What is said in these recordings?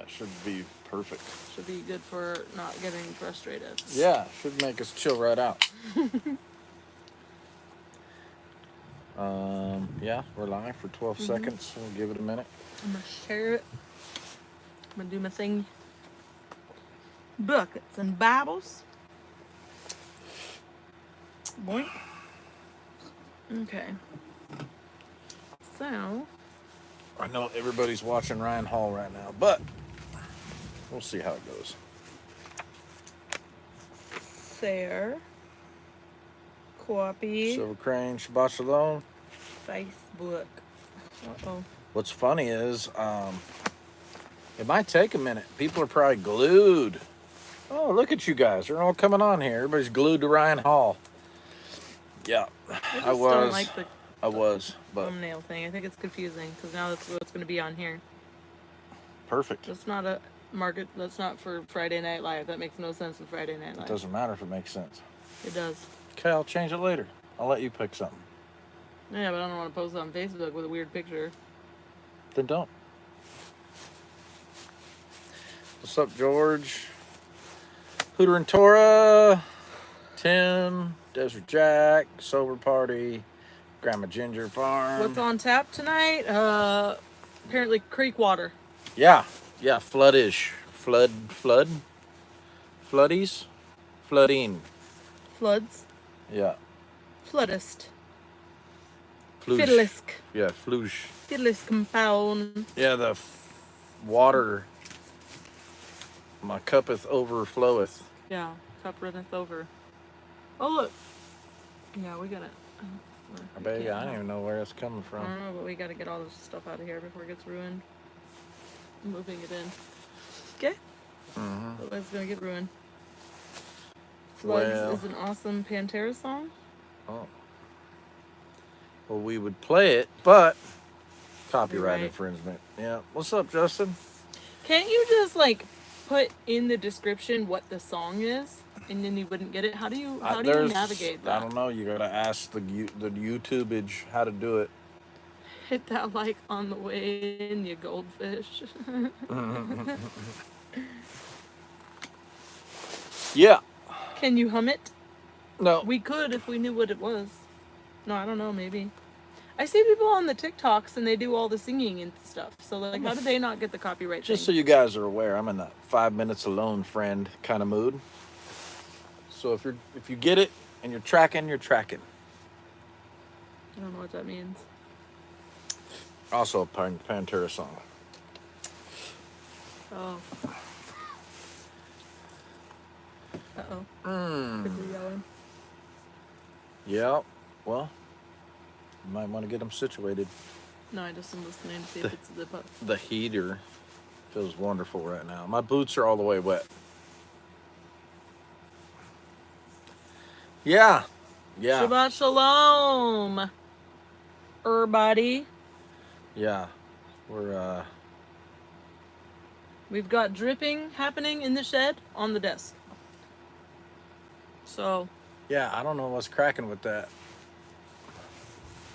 that should be perfect. Should be good for not getting frustrated. Yeah, should make us chill right out. Yeah, we're live for 12 seconds. We'll give it a minute. I'm gonna share it. I'm gonna do my thing. Buckets and Bibles. Boink. Okay. So. I know everybody's watching Ryan Hall right now, but we'll see how it goes. Fair. Copy. Silver Crane, Shabbat Shalom. Facebook. Uh-oh. What's funny is, it might take a minute. People are probably glued. Oh, look at you guys. They're all coming on here. Everybody's glued to Ryan Hall. Yeah, I was. Don't like but thumbnail thing. I think it's confusing because now that's what's going to be on here. Perfect. That's not a market. That's not for Friday Night Live. That makes no sense with Friday Night Live. It doesn't matter if it makes sense. It does. Okay, I'll change it later. I'll let you pick something. Yeah, but I don't want to post it on Facebook with a weird picture. Then don't. What's up, George? Hooter and Tora, Tim, Desert Jack, Sober Party, Grandma Ginger Farm. What's on tap tonight? Apparently creek water. Yeah, floodish. Floodies? Flooding. Floods. Yeah. Floodist. Flush. Fiddlisk. Yeah, flush. Fiddlisk compound. Yeah, the water. My cuppeth overfloweth. Yeah, cup runneth over. Oh, look. Yeah, we gotta... I bet you, I don't even know where it's coming from. I don't know, but we gotta get all this stuff out of here before it gets ruined. I'm moving it in. Okay? Otherwise it's gonna get ruined. Floods is an awesome Pantera song. Oh. Well, we would play it, but copyright infringement. Yeah. What's up, Justin? Can't you just, like, put in the description what the song is, and then you wouldn't get it? How do you navigate that? I don't know. You gotta ask the YouTubeage how to do it. Hit that like on the way in, you goldfish. Yeah. Can you hum it? No. We could if we knew what it was. No, I don't know, maybe. I see people on the TikToks and they do all the singing and stuff. So, like, how do they not get the copyright Just thing? so you guys are aware, I'm in the 5 minutes alone friend kind of mood. So if you get it and you're tracking, you're tracking. I don't know what that means. Also a Pantera song. Oh. Uh-oh. Kids are yelling. Yeah. Well, you might want to get them situated. No, I just am listening to see if it's zip up. The heater feels wonderful right now. My boots are all the way wet. Yeah. Yeah. Shabbat shalom, everybody. Yeah. We've got dripping happening in the shed on the desk. So. Yeah, I don't know what's cracking with that.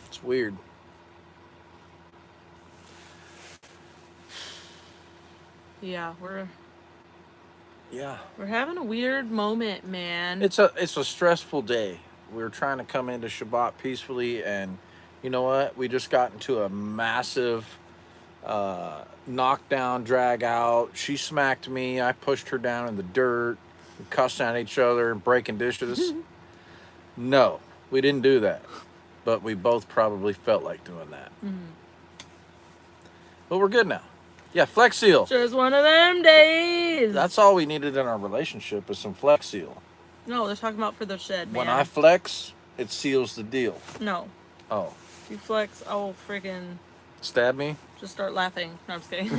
It's weird. Yeah, we're Yeah. having a weird moment, man. It's a stressful day. We're trying to come into Shabbat peacefully, and you know what? We just got into a massive knockdown, drag out. She smacked me. I pushed her down in the dirt. We cussed at each other and breaking dishes. No, we didn't do that. But we both probably felt like doing that. But we're good now. Yeah, Flex Seal. Just one of them days. That's all we needed in our relationship is some Flex Seal. No, they're talking about for the shed, man. When I flex, it seals the deal. No. Oh. If you flex, I will friggin' Stab me? just start laughing. No, I'm just kidding.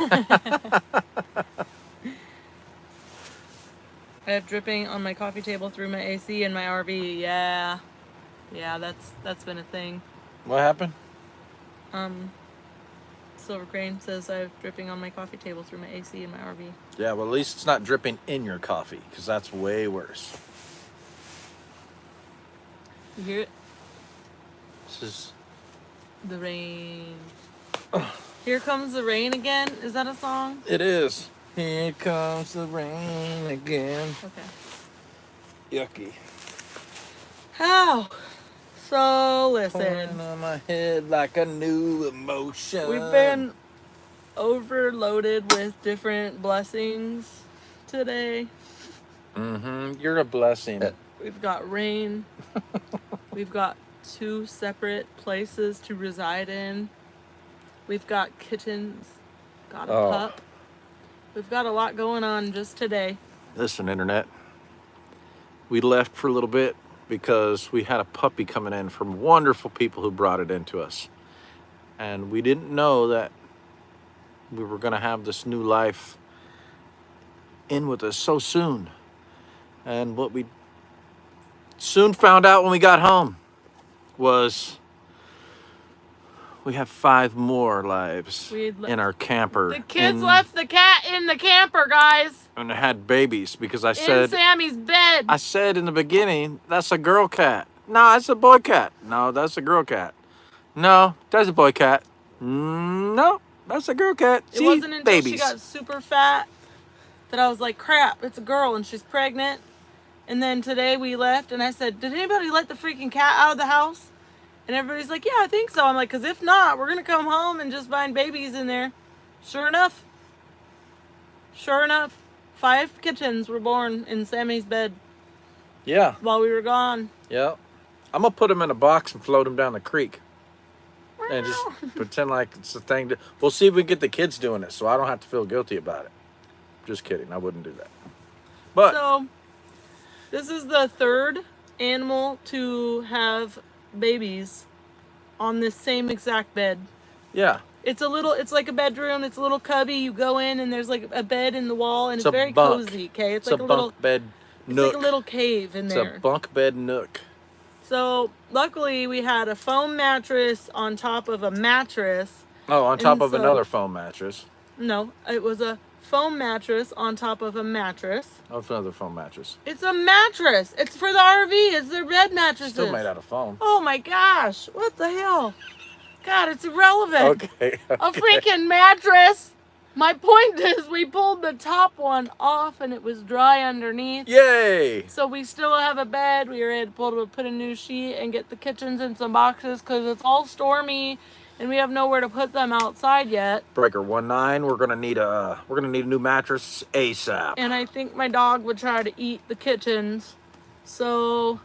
I have dripping on my coffee table through my AC and my RV. Yeah. Yeah, that's been a thing. What happened? Silver Crane says I have dripping on my coffee table through my AC and my RV. Yeah, well, at least it's not dripping in your coffee, because that's way worse. You hear it? This is... The rain. Here comes the rain again. Is that a song? It is. Here comes the rain again. Okay. Yucky. How? So listen, Pouring on my head like a new emotion. we've been overloaded with different blessings today. You're a blessing. We've got rain. We've got 2 separate places to reside in. We've got kittens. Got a pup. We've got a lot going on just today. Listen, Internet. We left for a little bit because we had a puppy coming in from wonderful people who brought it into us. And we didn't know that we were going to have this new life in with us so soon. And what we soon found out when we got home was we have 5 more lives in our camper. The kids left the cat in the camper, guys. And they had babies because I said... In Sammy's bed. I said in the beginning, that's a girl cat. No, that's a boy cat. No, that's a girl cat. No, that's a boy cat. No, that's a girl cat. It wasn't until she got super fat that I was like, crap, it's a girl and she's pregnant. And then today we left and I said, did anybody let the freaking cat out of the house? And everybody's like, yeah, I think so. I'm like, because if not, we're going to come home and just find babies in there. Sure enough, 5 kittens were born in Sammy's bed. Yeah. While we were gone. Yeah. I'm going to put them in a box and float them down the creek. And just pretend like it's a thing. We'll see if we get the kids doing it so I don't have to feel guilty about it. Just kidding. I wouldn't do that. But. So, this is the 3rd animal to have babies on this same exact bed. Yeah. It's like a bedroom. It's a little cubby. You go in and there's like a bed in the wall and it's very bunk. cozy. Okay, it's like a little bed nook. It's like a little cave in there. It's a bunk bed nook. So luckily we had a foam mattress on top of a mattress. Oh, on top of another foam mattress. No, it was a foam mattress on top of a mattress. Oh, another foam mattress. It's a mattress. It's for the RV. It's their bed mattresses. Still made out of foam. Oh my gosh! What the hell? God, it's irrelevant. Okay. A freaking mattress. My point is we pulled the top one off and it was dry underneath. Yay! So we still have a bed. We were able to put a new sheet and get the kittens in some boxes because it's all stormy and we have nowhere to put them outside yet. Breaker 19, we're gonna need a new mattress ASAP. And I think my dog would try to eat the kittens. So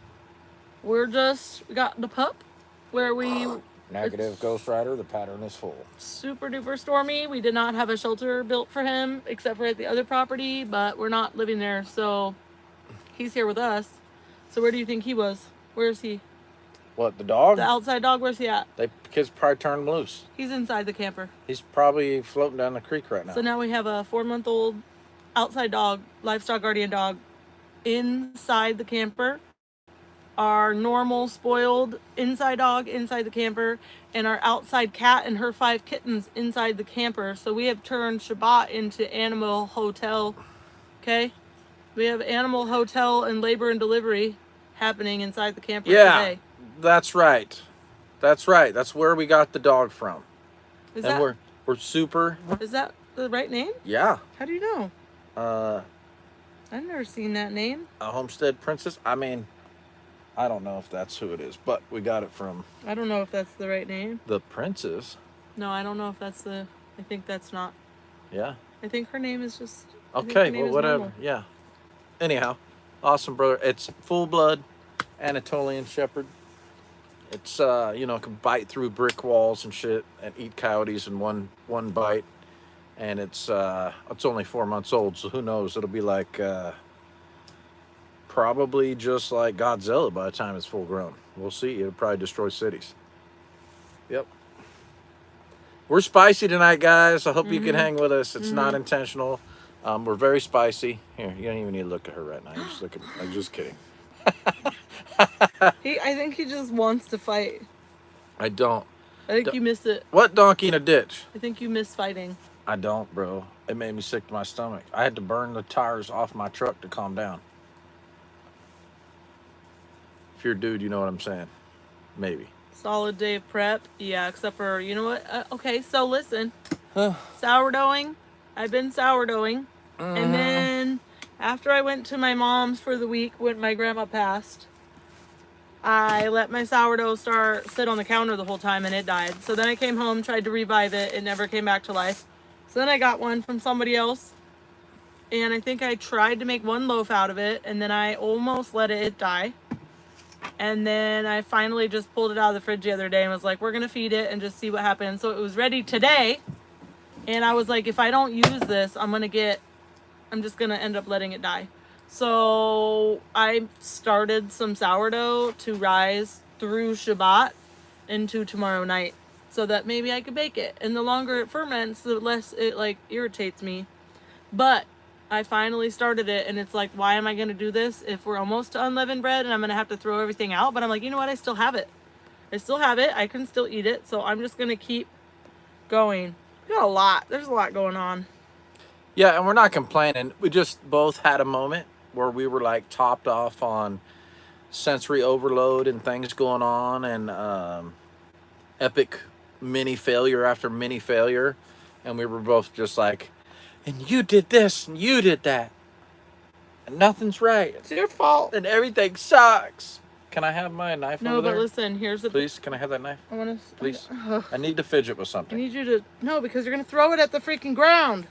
we got the pup where we Negative Ghost Rider, the pattern is full. Super duper stormy. We did not have a shelter built for him except for at the other property, but we're not living there, so he's here with us. So where do you think he was? Where is he? What, the dog? The outside dog, where's he at? Kids probably turned him loose. He's inside the camper. He's probably floating down the creek right now. So now we have a 4-month-old outside dog, livestock guardian dog, inside the camper. Our normal spoiled inside dog inside the camper, and our outside cat and her 5 kittens inside the camper. So we have turned Shabbat into animal hotel. Okay? We have animal hotel and labor and delivery happening inside the camper today. That's right. That's right. That's where we got the dog from. We're super. Is that the right name? Yeah. How do you know? I've never seen that name. A Homestead Princess. I mean, I don't know if that's who it is, but we got it from... I don't know if that's the right name. The Princess? No, I don't know if that's the... I think that's not. Yeah? I think her name is just... Okay, well, whatever. Normal. Yeah. Anyhow, awesome, brother. It's full-blood Anatolian Shepherd. It's, can bite through brick walls and shit and eat coyotes in one bite. And it's only 4 months old, so who knows? It'll be like... probably just like Godzilla by the time it's full grown. We'll see. It'll probably destroy cities. Yep. We're spicy tonight, guys. I hope you can hang with us. It's not intentional. We're very spicy. Here, you don't even need to look at her right now. You just look at me. I'm just kidding. I think he just wants to fight. I don't. I think you miss it. What donkey in a ditch? I think you miss fighting. I don't, bro. It made me sick to my stomach. I had to burn the tires off my truck to calm down. If you're a dude, you know what I'm saying. Maybe. Solid day of prep. Yeah, except for, you know what? Okay, so listen. Sourdoughing. I've been sourdoughing. And then after I went to my mom's for the week when my grandma passed, I let my sourdough sit on the counter the whole time and it died. So then I came home, tried to revive it. It never came back to life. So then I got one from somebody else. And I think I tried to make one loaf out of it. And then I almost let it die. And then I finally just pulled it out of the fridge the other day and was like, we're going to feed it and just see what happens. So it was ready today. And I was like, if I don't use this, I'm just going to end up letting it die. So I started some sourdough to rise through Shabbat into tomorrow night so that maybe I could bake it. And the longer it ferments, the less it like irritates me. But I finally started it and it's like, why am I going to do this if we're almost to unleavened bread and I'm going to have to throw everything out? But I'm like, you know what? I still have it. I can still eat it. So I'm just going to keep going. We got a lot. There's a lot going on. Yeah, and we're not complaining. We just both had a moment where we were like topped off on sensory overload and things going on, and epic mini failure after mini failure. And we were both just like, and you did this and you did that. And nothing's right. It's your fault. And everything sucks. Can I have my knife No, over but there? listen, here's the... Please, can I have that knife? I want to... Please. I need to fidget with I something. need you to... No, because you're going to throw it at the freaking ground.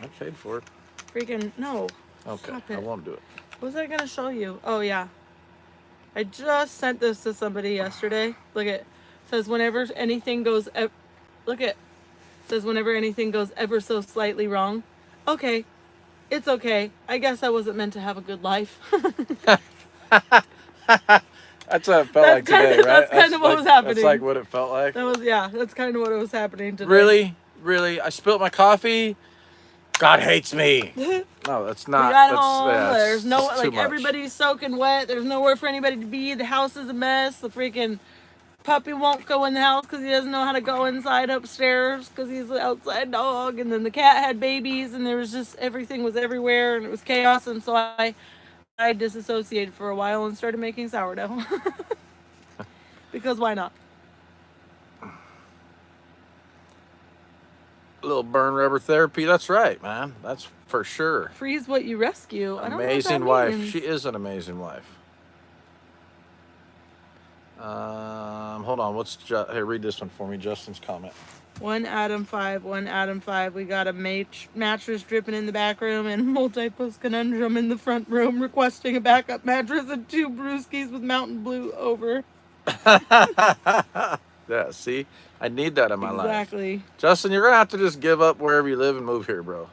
I paid for it. Freaking... No. Okay, Stop it. I won't do it. What was I going to show you? Oh, yeah. I just sent this to somebody yesterday. Look at... It says whenever anything goes... Look at... It says whenever anything goes ever so slightly wrong. Okay. It's okay. I guess I wasn't meant to have a good life. That's what it felt like today, right? That's kind of what was happening. That's like what it felt like. That's kind of what was happening today. Really? I spilled my coffee. God hates me. No, that's not. We got that's, home. Yeah, There's no, too like, much. everybody's soaking wet. There's nowhere for anybody to be. The house is a mess. The freaking puppy won't go in the house because he doesn't know how to go inside upstairs because he's an outside dog. And then the cat had babies, and there was just everything was everywhere, and it was chaos. And so I disassociated for a while and started making sourdough. Because why not? A little burn rubber therapy. That's right, man. That's for sure. Freeze what you rescue. Amazing wife. She is an amazing wife. Hold on. Hey, read this one for me. Justin's comment. One Adam 5. We got a mattress dripping in the back room and multi-post conundrum in the front room requesting a backup mattress and 2 brewskis with Mountain Blue over. Yeah, see? I need that in my life. Exactly. Justin, you're going to have to just give up wherever you live and move here, bro.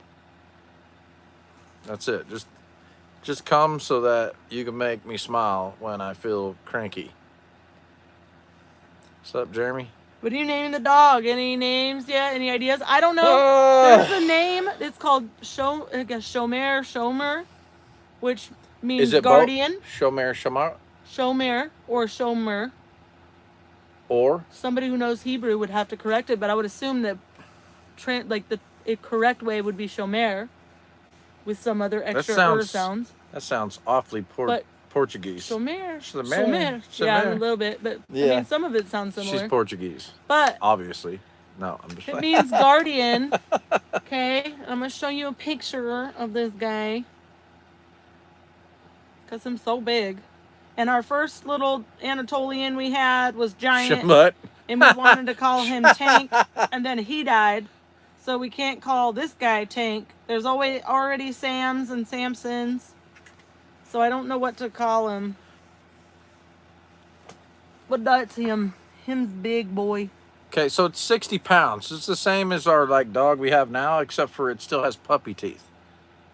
That's it. Just come so that you can make me smile when I feel cranky. What's up, Jeremy? What are you naming the dog? Any names yet? Any ideas? I don't know. There's a name. It's called Shomer, which means Is it guardian. Shomer? Shomer or Shomer. Or? Somebody who knows Hebrew would have to correct it, but I would assume that the correct way would be Shomer with some other extra sounds. That sounds awfully Portuguese. Shomer. Yeah, a little bit, but yeah. I mean, some of it sounds similar. She's Portuguese. But obviously. No, I'm just It means guardian. Okay, I'm going to show you a picture of this guy. Because I'm so big. And our first little Anatolian we had was giant. Shemut. And we wanted to call him Tank. And then he died. So we can't call this guy Tank. There's already Sams and Samsons. So I don't know what to call him. But that's him. Him's big boy. Okay, so it's 60 pounds. It's the same as our dog we have now, except for it still has puppy teeth.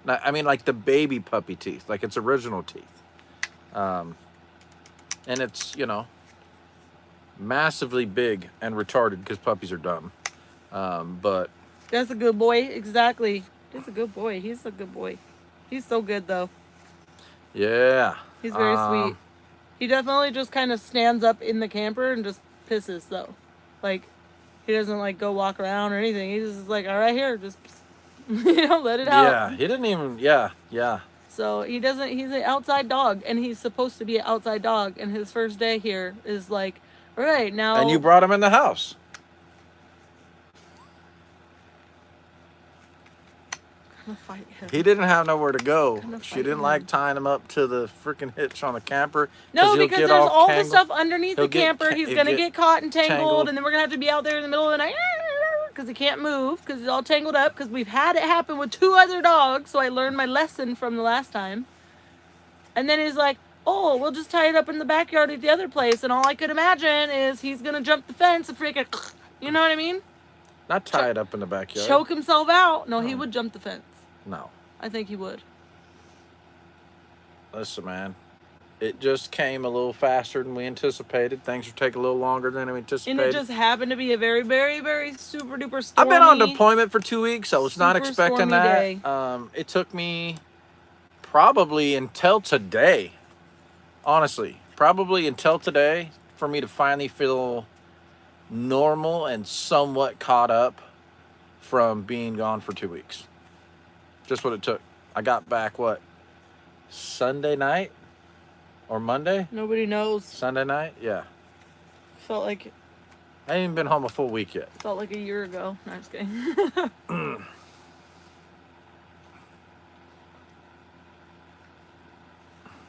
I mean, like the baby puppy teeth, like its original teeth. And it's, massively big and retarded because puppies are dumb. But that's a good boy. Exactly. He's a good boy. He's a good boy. He's so good, though. Yeah. He's very sweet. He definitely just kind of stands up in the camper and just pisses, though. Like, he doesn't, go walk around or anything. He's just like, all right, here, just, let it out. Yeah, he didn't even, yeah. So he's an outside dog, and he's supposed to be an outside dog, and his first day here is like, all right, now. And you brought him in the house. gonna fight him. He didn't have nowhere to go. Gonna She fight didn't him. like tying him up to the freaking hitch on the camper. No, he'll because get there's all the tangled. stuff underneath He'll the camper. get- He's he'll gonna get get caught and tangled, tangled. and then we're gonna have to be out there in the middle of the night because he can't move because he's all tangled up. Because we've had it happen with 2 other dogs, so I learned my lesson from the last time. And then he's like, "Oh, we'll just tie it up in the backyard at the other place." And all I could imagine is he's gonna jump the fence and freaking, you know what I mean? Not tie it up in the backyard. Choke himself out. No, he would jump the fence. No. I think he would. Listen, man. It just came a little faster than we anticipated. Things are taking a little longer than we anticipated. And it just happened to be a very, very, very super duper stormy. I've been on deployment for 2 weeks. I was not super expecting stormy that. day. It took me probably until today, honestly, probably until today for me to finally feel normal and somewhat caught up from being gone for 2 weeks. Just what it took. I got back, what, Sunday night or Monday? Nobody knows. Sunday night? Yeah. Felt like I ain't even been home a full week yet. a year ago. No, I'm just kidding.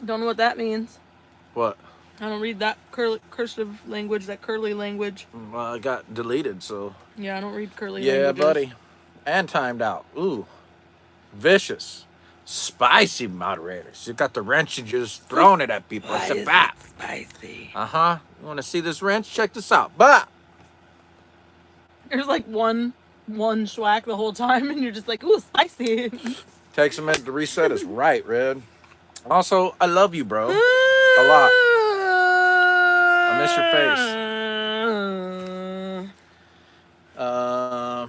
Don't know what that means. What? I don't read that cursive language, that curly language. Well, I got deleted, so. Yeah, I don't read curly Yeah, languages. buddy. And timed out. Ooh. Vicious. Spicy moderators. You got the wrench and you're just throwing it at people. It's a bat. Spicy. Uh-huh. You want to see this wrench? Check this out. Bah! There's like one schwack the whole time, and you're just like, ooh, spicy. Takes a minute to reset. Is right, Red. Also, I love you, bro. A lot. I miss your face.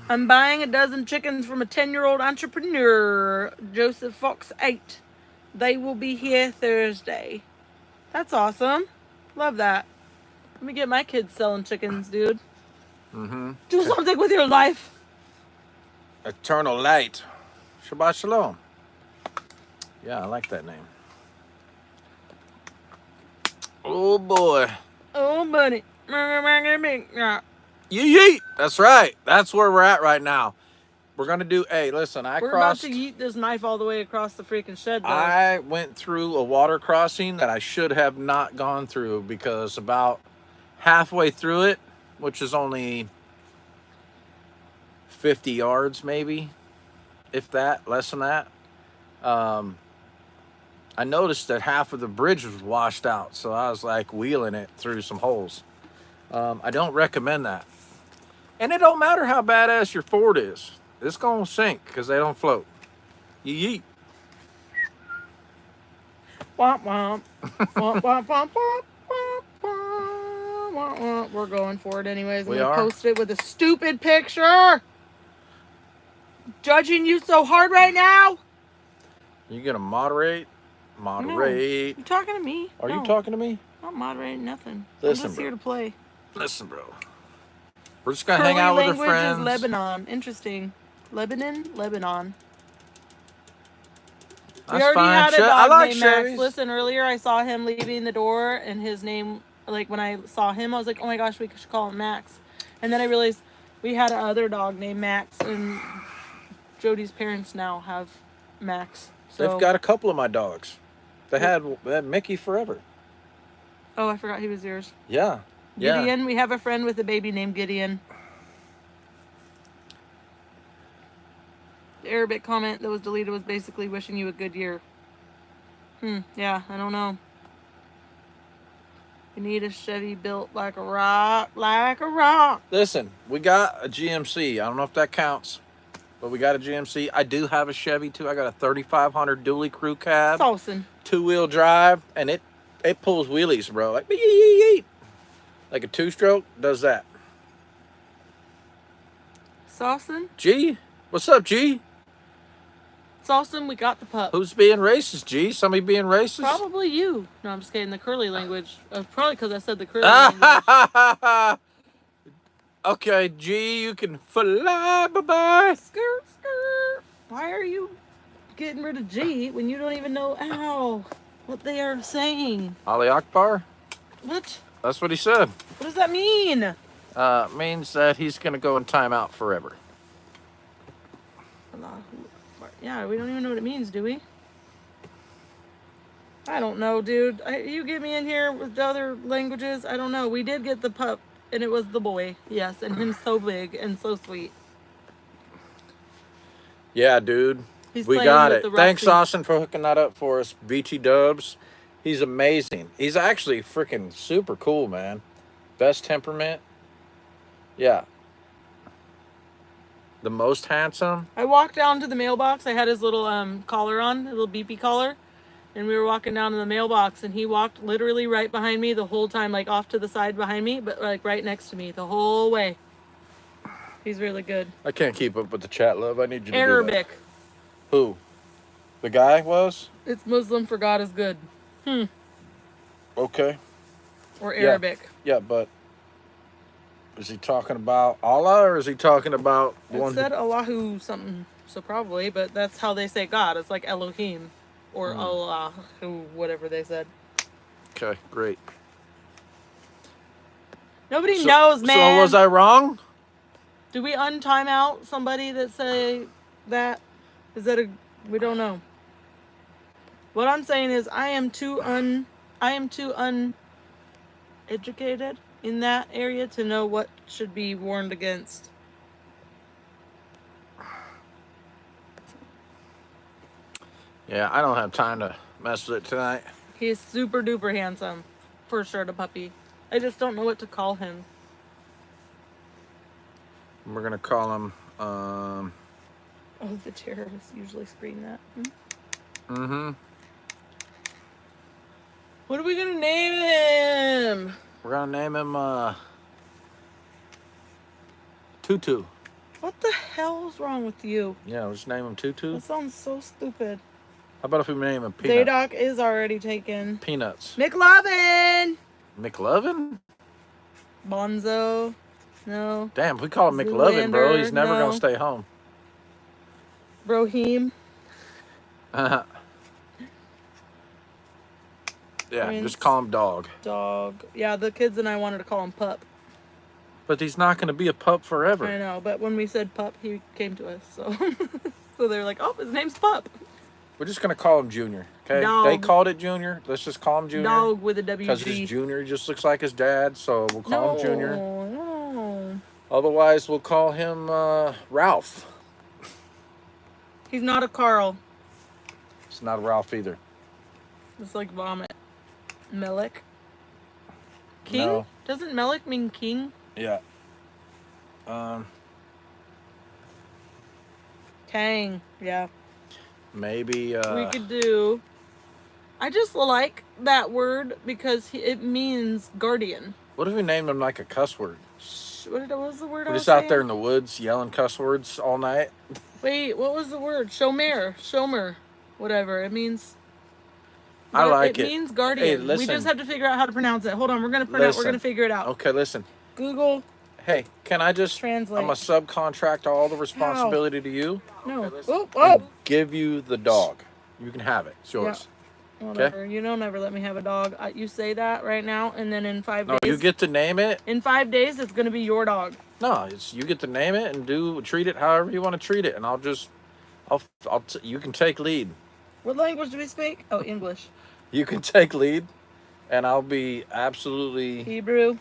I'm buying a dozen chickens from a 10-year-old entrepreneur, Joseph Fox 8. They will be here Thursday. That's awesome. Love that. Let me get my kids selling chickens, dude. Mm-hmm. Do something with your life. Eternal light. Shabbat shalom. Yeah, I like that name. Oh, boy. Oh, buddy. Yeet. That's right. That's where we're at right now. We're going to do, hey, listen, We're about to yeet this knife all the way across the freaking shed, though. I went through a water crossing that I should have not gone through because about halfway through it, which is only 50 yards maybe, if that, less than that, I noticed that half of the bridge was washed out, so I was like wheeling it through some holes. I don't recommend that. And it don't matter how badass your Ford is. It's going to sink because they don't float. Yeet. Womp womp. Womp womp womp womp womp womp womp womp. We're going for it anyways. We I'm gonna are. post it with a stupid picture. Judging you so hard right now. You going to moderate? Moderate. You talking to me? Are No, you talking to me? I'm not moderating nothing. Listen, I'm just bro. here to play. Listen, bro. We're just going to hang out with our language friends. is Lebanon. Interesting. Lebanon? Lebanon. We That's already fine. had a I dog like named Max. Chevys. Listen, earlier I saw him leaving the door, and his name, like when I saw him, I was like, oh my gosh, we should call him Max. And then I realized we had another dog named Max, and Jody's parents now have Max. So. They've got a couple of my dogs. They had Mickey forever. Oh, I forgot he was yours. Yeah. Yeah. Gideon, we have a friend with a baby named Gideon. The Arabic comment that was deleted was basically wishing you a good year. Yeah, I don't know. You need a Chevy built like a rock, like a rock. Listen, we got a GMC. I don't know if that counts, but we got a GMC. I do have a Chevy too. I got a 3500 dually crew cab, Saucin'. 2-wheel drive, and it pulls wheelies, bro. Like beep, like a 2-stroke does that. Saucin'? G, what's up, G? Saucin', we got the pup. Who's being racist, G? Somebody being racist? Probably you. No, I'm just kidding. The curly language. Probably because I said the curly language. Okay, G, you can fly, bye-bye. Skirt, skirt. Why are you getting rid of G when you don't even know, what they are saying? Ali Akbar? What? That's what he said. What does that mean? Means that he's going to go in timeout forever. Yeah, we don't even know what it means, do we? I don't know, dude. You get me in here with the other languages. I don't know. We did get the pup, and it was the boy. Yes, and him so big and so sweet. Yeah, dude. He's We playing got with it. the Thanks, Roxy. Austin, for hooking that up for us. BT Dubs. He's amazing. He's actually freaking super cool, man. Best temperament. Yeah. The most handsome. I walked down to the mailbox. I had his little collar on, a little beepy collar. And we were walking down to the mailbox, and he walked literally right behind me the whole time, like off to the side behind me, but like right next to me the whole way. He's really good. I can't keep up with the chat, love. I need you to Arabic. do that. Who? The guy was? It's Muslim for God is good. Okay. Or Arabic. Yeah, but is he talking about Allah or is he talking about It said Allahu something, so probably, but that's how they say God. It's like Elohim or Allah, whatever they said. Okay, great. Nobody knows, man. So was I wrong? Do we untime out somebody that say that? Is that we don't know. What I'm saying is I am too uneducated in that area to know what should be warned against. Yeah, I don't have time to mess with it tonight. He's super duper handsome. For sure, the puppy. I just don't know what to call him. We're gonna call him Oh, the terrorists usually scream that. What are we gonna name him? We're gonna name him Tutu. What the hell is wrong with you? Yeah, we'll just name him Tutu. That sounds so stupid. How about if we name him Peanut? Zadok is already taken. Peanuts. McLovin! McLovin? Bonzo. No. Damn, if we call him McLovin, bro, he's never no. gonna stay home. Brohim. Yeah, Prince. just call him Dog. Dog. Yeah, the kids and I wanted to call him Pup. But he's not gonna be a pup forever. I know, but when we said Pup, he came to us, so so they're like, oh, his name's Pup. We're just gonna call him Junior, okay? Dog. They called it Junior. Let's just call him Junior. Dog with a WG. Because his Junior just looks like his dad, so we'll call him Junior. No. Otherwise, we'll call him Ralph. He's not a Carl. It's not a Ralph either. It's like vomit. Melek. King? No. Doesn't Melek mean king? Yeah. Kang. Yeah. Maybe. We could do. I just like that word because it means guardian. What if we named him like a cuss word? What was the word? We're I just was out saying? there in the woods yelling cuss words all night. Wait, what was the word? Shomer. Whatever. It means. I like it. It means guardian. Hey, listen. We just have to figure out how to pronounce it. Hold on, we're gonna figure it out. Okay, listen. Google. Hey, can I just Translate. I'm a subcontract all the responsibility to you. No. Okay, Oh, and give you the dog. You can have it. It's yours. Whatever. Okay. You don't ever let me have a dog. You say that right now, and then in 5 days. No, you get to name it. In 5 days, it's gonna be your dog. No, it's you get to name it and treat it however you want to treat it, and you can take lead. What language do we speak? Oh, English. You can take lead, and I'll be absolutely Hebrew.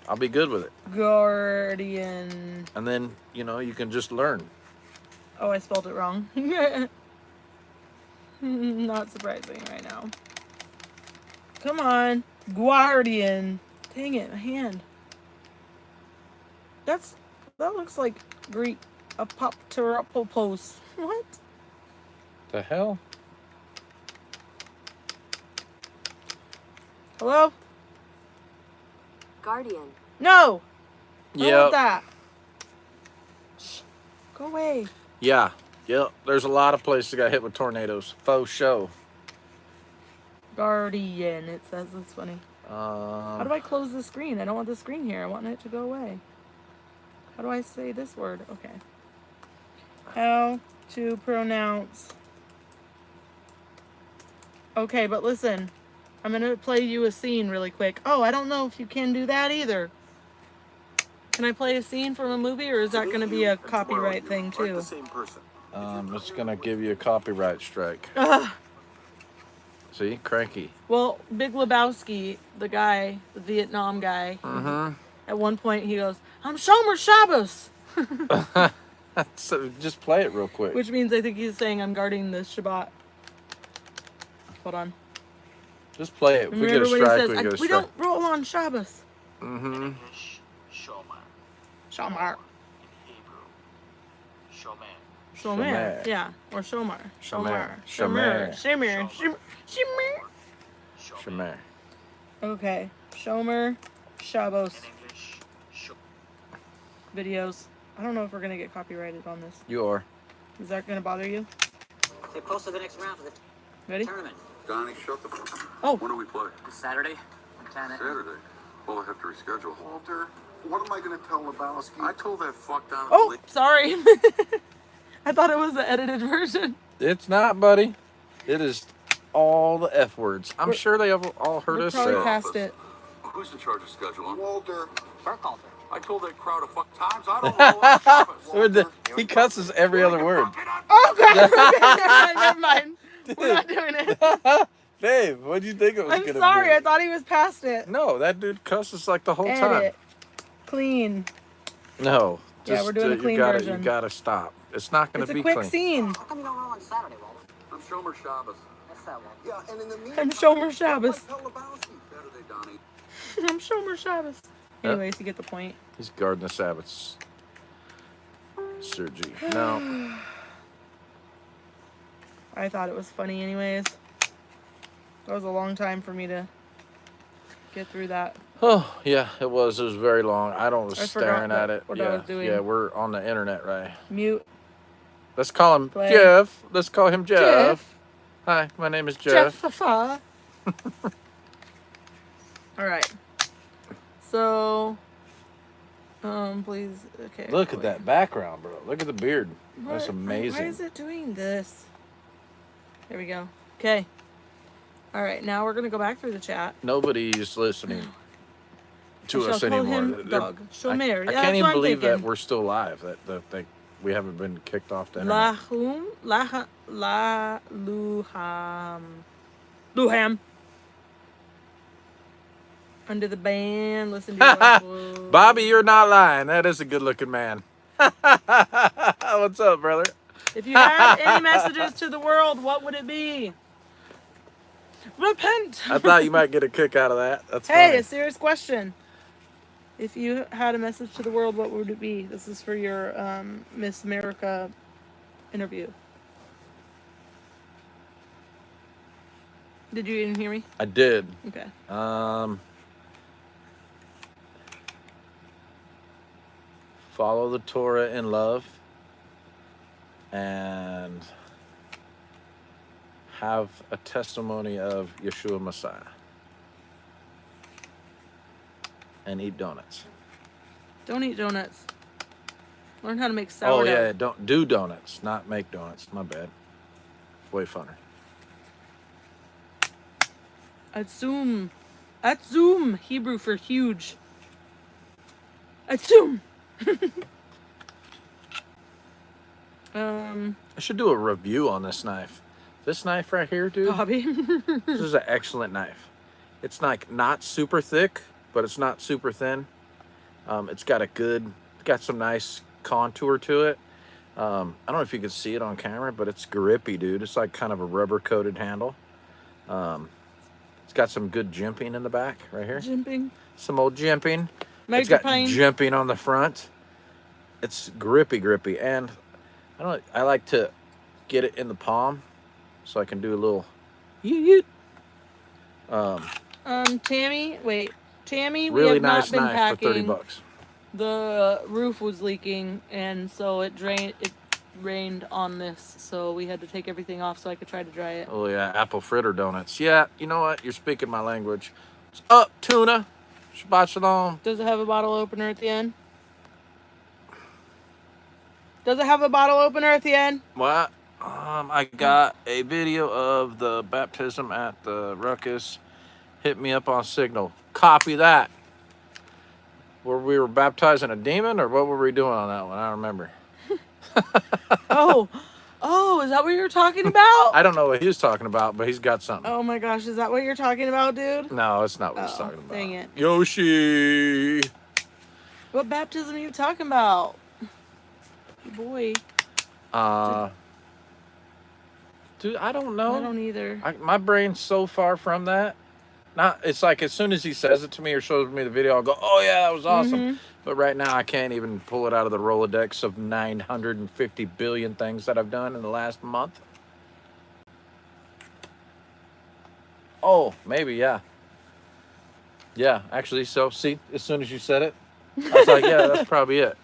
I'll be good with it. Guardian. And then you can just learn. Oh, I spelled it wrong. Not surprising right now. Come on. Guardian. Dang it, my hand. That looks like Greek. Apopteropos. What? The hell? Hello? Guardian. No! I Yeah. want that. Shh. Go away. Yeah. Yep. There's a lot of places that got hit with tornadoes. Faux show. Guardian, it says. It's funny. How do I close the screen? I don't want the screen here. I want it to go away. How do I say this word? Okay. How to pronounce. Okay, but listen. I'm going to play you a scene really quick. Oh, I don't know if you can do that either. Can I play a scene from a movie, or is that going to be a copyright thing too? The same person. It's gonna give you a copyright strike. See, cranky. Well, Big Lebowski, the guy, the Vietnam guy, at one point he goes, "I'm Shomer Shabbos," So just play it real quick. which means I think he's saying I'm guarding the Shabbat. Hold on. Just play it. If we get a Remember when he strike, says, we get a "We strike. don't roll on Shabbos." Mm-hmm. Shamar. Shomer. Shomer. Yeah. Or Shomar. Shomer. Shomer. Shomer. Shomer. Shomer. Shomer. Okay. Shomer. Shabbos. Videos. I don't know if we're going to get copyrighted on this. You are. Is that going to bother you? They posted the next round for the Ready? tournament. Donnie, shut the fuck. Oh. When do we play? Saturday. Montana. Saturday. Well, I have to reschedule. Walter, what am I going to tell Lebowski? I told that fuck down. Oh, sorry. I thought it was the edited version. It's not, buddy. It is all the F words. I'm sure they have all heard We're us probably say it. past it. Who's in charge of scheduling? Walter. Burkhalter. I told that crowd a fuck times. I don't know what Shabbos. He cusses every other word. Oh, God. Okay, never mind. We're not doing it. Babe, what do you think it was I'm going to be? sorry. I thought he was past it. No, that dude cusses like the whole time. Edit. Clean. No. Yeah, we're doing a clean version. You gotta stop. It's not gonna It's be a quick clean. scene. How come you don't roll on Saturday, Walter? I'm Shomer Shabbos. That's that, Walter. Yeah, and in the meantime, I'm Shomer Shabbos. what am I tell Lebowski? Saturday, Donnie. I'm Shomer Shabbos. Anyways, you get the point. He's guarding the Sabbaths. Sergi. No. I thought it was funny anyways. That was a long time for me to get through that. Oh, yeah, it was. It was very long. I was I forgot staring at it. what yeah, I was doing. yeah, we're on the internet, right? Mute. Let's call him Play. Jeff. Let's call him Jeff. Jeff. Hi, my name is Jeff. Jeffafa. Alright. So please okay. Look at wait. that background, bro. Look at the beard. That's What? amazing. Why is it doing this? There we go. Okay. Alright, now we're gonna go back through the chat. Nobody's listening to I us shall call anymore. him Doug. Shomer. I Yeah, can't even that's what I'm believe that thinking. we're still live. That we haven't been kicked off the internet. Luham. Under the band, listen to your Bobby, you're not lying. That is a good-looking man. What's up, brother? If you had any messages to the world, what would it be? Repent. I thought you might get a kick out of that. That's Hey, funny. a serious question. If you had a message to the world, what would it be? This is for your Miss America interview. Did you even hear me? I did. Okay. Follow the Torah in love and have a testimony of Yeshua Messiah and eat donuts. Don't eat donuts. Learn how to make sourdough. Oh yeah, don't do donuts, not make donuts. My bad. It's way funner. Atzum. Atzum. Hebrew for huge. Atzum. I should do a review on this knife. This knife right here, dude. Bobby. This is an excellent knife. It's like not super thick, but it's not super thin. It's got some nice contour to it. I don't know if you can see it on camera, but it's grippy, dude. It's like kind of a rubber coated handle. It's got some good jimping in the back right here. Jimping. Some old jimping. Major It's got pain. jimping on the front. It's grippy, and I like to get it in the palm so I can do a little yeet. Tammy, we Really have nice not been knife packing. for $30. The roof was leaking, and so it rained on this, so we had to take everything off so I could try to dry it. Oh yeah, apple fritter donuts. Yeah, you know what? You're speaking my language. What's up, tuna? Shabbat shalom. Does it have a bottle opener at the end? Does it have a bottle opener at the end? What? I got a video of the baptism at the Ruckus. Hit me up on Signal. Copy that. Where we were baptizing a demon, or what were we doing on that one? I don't remember. Oh, is that what you're talking about? I don't know what he was talking about, but he's got something. Oh my gosh, is that what you're talking about, dude? No, it's not what he's Oh, talking about. dang it. Yoshi. What baptism are you talking about? Boy. Dude, I don't know. I don't either. My brain's so far from that. It's like as soon as he says it to me or shows me the video, I'll go, oh yeah, that was awesome. Mm-hmm. But right now I can't even pull it out of the Rolodex of 950 billion things that I've done in the last month. Oh, maybe, yeah. Yeah, actually, so see, as soon as you said it, I was like, yeah, that's probably it.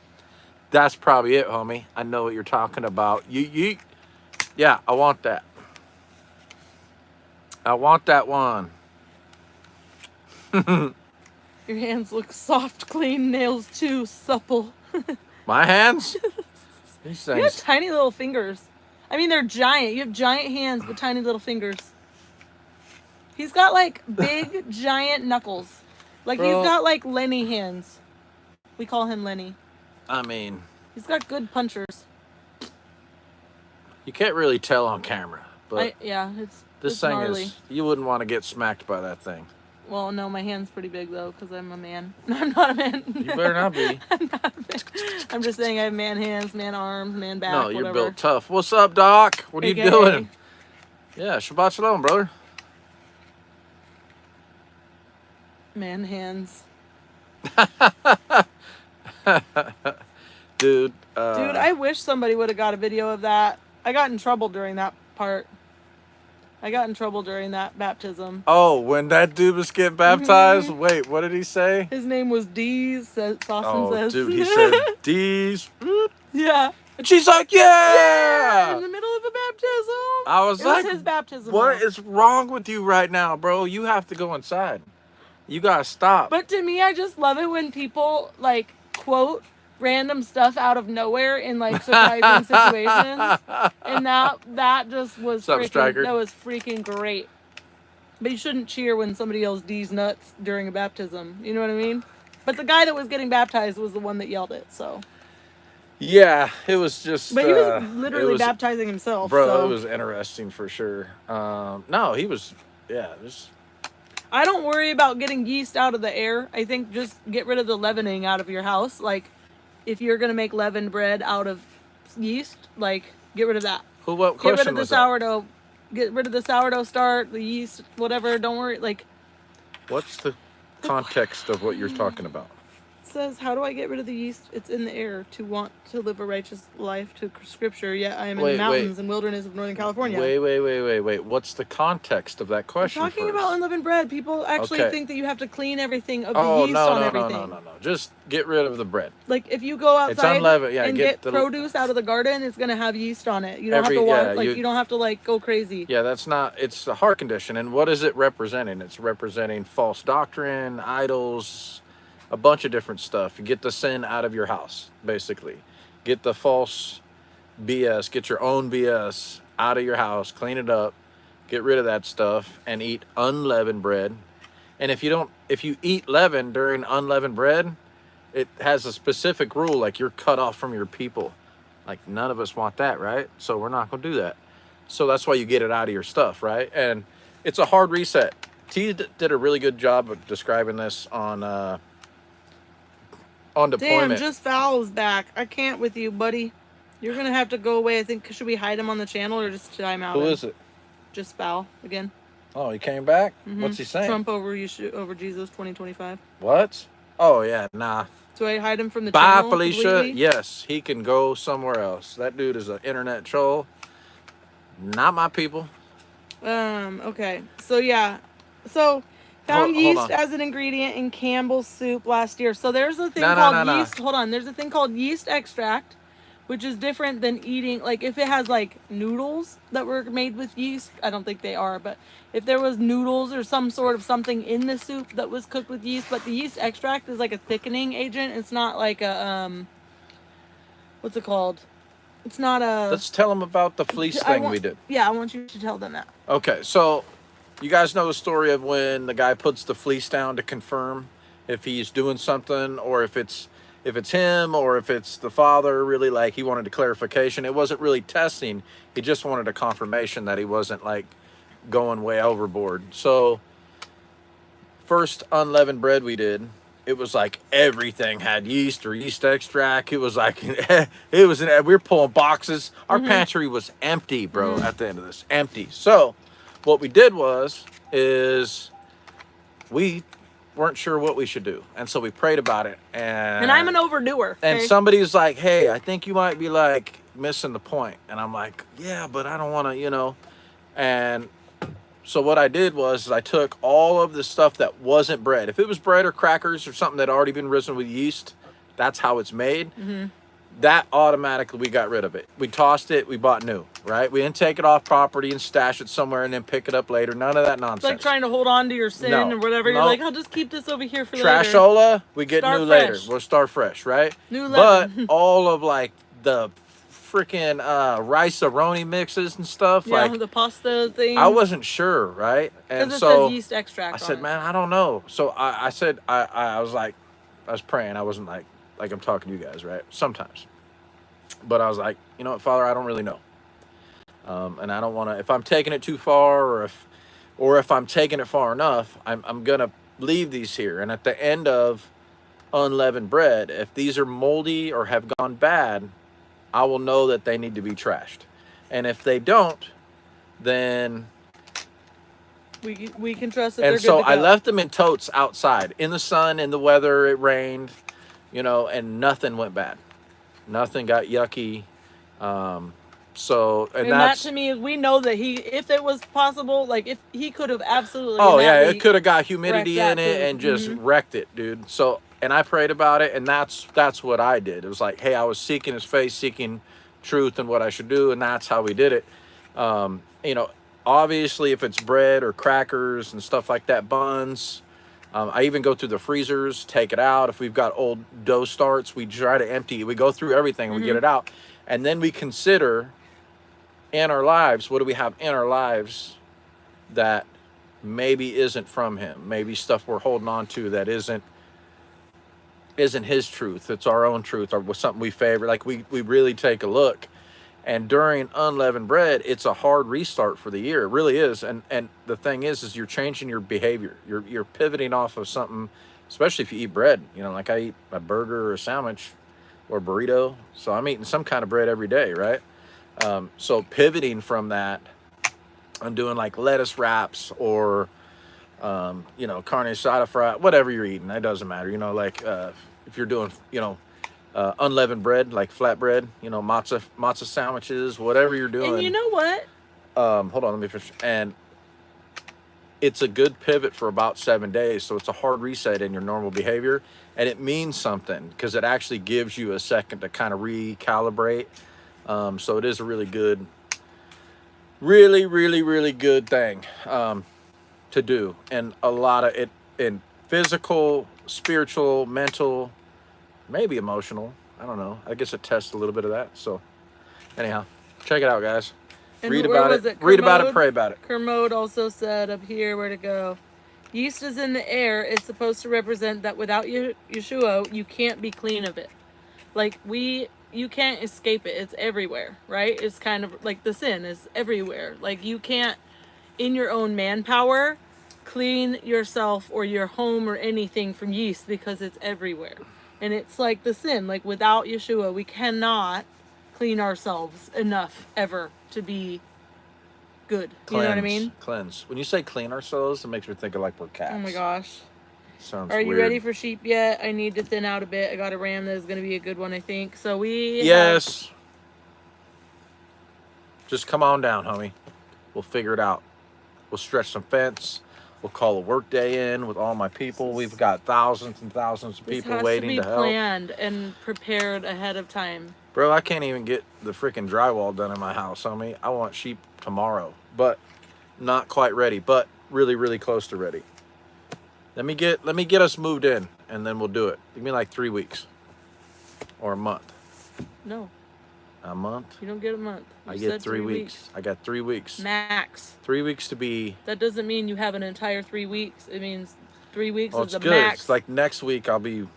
That's probably it, homie. I know what you're talking about. Yeet. Yeah, I want that. I want that one. Your hands look soft, clean, nails too supple. My hands? These You have things. tiny little fingers. I mean, they're giant. You have giant hands but tiny little fingers. He's got like big, giant knuckles. Like Bro. he's got like Lenny hands. We call him Lenny. I mean, He's got good punchers. you can't really tell on camera, but Yeah, it's this it's thing gnarly. is, you wouldn't want to get smacked by that thing. Well, no, my hand's pretty big though, because I'm a man. No, I'm not a man. You better not be. I'm just saying I have man hands, man arms, man back. No, you're whatever. built tough. What's up, Doc? What are you AKA. doing? Yeah, Shabbat Shalom, brother. Man hands. Dude. Dude, I wish somebody would have got a video of that. I got in trouble during that part. I got in trouble during that baptism. Oh, when that dude was getting baptized? Wait, what did he say? His name was Deez, Sauce Oh, says. dude, he said, D's. Yeah. And she's like, yeah! In the middle of a baptism. I was It like, was his baptism. what though. is wrong with you right now, bro? You have to go inside. You gotta stop. But to me, I just love it when people like quote random stuff out of nowhere in like surprising situations, and that just was What's up, Striker? that was freaking great. But you shouldn't cheer when somebody yells D's nuts during a baptism. You know what I mean? But the guy that was getting baptized was the one that yelled it. So, Yeah, it was just. but he was it literally was- baptizing himself. Bro, so. it was interesting for sure. No, he was. Yeah, just. I don't worry about getting yeast out of the air. I think just get rid of the leavening out of your house. Like, if you're gonna make leavened bread out of yeast, like get rid of that. What Get rid question of the was that? sourdough. Get rid of the sourdough start, the yeast, whatever. Don't worry. Like, What's the context of what you're talking about? it says, how do I get rid of the yeast? It's in the air to want to live a righteous life to scripture. Yet I am in Wait, the mountains and wilderness of Northern California. Wait. What's the context of that question? Talking first? about unleavened bread, people actually Okay. think that you have to clean everything of the Oh yeast no, on no, everything. no. Just get rid of the bread. Like if you go outside unleavened, yeah, and get get the- produce out of the garden, it's gonna have yeast on it. You don't Every- have to yeah, walk, you- you don't have to like go crazy. Yeah, that's not. It's a heart condition, and what is it representing? It's representing false doctrine, idols, a bunch of different stuff. You get the sin out of your house, basically. Get the false BS. Get your own BS out of your house. Clean it up. Get rid of that stuff and eat unleavened bread. And if you eat leaven during unleavened bread, it has a specific rule, like you're cut off from your people. Like none of us want that, right? So we're not gonna do that. So that's why you get it out of your stuff, right? And it's a hard reset. T did a really good job of describing this on Damn, deployment. just Foul's back. I can't with you, buddy. You're gonna have to go away. I think should we hide him on the channel or just time out? Who him? is it? Just Foul again. Oh, he came back? Mhm. What's he saying? Trump over Jesus 2025. What? Oh yeah, nah. So I hide him from the Bye, channel. Felicia. completely? Yes, he can go somewhere else. That dude is an internet troll. Not my people. Okay. So yeah. So found Hold yeast on. as an ingredient in Campbell's soup last year. So there's a thing No, called no. yeast. Hold on. There's a thing called yeast extract, which is different than eating. Like if it has like noodles that were made with yeast, I don't think they are, but if there was noodles or some sort of something in the soup that was cooked with yeast, but the yeast extract is like a thickening agent. It's not like a what's it called? It's not a. Let's tell him about the fleece I thing want- we did. Yeah, I want you to tell them that. Okay, so you guys know the story of when the guy puts the fleece down to confirm if he's doing something or if it's if it's him or if it's the father, really like he wanted a clarification. It wasn't really testing. He just wanted a confirmation that he wasn't like going way overboard. So first unleavened bread we did, it was like everything had yeast or yeast extract. It was like we were pulling boxes. Our pantry was empty, bro, at the end of this. Empty. So what we did is we weren't sure what we should do. And so we prayed about it. And I'm an overdoer. And okay? somebody's like, hey, I think you might be like missing the point. And I'm like, yeah, but I don't want to, you know. And so what I did was I took all of the stuff that wasn't bread. If it was bread or crackers or something that had already been risen with yeast, that's how it's made. That automatically we got rid of it. We tossed it, we bought new, right? We didn't take it off property and stash it somewhere and then pick it up later. None of that nonsense. It's like trying to hold on to your sin No, or whatever. You're no. like, I'll just keep this over here for later. Trashola, we get Start new fresh. later. We'll start fresh, right? New But leaven. all of like the freaking rice-a-roni mixes and stuff, Yeah, like the pasta thing. I wasn't sure, right? And Because it so says yeast extract I said, on it. man, I don't know. So I said, I was like, I was praying. I wasn't like I'm talking to you guys, right? Sometimes. But I was like, you know what, Father, I don't really know. And I don't want to, if I'm taking it too far or if I'm taking it far enough, I'm going to leave these here. And at the end of unleavened bread, if these are moldy or have gone bad, I will know that they need to be trashed. And if they don't, then... We can trust that they're And good so to go. I left them in totes outside, in the sun, in the weather, it rained, you know, and nothing went bad. Nothing got yucky. And And that that's... to me, we know that if it was possible, like if he could have absolutely. Oh, in yeah, that it week could have got humidity wrecked in that it food. and just wrecked it, dude. So, and I prayed about it, and that's what I did. It was like, hey, I was seeking his face, seeking truth and what I should do, and that's how we did it. You know, obviously, if it's bread or crackers and stuff like that, buns, I even go through the freezers, take it out. If we've got old dough starts, we try to empty. We go through everything, we get it out. And then we consider in our lives, what do we have in our lives that maybe isn't from him? Maybe stuff we're holding on to that isn't his truth. It's our own truth, or something we favor. Like we really take a look. And during unleavened bread, it's a hard restart for the year. It really is. And the thing is you're changing your behavior. You're pivoting off of something, especially if you eat bread. You know, like I eat a burger or a sandwich or a burrito. So I'm eating some kind of bread every day, right? So pivoting from that, I'm doing like lettuce wraps or, you know, carne asada fry, whatever you're eating. It doesn't matter. You know, like if you're doing, you know, unleavened bread, like flatbread, you know, matzo sandwiches, whatever you're doing. And you know what? Hold on, let me finish. And it's a good pivot for about 7 days. So it's a hard reset in your normal behavior. And it means something because it actually gives you a second to kind of recalibrate. So it is a really good, really good thing to do. And a lot of it in physical, spiritual, mental, maybe emotional. I don't know. I guess it tests a little bit of that. So anyhow, check it out, guys. And Read where about was it. Read about it. Pray about it. Kermode also said up here, where to go. Yeast is in the air. It's supposed to represent that without Yeshua, you can't be clean of it. Like you can't escape it. It's everywhere, right? It's kind of like the sin is everywhere. Like you can't, in your own manpower, clean yourself or your home or anything from yeast because it's everywhere. And it's like the sin. Like without Yeshua, we cannot clean ourselves enough ever to be good. You know what I mean? Cleanse. When you say clean ourselves, it makes me think of like we're cats. Oh my gosh. Sounds Are you weird. ready for sheep yet? I need to thin out a bit. I got a ram that is going to be a good one, I think. So we Yes. Just come on down, homie. We'll figure it out. We'll stretch some fence. We'll call a work day in with all my people. We've got thousands and thousands of people waiting to help. This has to be planned and prepared ahead of time. Bro, I can't even get the freaking drywall done in my house, homie. I want sheep tomorrow, but not quite ready, but really close to ready. Let me get us moved in, and then we'll do it. Give me like 3 weeks or a month. No, A month? you don't get a month. You I get said 3 weeks. I got 3 weeks. Max. 3 weeks to be. That doesn't mean you have an entire 3 weeks. It means 3 weeks Well, is it's the good. max. It's like next week I'll be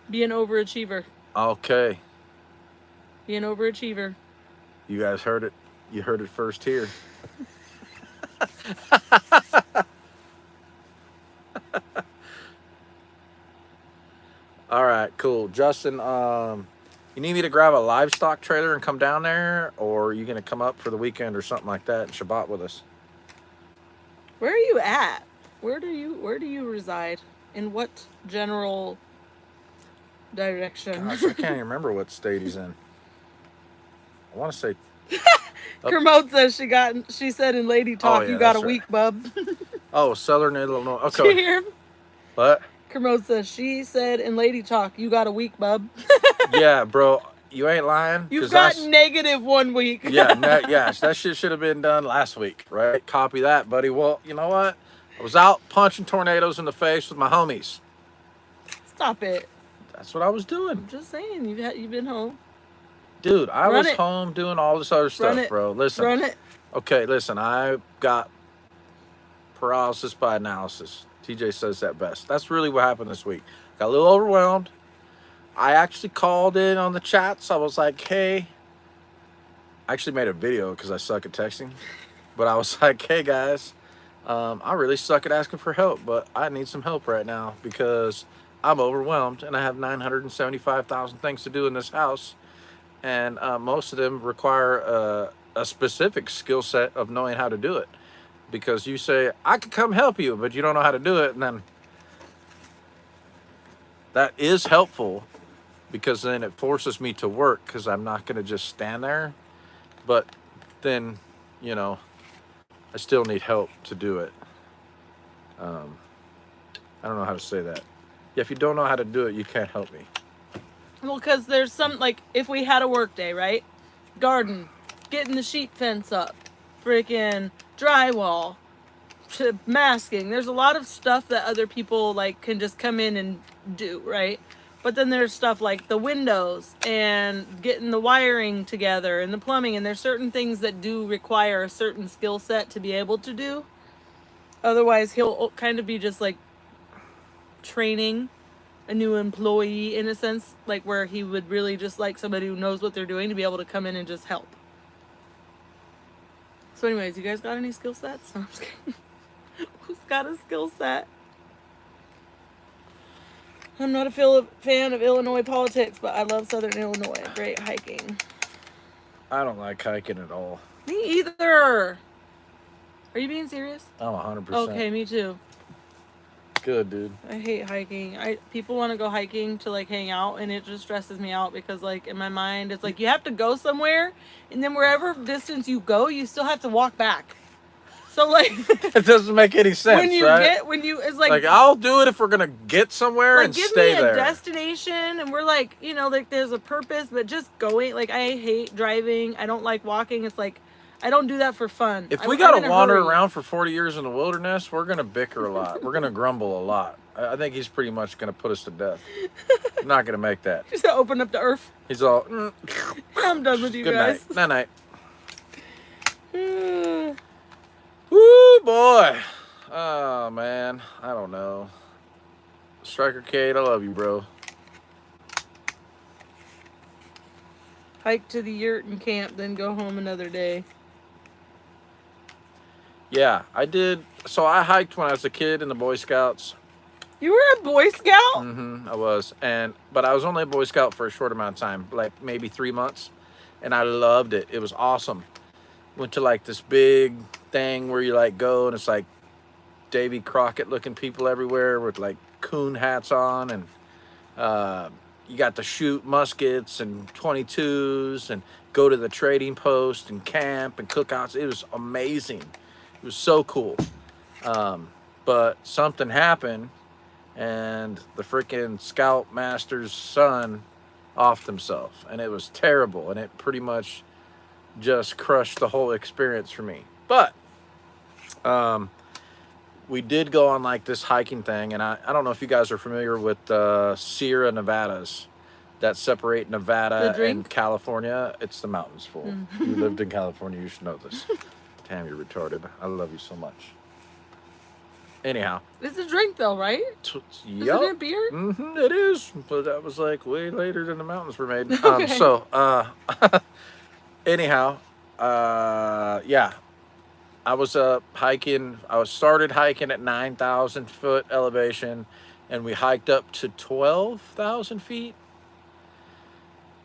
Be an overachiever. Okay. Be an overachiever. You guys heard it. You heard it first here. All right, cool. Justin, you need me to grab a livestock trailer and come down there, or are you gonna come up for the weekend or something like that and Shabbat with us? Where are you at? Where do you reside? In what general direction? Gosh, I can't even remember what state he's in. I want to say. Kermode says she said in Lady Talk, yeah, you got a that's right. week, bub. Oh, Southern Illinois. Did you Okay. hear him? What? Kermode says she said in Lady Talk, you got a week, bub. Yeah, bro. You ain't lying. You've 'cause got that's- negative 1 week. Yeah, that shit should have been done last week, right? Copy that, buddy. Well, you know what? I was out punching tornadoes in the face with my homies. Stop it. That's what I was doing. I'm just saying, you've been home. Dude, I Run was it. home doing all this other stuff, Run it. bro. Listen. Run it. Okay, listen. I got paralysis by analysis. TJ says that best. That's really what happened this week. Got a little overwhelmed. I actually called in on the chats. I was like, hey. I actually made a video because I suck at texting. But I was like, hey, guys. I really suck at asking for help, but I need some help right now because I'm overwhelmed and I have 975,000 things to do in this house. And most of them require a specific skill set of knowing how to do it. Because you say, I could come help you, but you don't know how to do it. And then that is helpful because then it forces me to work because I'm not going to just stand there. But then, you know, I still need help to do it. I don't know how to say that. Yeah, if you don't know how to do it, you can't help me. Well, because there's some, like, if we had a work day, right? Garden, getting the sheep fence up, freaking drywall, to masking. There's a lot of stuff that other people, like, can just come in and do, right? But then there's stuff like the windows and getting the wiring together and the plumbing. And there's certain things that do require a certain skill set to be able to do. Otherwise, he'll kind of be just, like, training a new employee in a sense, like where he would really just like somebody who knows what they're doing to be able to come in and just help. So anyways, you guys got any skill sets? No, I'm just kidding. Who's got a skill set? I'm not a fan of Illinois politics, but I love Southern Illinois. Great hiking. I don't like hiking at all. Me either. Are you being serious? I'm 100%. Okay, me too. Good, dude. I hate hiking. People want to go hiking to like hang out, and it just stresses me out because like in my mind it's like you have to go somewhere, and then wherever distance you go, you still have to walk back. So like It doesn't make any sense, when you right? it's like I'll do it if we're gonna get somewhere like and give stay me a there. destination, and we're like, you know, like there's a purpose, but just going. Like I hate driving. I don't like walking. It's like I don't do that for fun. If I'm we gotta in a wander hurry. around for 40 years in the wilderness, we're gonna bicker a lot. We're gonna grumble a lot. I think he's pretty much gonna put us to death. I'm not gonna make that. Just to open up the earth. He's all, I'm done with you good guys. night. Night night. Woo, boy. Oh, man. I don't know. Striker Kate, I love you, bro. Hike to the yurt and camp, then go home another day. Yeah, I did. So I hiked when I was a kid in the Boy Scouts. You were a Boy Scout? I was. But I was only a Boy Scout for a short amount of time, like maybe 3 months. And I loved it. It was awesome. Went to like this big thing where you like go and it's like Davy Crockett looking people everywhere with like coon hats on, and you got to shoot muskets and 22s and go to the trading post and camp and cookouts. It was amazing. It was so cool. But something happened and the freaking scoutmaster's son offed himself, and it was terrible, and it pretty much just crushed the whole experience for me. But we did go on like this hiking thing, and I don't know if you guys are familiar with Sierra Nevadas that separate Nevada and California. It's the mountains, fool. You lived in California, you should know this. Damn, you're retarded. I love you so much. Anyhow. It's a drink though, right? Isn't Yup. it beer? Mm-hmm, it is. But that was like way later than the mountains were made. Okay. Anyhow, yeah. I was hiking. I started hiking at 9,000 foot elevation, and we hiked up to 12,000 feet.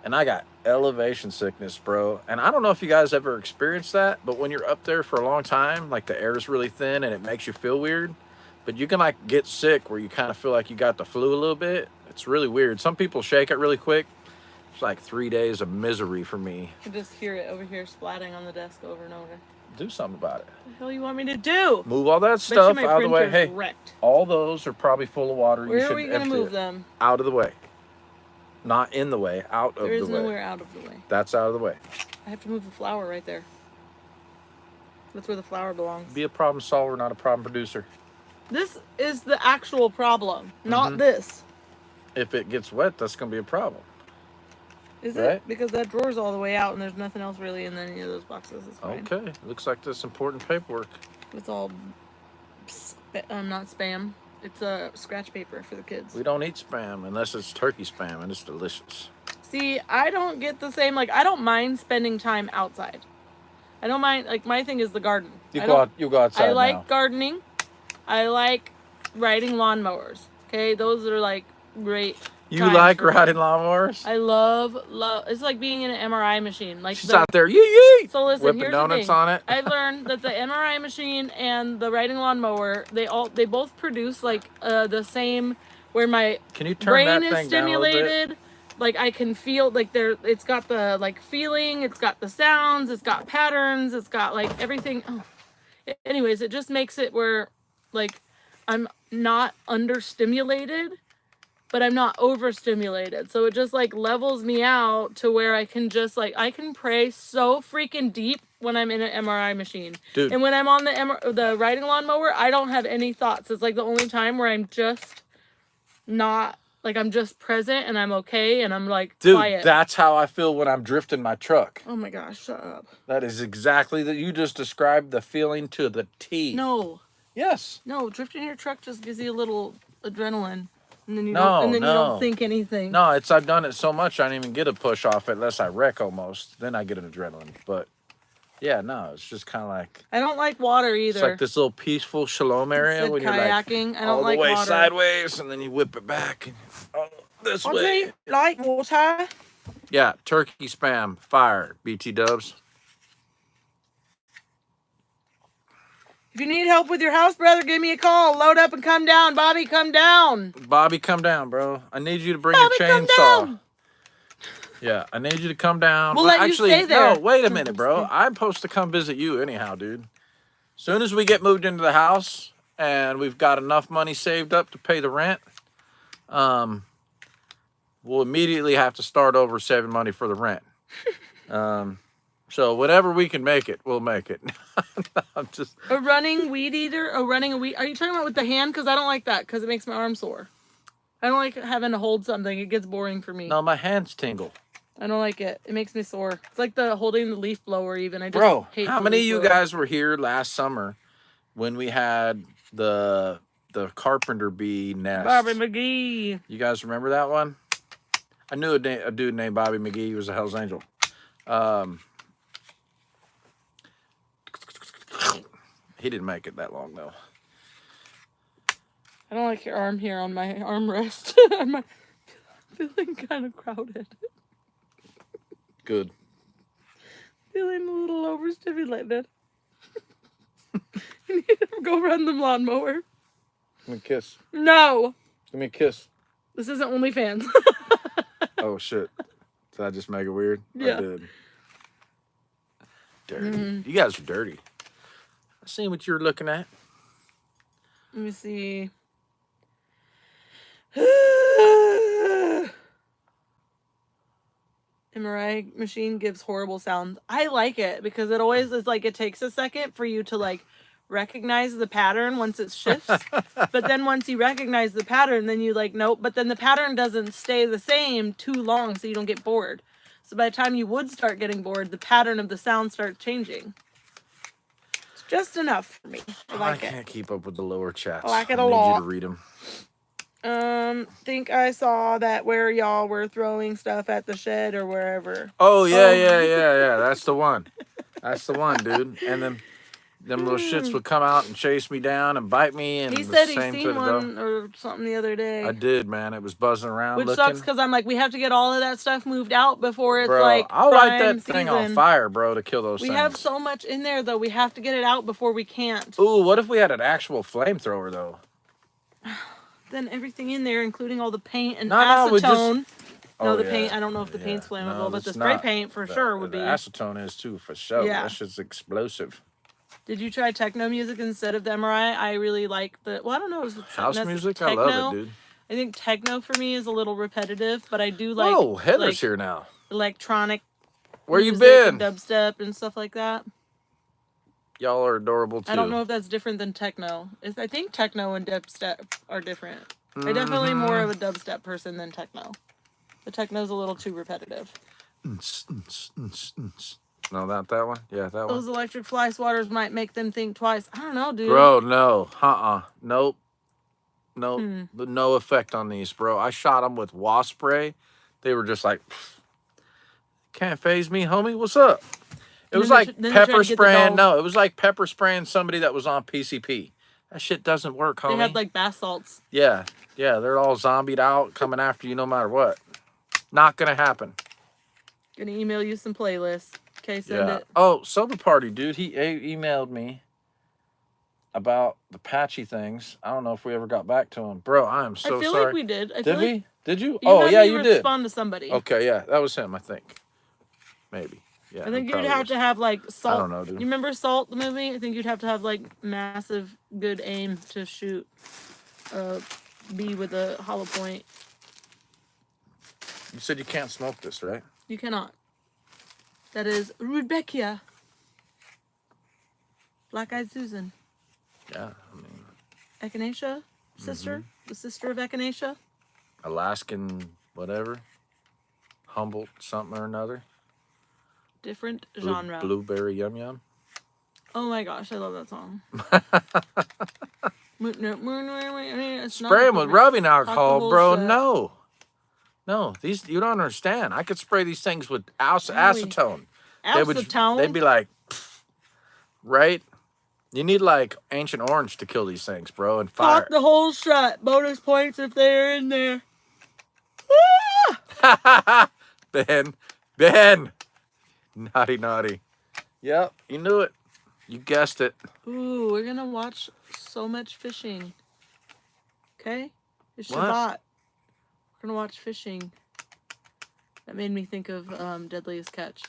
And I got elevation sickness, bro. And I don't know if you guys ever experienced that, but when you're up there for a long time, like the air is really thin and it makes you feel weird. But you can like get sick where you kind of feel like you got the flu a little bit. It's really weird. Some people shake it really quick. It's like 3 days of misery for me. I can just hear it over here splatting on the desk over and over. Do something about it. What the hell you want me to do? Move all that Bet you stuff my out of the way. printer's Hey, wrecked. all those are probably full of water. You Where should are we gonna empty move it. them? Out of the way. Not in the way, out of the way. There is nowhere out of the way. That's out of the way. I have to move the flower right there. That's where the flower belongs. Be a problem solver, not a problem producer. This is the actual problem, not Mhm. this. If it gets wet, that's going to be a problem. Is Right. it? Because that drawer's all the way out and there's nothing else really in any of those boxes. It's fine. Okay. Looks like this important paperwork. It's all not spam. It's a scratch paper for the kids. We don't eat Spam unless it's turkey Spam, and it's delicious. See, I don't get the same, like, I don't mind spending time outside. I don't mind, like, my thing is the garden. You go outside I like now. gardening. I like riding lawnmowers. Okay, those are, like, great. You times like for me. riding lawnmowers? I love, it's like being in an MRI machine. Like She's out there, yee. So listen, Whipping here's donuts the thing. on it. I've learned that the MRI machine and the riding lawnmower, they both produce like the same, where my Can you turn brain that is thing down a little bit? stimulated. Like I can feel like it's got the like feeling, it's got the sounds, it's got patterns, it's got like everything. Oh. Anyways, it just makes it where like I'm not understimulated, but I'm not overstimulated. So it just like levels me out to where I can just like, I can pray so freaking deep when I'm in an MRI machine. Dude. And when I'm on the riding lawnmower, I don't have any thoughts. It's like the only time where I'm just not, like I'm just present and I'm okay and I'm like Dude, quiet. that's how I feel when I'm drifting my truck. Oh my gosh, shut up. That is exactly that. You just described the feeling to the T. No, Yes. drifting your truck just gives you a little adrenaline. And then you No, you no. don't think anything. No, I've done it so much I don't even get a push off it unless I wreck almost. Then I get an adrenaline. But yeah, no, it's just kind of like, I don't like water either. it's like this little peaceful shalom area Said when you're like kayaking. I don't all like the way water. sideways and then you whip it back and this I way. do like water. Yeah, turkey Spam, fire, BT dubs. If you need help with your house, brother, give me a call. Load up and come down. Bobby, come down. Bobby, come down, bro. I need you to bring Bobby, a come chainsaw. down. Yeah, I need you to come down. We'll Well, let you actually, stay there. no, wait a minute, bro. I'm supposed to come visit you anyhow, dude. Soon as we get moved into the house and we've got enough money saved up to pay the rent, we'll immediately have to start over saving money for the rent. So whatever we can make it, we'll make it. I'm just A running weed eater? Are you talking about with the hand? Because I don't like that because it makes my arm sore. I don't like having to hold something. It gets boring for me. no, my hands tingle. I don't like it. It makes me sore. It's like the holding the leaf blower even. I just Bro, hate how the many of leaf you blower. guys were here last summer when we had the carpenter bee nest? Bobby McGee. You guys remember that one? I knew a dude named Bobby McGee. He was a Hell's Angel. He didn't make it that long, though. I don't like your arm here on my armrest. I'm feeling kind of crowded. Good. Feeling a little overstimulated. You need to go run the lawnmower. Give me a kiss. No. Give me a kiss. This isn't OnlyFans. Oh, shit. Did I just make it weird? Yeah. I did. Dirty. You guys are dirty. I seen what you were looking at. Let me see. MRI machine gives horrible sounds. I like it because it always is like it takes a second for you to like recognize the pattern once it shifts. But then once you recognize the pattern, then you like, nope. But then the pattern doesn't stay the same too long so you don't get bored. So by the time you would start getting bored, the pattern of the sound starts changing. It's Just enough for me. I like can't keep up with the lower chats. I like it a need lot. you to read them. Think I saw that where y'all were throwing stuff at the shed or wherever. Oh, yeah. That's the one. That's the one, dude. And then them little shits would come out and chase me down and bite me. And He the said he same seen to the dog. one or something the other day. I did, man. It was buzzing around Which looking. sucks because I'm like, we have to get all of that stuff moved out before it's Bro, like I'll light that prime thing on season. fire, bro, to kill those We things. have so much in there though. We have to get it out before we can't. Ooh, what if we had an actual flamethrower, though? Then everything in there, including all the paint and No, we just- acetone. No, Oh, the yeah. paint. I don't know if the paint's Yeah. flammable, No, but the it's spray not. paint for sure would be. The acetone is too, for sure. Yeah. That shit's explosive. Did you try techno music instead of the MRI? I really like the. Well, I don't know. House music? Techno. I love it, dude. I think techno for me is a little repetitive, but I do like. Whoa, Heather's like, here now. Electronic. Where you music been? and dubstep and stuff like that. Y'all are adorable, too. I don't know if that's different than techno. I think techno and dubstep are different. I'm definitely more of a dubstep person than techno. The techno's a little too repetitive. No, not that one? Yeah, that one. Those electric fly swatters might make them think twice. I don't know, dude. Bro, no. Nope. Nope. No effect on these, bro. I shot them with wasp spray. They were just like, can't phase me, homie. What's up? It was like pepper spraying. No, it was like pepper spraying somebody that was on PCP. That shit doesn't work, homie. They had like bath salts. Yeah. They're all zombied out, coming after you no matter what. Not gonna happen. Gonna email you some playlists. Okay, send it. Oh, Sober Party, dude. He emailed me about the patchy things. I don't know if we ever got back to him. Bro, I am so sorry. I feel like we did. Did we? Did you? Oh, yeah, you did. Respond to somebody. Okay, yeah. That was him, I think. Maybe. Yeah. I think you'd have to have like Salt. I don't know, dude. You remember Salt, the movie? I think you'd have to have like massive good aim to shoot a bee with a hollow point. You said you can't smoke this, right? You cannot. That is Rebecca. Black Eyed Susan. Yeah, I mean, Echinacea sister? The sister of Echinacea? Alaskan whatever. Humboldt something or another. Different genre. Blueberry Yum Yum. Oh my gosh, I love that song. Spray them with rubbing alcohol, whole bro. shit. No, these you don't understand. I could spray these things with acetone. Acetone? They'd be like, pff, right? You need like Ancient Orange to kill these things, bro, and fire. Cock the hole shut. Bonus points if they're in there. Ben. Naughty. Yep, you knew it. You guessed it. Ooh, we're gonna watch so much fishing. Okay? It's What? Shabbat. We're gonna watch fishing. That made me think of Deadliest Catch.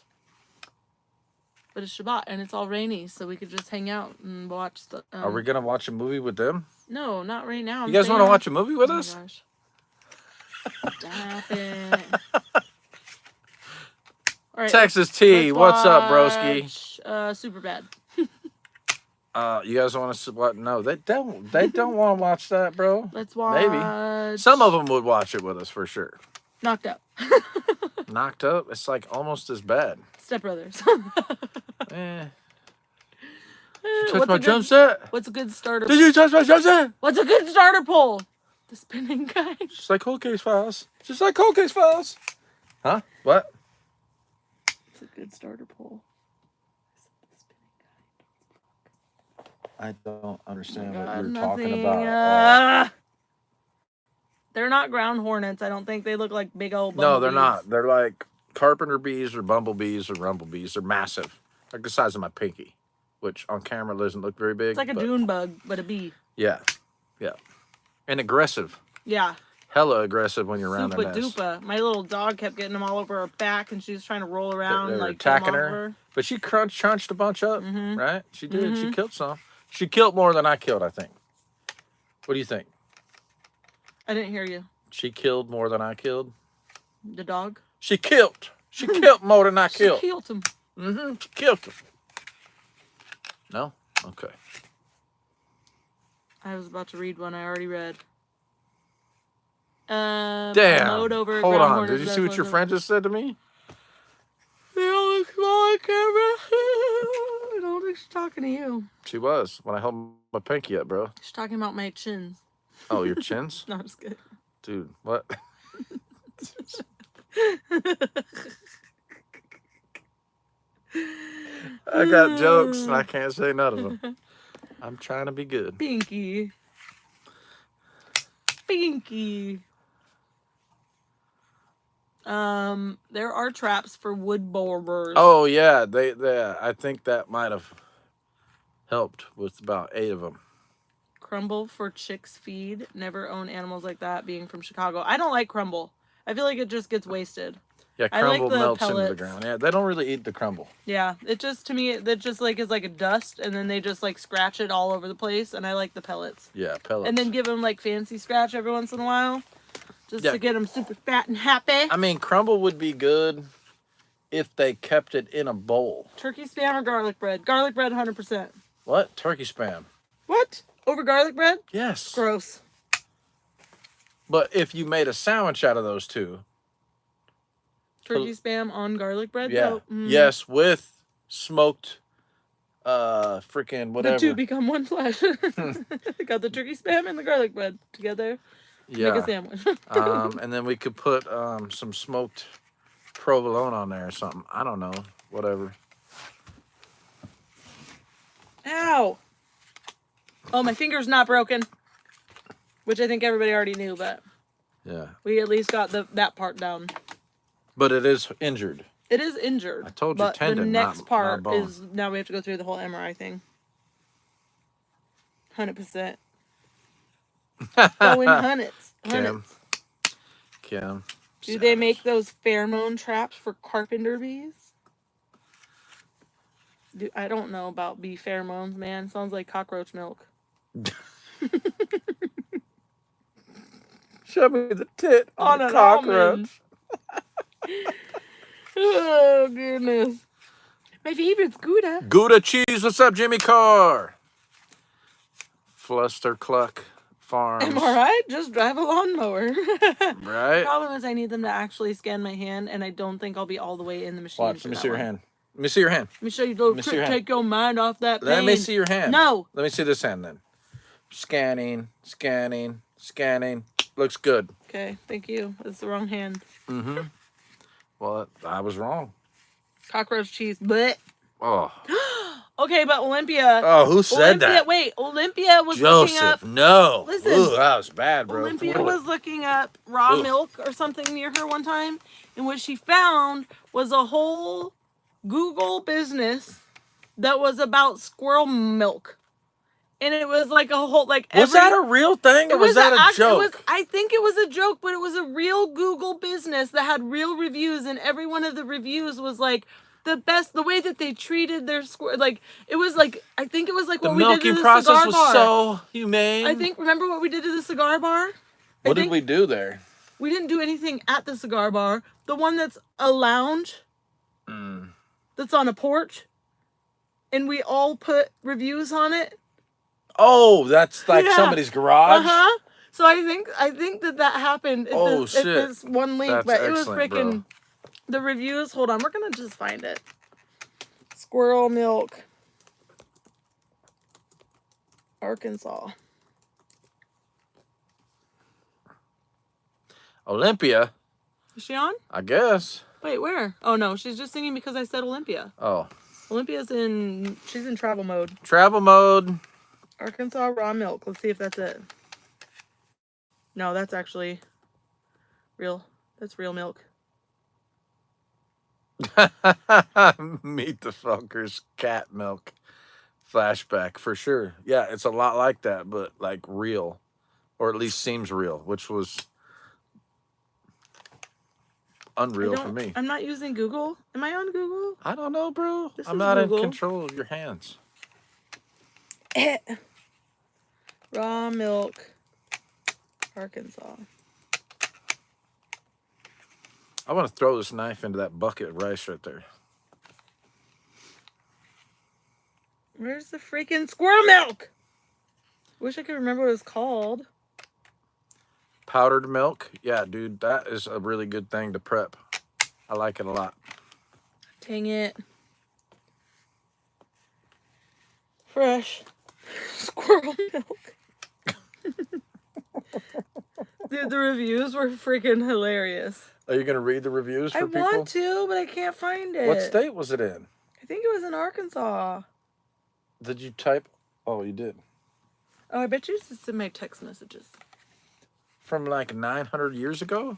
But it's Shabbat and it's all rainy, so we could just hang out and watch the. Are we gonna watch a movie with them? No, not right now. You guys want to watch a movie with Oh my us? gosh. Stop it. All right, Texas T, let's what's up, broski? watch, Super bad. You guys want to what? No, they don't. They don't want to watch that, bro. Let's watch. Maybe some of them would watch it with us for sure. Knocked Up. Knocked Up. It's like almost as bad. Step Brothers. Touch my drum set. What's a good starter? Did you touch my drum set? What's a good starter pole? The spinning guy. Just like Cold Case Files. Just like Cold Case Files. Huh? What? It's a good starter pole. I don't understand God, what you're nothing, talking about. They're not ground hornets. I don't think they look like big old No, they're bumblebees. not. They're like carpenter bees or bumblebees or rumblebees. They're massive. Like the size of my pinky, which on camera doesn't look very big. It's like a but June bug, but a bee. Yeah. And aggressive. Yeah. Hella aggressive when you're around Super their nest. duper. My little dog kept getting them all over her back, and she was trying to roll around, They were like get 'em attacking off her. But she crunched a bunch up, Mm-hmm. right? She did. She killed some. She killed more than I killed, I think. What do you think? I didn't hear you. She killed more than I killed? The dog. She killed. She killed more than I killed. She killed him. She killed him. No? Okay. I was about to read one I already read. Damn. Mowed over Hold ground on. hornets Did you see what your as friend just said to me? They all look small on camera. I don't like she's talking to you. She was when I held my pinky up, bro. She's talking about my chins. Oh, your chins? No, I'm just kidding. Dude, what? I got jokes and I can't say none of them. I'm trying to be good. Pinky. Pinky. There are traps for wood borers. Oh yeah, they I think that might have helped with about 8 of them. Crumble for chicks feed. Never own animals like that. Being from Chicago, I don't like crumble. I feel like it just gets wasted. Yeah, I like crumble the melts into the pellets. ground. Yeah, they don't really eat the crumble. Yeah, it just to me that just like is like a dust, and then they just like scratch it all over the place. And I like the pellets. Yeah, pellets. And then give them like fancy scratch every once in a while, just Yeah. to get them super fat and happy. I mean, crumble would be good if they kept it in a bowl. Turkey spam or garlic bread? Garlic bread, 100%. What? Turkey spam. What? Over garlic bread? Yes. Gross. But if you made a sandwich out of those two. Turkey spam on garlic bread? Yeah. Though? Yes, with smoked freaking whatever. The two become one flesh. Got the turkey spam and the garlic bread together. Yeah. Make a sandwich. And then we could put some smoked provolone on there or something. I don't know. Whatever. Ow. Oh, my finger's not broken. Which I think everybody already knew, but Yeah. we at least got that part down. But it is injured. It is injured. I told you but tendon, the next not part bone. is now we have to go through the whole MRI thing. 100%. Going hundreds. Kim. Do they make those pheromone traps for carpenter bees? I don't know about bee pheromones, man. Sounds like cockroach milk. Show me the tit On the an cockroach. almond. Oh, goodness. My favorite's Gouda. Gouda cheese. What's up, Jimmy Carr? Fluster Cluck Farms. Am I right? Just drive a lawnmower. Right? Problem is I need them to actually scan my hand, and I don't think I'll be all the way in the machine. Watch. for Let me that see your one. hand. Let me see your hand. Let me show you a little me see trick. your hand. Take your mind off that pain. Let me see your hand. No. Let me see this hand then. Scanning, scanning, scanning. Looks good. Okay, thank you. That's the wrong hand. Mm-hmm. Well, I was wrong. Cockroach cheese, but Oh. okay, but Olympia. Oh, who said that? Wait, Olympia was looking Joseph, up. no. Listen. Ooh, that was bad, bro. Olympia was looking up raw Ugh. milk or something near her one time, and what she found was a whole Google business that was about squirrel milk. And it was like a whole Was that a real thing or was that a joke? I think it was a joke, but it was a real Google business that had real reviews, and every one of the reviews was like the best, the way that they treated their squirrel. Like, it was like, I think it was like The what we did to milking the process cigar was bar. so humane. I think, remember what we did to the cigar bar? What did we do there? We didn't do anything at the cigar bar. The one that's a lounge, that's on a porch, and we all put reviews on it. Oh, that's like Yeah. somebody's garage? Uh-huh. So I think that happened at, Oh, this, at shit. this one link, That's but it was excellent, freaking bro. the reviews. Hold on, we're gonna just find it. Squirrel milk, Arkansas. Olympia, Is she on? I guess. Wait, where? Oh no, she's just singing because I said Olympia. Oh. She's in travel mode. Travel mode. Arkansas raw milk. Let's see if that's it. No, that's actually real. That's real milk. Meet the Funkers cat milk flashback for sure. Yeah, it's a lot like that, but like real, or at least seems real, which was unreal for me. I'm not using Google. Am I on Google? I don't know, bro. This I'm is not Google. in control of your hands. Raw milk, Arkansas. I want to throw this knife into that bucket of rice right there. Where's the freaking squirrel milk? Wish I could remember what it's called. Powdered milk. Yeah, dude, that is a really good thing to prep. I like it a lot. Dang it. Fresh squirrel milk. Dude, the reviews were freaking hilarious. Are you gonna read the reviews for I people? want to, but I can't find it. What state was it in? I think it was in Arkansas. Did you type? Oh, you did. Oh, I bet you it's in my text messages. From like 900 years ago?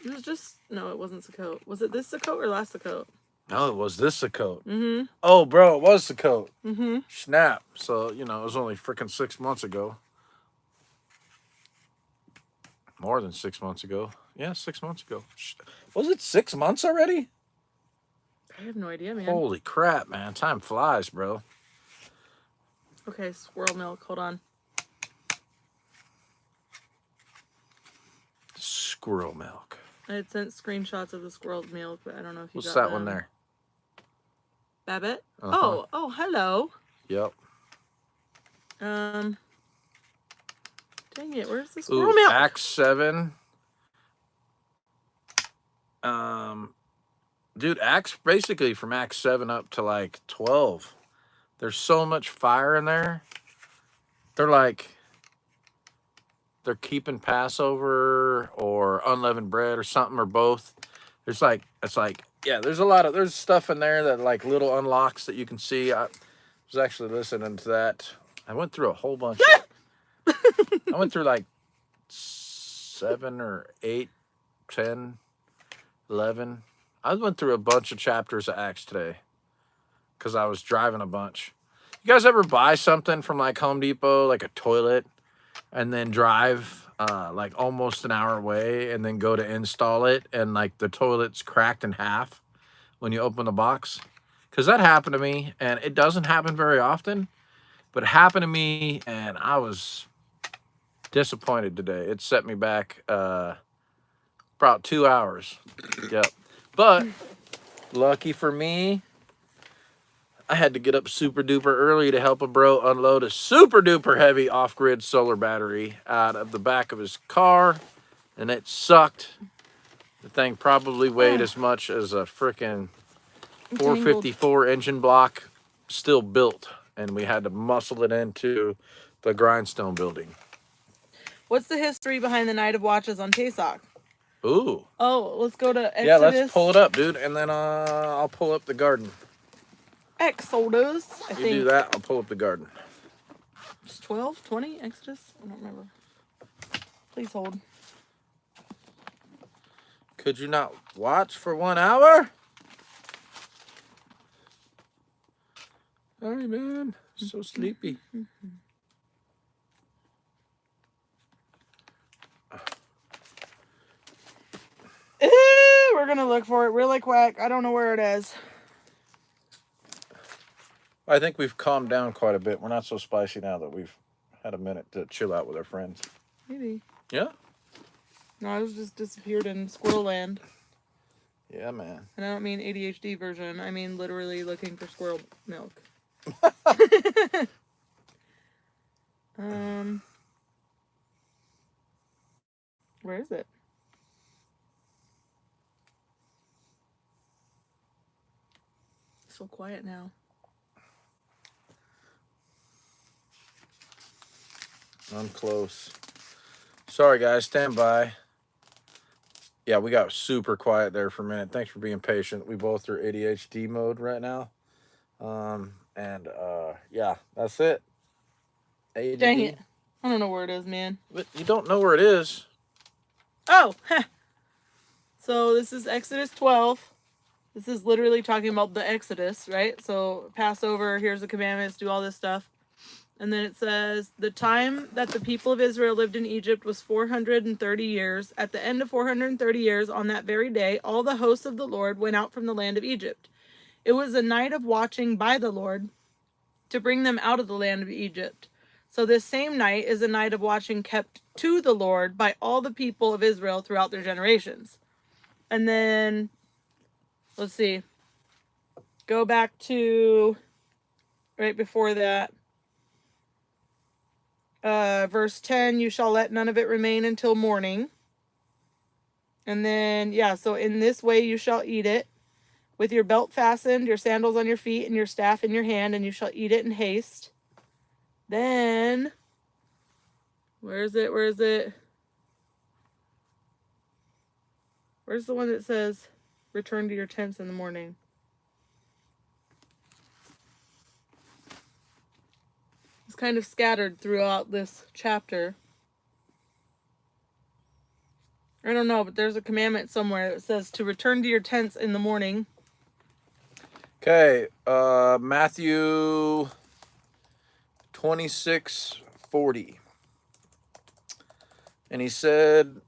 It was just, no, it wasn't Sukkot. Was it this Sukkot or last Sukkot? No, it was this Sukkot. Mm-hmm. Oh, bro, it was Sukkot. Mm-hmm. Snap. So, you know, it was only freaking 6 months ago. More than 6 months ago. Yeah, 6 months ago. Was it 6 months already? I have no idea, man. Holy crap, man. Time flies, bro. Okay, squirrel milk. Hold on. Squirrel milk. I had sent screenshots of the squirrel milk, but I don't know if you What's got that them. one there? Babbitt? Uh-huh. Oh, hello. Yep. Dang it, where's the squirrel milk? Acts 7. Dude, Acts, basically from Acts 7 up to like 12. There's so much fire in there. They're keeping Passover or unleavened bread or something or both. There's there's stuff in there that like little unlocks that you can see. I was actually listening to that. I went through a whole bunch. I went through like 7 or 8, 10, 11. I went through a bunch of chapters of Acts today because I was driving a bunch. You guys ever buy something from like Home Depot, like a toilet, and then drive like almost an hour away and then go to install it and like the toilet's cracked in half when you open the box? Because that happened to me, and it doesn't happen very often, but it happened to me and I was disappointed today. It set me back about 2 hours. Yep. But lucky for me, I had to get up super duper early to help a bro unload a super duper heavy off-grid solar battery out of the back of his car, and it sucked. The thing probably weighed as much as a freaking 454 engine block still built, and we had to muscle it into the grindstone building. What's the history behind the Night of Watches on Pesach? Ooh. Oh, let's go to Exodus. Yeah, let's pull it up, dude, and then I'll pull up the garden. Exodus, I You think. do that, I'll pull up the garden. It's 12, 20, Exodus? I don't remember. Please hold. Could you not watch for 1 hour? Sorry, man. So sleepy. We're gonna look for it really quick. I don't know where it is. I think we've calmed down quite a bit. We're not so spicy now that we've had a minute to chill out with our friends. Maybe. Yeah? No, I was just disappeared in Squirrel Land. Yeah, man. And I don't mean ADHD version. I mean literally looking for squirrel milk. Where is it? So quiet now. I'm close. Sorry, guys. Stand by. Yeah, we got super quiet there for a minute. Thanks for being patient. We both are ADHD mode right now. Yeah, that's it. ADD. Dang it. I don't know where it is, man. But you don't know where it is. Oh! So this is Exodus 12. This is literally talking about the Exodus, right? So Passover, here's the commandments, do all this stuff. And then it says, the time that the people of Israel lived in Egypt was 430 years. At the end of 430 years, on that very day, all the hosts of the Lord went out from the land of Egypt. It was a night of watching by the Lord to bring them out of the land of Egypt. So this same night is a night of watching kept to the Lord by all the people of Israel throughout their generations. And then, let's see, go back to right before that. Verse 10, you shall let none of it remain until morning. And then, yeah, so in this way you shall eat it, with your belt fastened, your sandals on your feet, and your staff in your hand, and you shall eat it in haste. Then, where is it? Where's the one that says, return to your tents in the morning? It's kind of scattered throughout this chapter. I don't know, but there's a commandment somewhere that says to return to your tents in the morning. Okay, Matthew 26:40. And he said,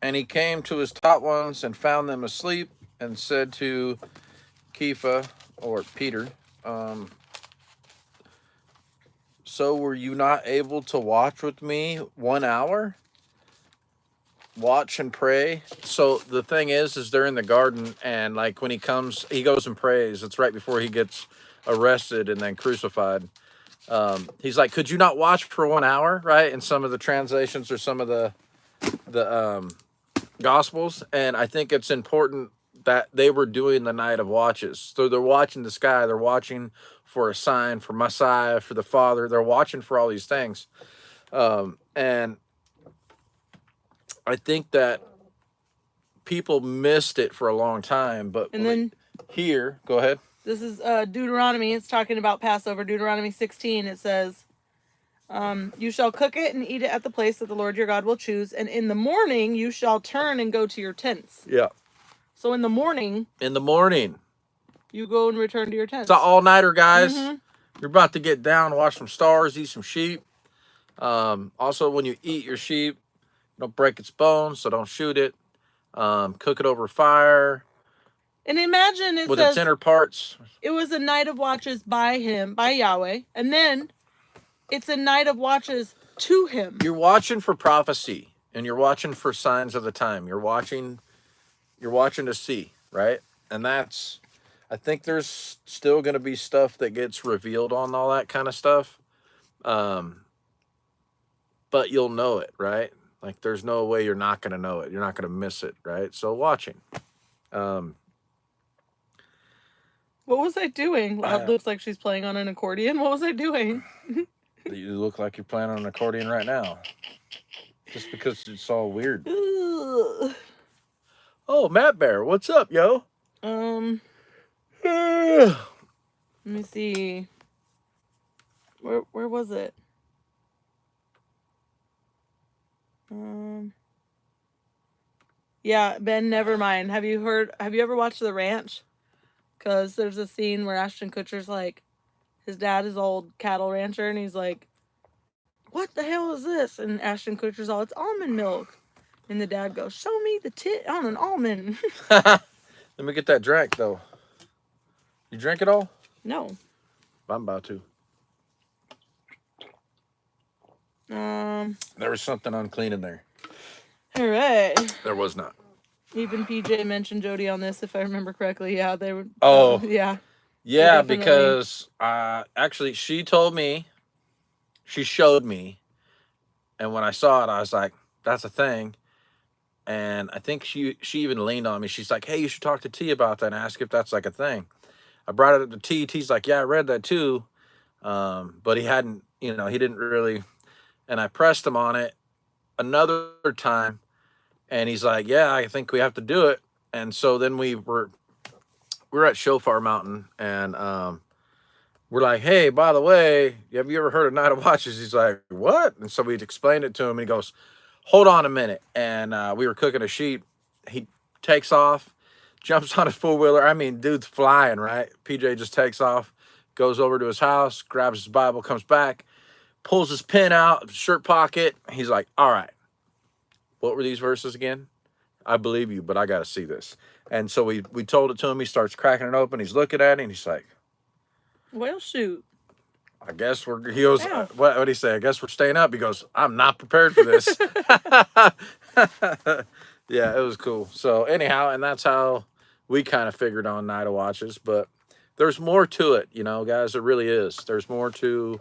and he came to his taught ones and found them asleep, and said to Kepha, or Peter, so were you not able to watch with me 1 hour? Watch and pray. So the thing is they're in the garden, and like when he comes, he goes and prays. It's right before he gets arrested and then crucified. He's like, could you not watch for 1 hour? Right? In some of the translations or some of the Gospels. And I think it's important that they were doing the night of watches. So they're watching the sky. They're watching for a sign, for Messiah, for the Father. They're watching for all these things. And I think that people missed it for a long time. But And then here, go ahead. This is Deuteronomy. It's talking about Passover. Deuteronomy 16. It says, you shall cook it and eat it at the place that the Lord your God will choose. And in the morning you shall turn and go to your tents. Yeah. So in the morning, you go and return to your tents. It's an all-nighter, guys. Mm-hmm. You're about to get down, watch some stars, eat some sheep. Also, when you eat your sheep, don't break its bones, so don't shoot it. Cook it over fire. And imagine it with says, its inner parts. It was a night of watches by him, by Yahweh. And then it's a night of watches to him. You're watching for prophecy, and you're watching for signs of the time. You're watching to see, right? And that's, I think there's still going to be stuff that gets revealed on all that kind of stuff. But you'll know it, right? Like, there's no way you're not going to know it. You're not going to miss it, right? So watching. What was I doing? Loud looks like she's playing on an accordion. What was I doing? You look like you're playing on an accordion right now. Just because it's all weird. Ugh. Oh, Matt Bear, what's up, yo? Let me see. Where was it? Yeah, Ben, never mind. Have you ever watched The Ranch? Because there's a scene where Ashton Kutcher's like, his dad is old cattle rancher, and he's like, what the hell is this? And Ashton Kutcher's all, it's almond milk. And the dad goes, show me the tit on an almond. Let me get that drink, though. You drink it all? No. I'm about to. There was something unclean in there. All right. There was not. Even PJ mentioned Jody on this, if I remember correctly. Yeah, they were. Oh. Yeah. Yeah, because actually she told me, she showed me, and when I saw it, I was like, that's a thing. And I think she even leaned on me. She's like, hey, you should talk to T about that and ask if that's like a thing. I brought it up to T. T's like, yeah, I read that too. But he hadn't, he didn't really. And I pressed him on it another time. And he's like, yeah, I think we have to do it. And so then we were at Shofar Mountain. And we're like, hey, by the way, have you ever heard of Night of Watches? He's like, what? And so we explained it to him. And he goes, hold on a minute. And we were cooking a sheep. He takes off, jumps on his four-wheeler. I mean, dude's flying, right? PJ just takes off, goes over to his house, grabs his Bible, comes back, pulls his pen out, shirt pocket. He's like, all right, what were these verses again? I believe you, but I got to see this. And so we told it to him. He starts cracking it open. He's looking at it, and he's like, well, shoot. I guess he goes, what did he say? I guess we're staying up. He goes, I'm not prepared for this. Yeah, it was cool. So anyhow, and that's how we kind of figured on Night of Watches. But there's more to it, guys. There really is. There's more to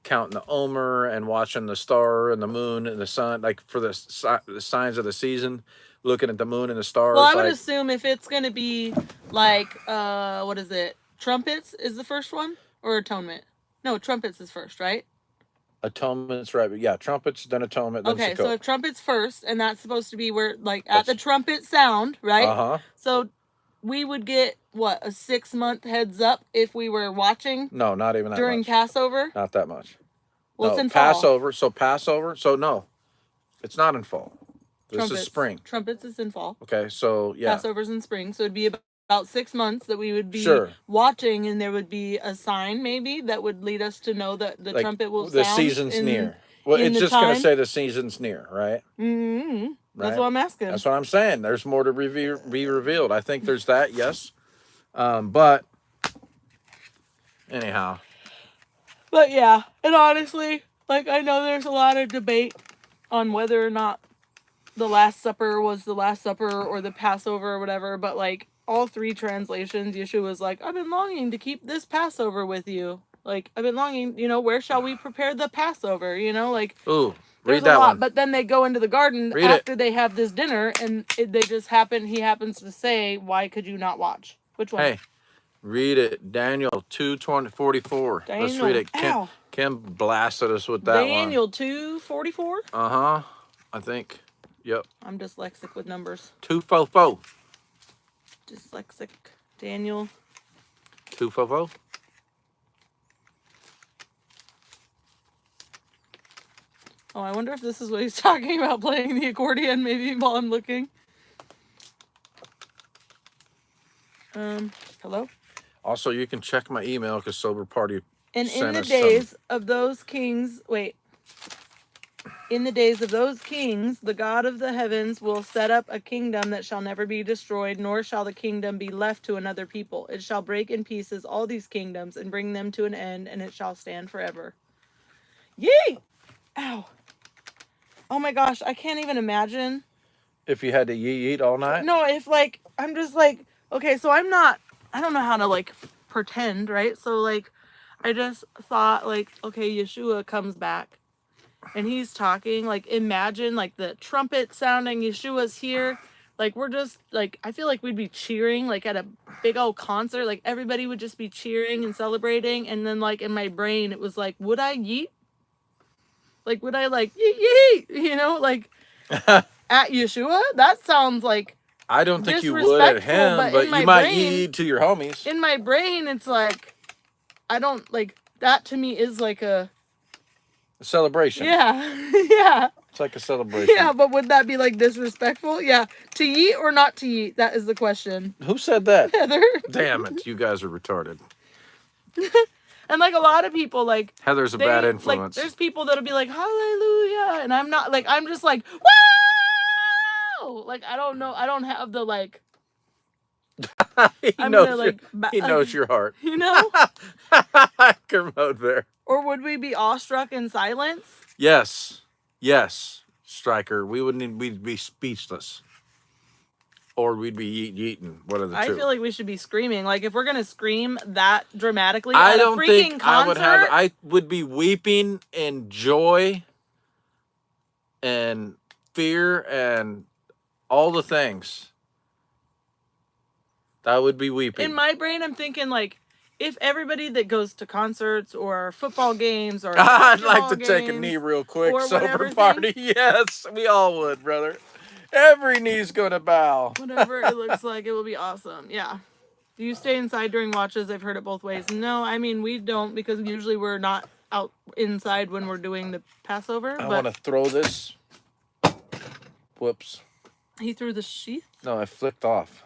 counting the Omer and watching the star and the moon and the sun, like for the signs of the season. looking at the moon and the stars. Well, I would like, assume if it's going to be like, what is it? Trumpets is the first one? Or atonement? No, trumpets is first, right? atonement's right. Yeah, trumpets, then atonement, then Okay, Sukkot. so if trumpets first, and that's supposed to be where, like, at the trumpet sound, right? Uh-huh. So we would get, what, a 6-month heads up if we were watching No, not even that during much. Passover? Not that much. Well, no, it's in Passover. fall. So no, it's not in fall. This is spring. Trumpets is in fall. Okay, so yeah. Passover's in spring, so it'd be about 6 months that we would be watching, and there would be a sign maybe that would lead us to know that the trumpet will sound. The season's near. Well, it's just going to say the season's near, right? Mm-hmm. Right? That's what I'm asking. That's what I'm saying. There's more to be revealed. I think there's that, yes. But anyhow. But yeah, and honestly, like, I know there's a lot of debate on whether or not the Last Supper was the Last Supper or the Passover or whatever, but like all 3 translations, Yeshua was like, I've been longing to keep this Passover with you. Like, I've been longing, where shall we prepare the Passover? Like, ooh, there's read that a lot. one. But then they go into the garden after they have this dinner, and he happens to say, why could you not watch? Which one? Hey, read it. Daniel 2:44. Let's read it. Kim blasted us with that Daniel 2:44? Uh-huh. I think. Yep. I'm dyslexic with numbers. 244. Dyslexic. Daniel. 244. Oh, I wonder if this is what he's talking about, playing the accordion, maybe, while I'm looking. Hello? Also, you can check my email because Sober Party And sent in the us days of those kings, in the days of those kings, the God of the heavens will set up a kingdom that shall never be destroyed, nor shall the kingdom be left to another people. It shall break in pieces all these kingdoms and bring them to an end, and it shall stand forever. Yay! Ow. Oh my gosh, I can't even imagine. If you had to eat all night? No, if I'm just okay, so I don't know how to pretend, right? So I just thought okay, Yeshua comes back and he's talking, imagine the trumpet sounding, Yeshua's here. We're just I feel like we'd be cheering at a big old concert, everybody would just be cheering and celebrating, and then in my brain it was would I yeet? Would I yeet? At Yeshua? That sounds I don't think you would at him, but you might eat to your homies. In my brain, it's I don't that to me is a celebration. Yeah, yeah. It's like a celebration. Yeah, but would that be disrespectful? Yeah, to yeet or not to yeet? That is the question. Who said that? Heather. Damn it, you guys are retarded. And a lot of people Heather's a bad influence. There's people that'll be hallelujah, and I'm not I'm just wow. I don't know. I don't have the he knows your heart. Kermode there. Or would we be awestruck in silence? Yes, Stryker. We'd be speechless, or we'd be eating. One of the two. I feel like we should be screaming. If we're gonna scream that dramatically, I at don't a freaking think concert, I would be weeping in joy and fear and all the things. That would be weeping. In my brain, I'm thinking if everybody that goes to concerts or football games or I'd like to take a knee real quick. Sober party. Yes, we all would, brother. Every knee's gonna bow. Whatever it looks like, it will be awesome. Yeah. Do you stay inside during watches? I've heard it both ways. No, I mean, we don't, because usually we're not out inside when we're doing the Passover. I want to throw this. Whoops. He threw the sheath? No, I flipped off.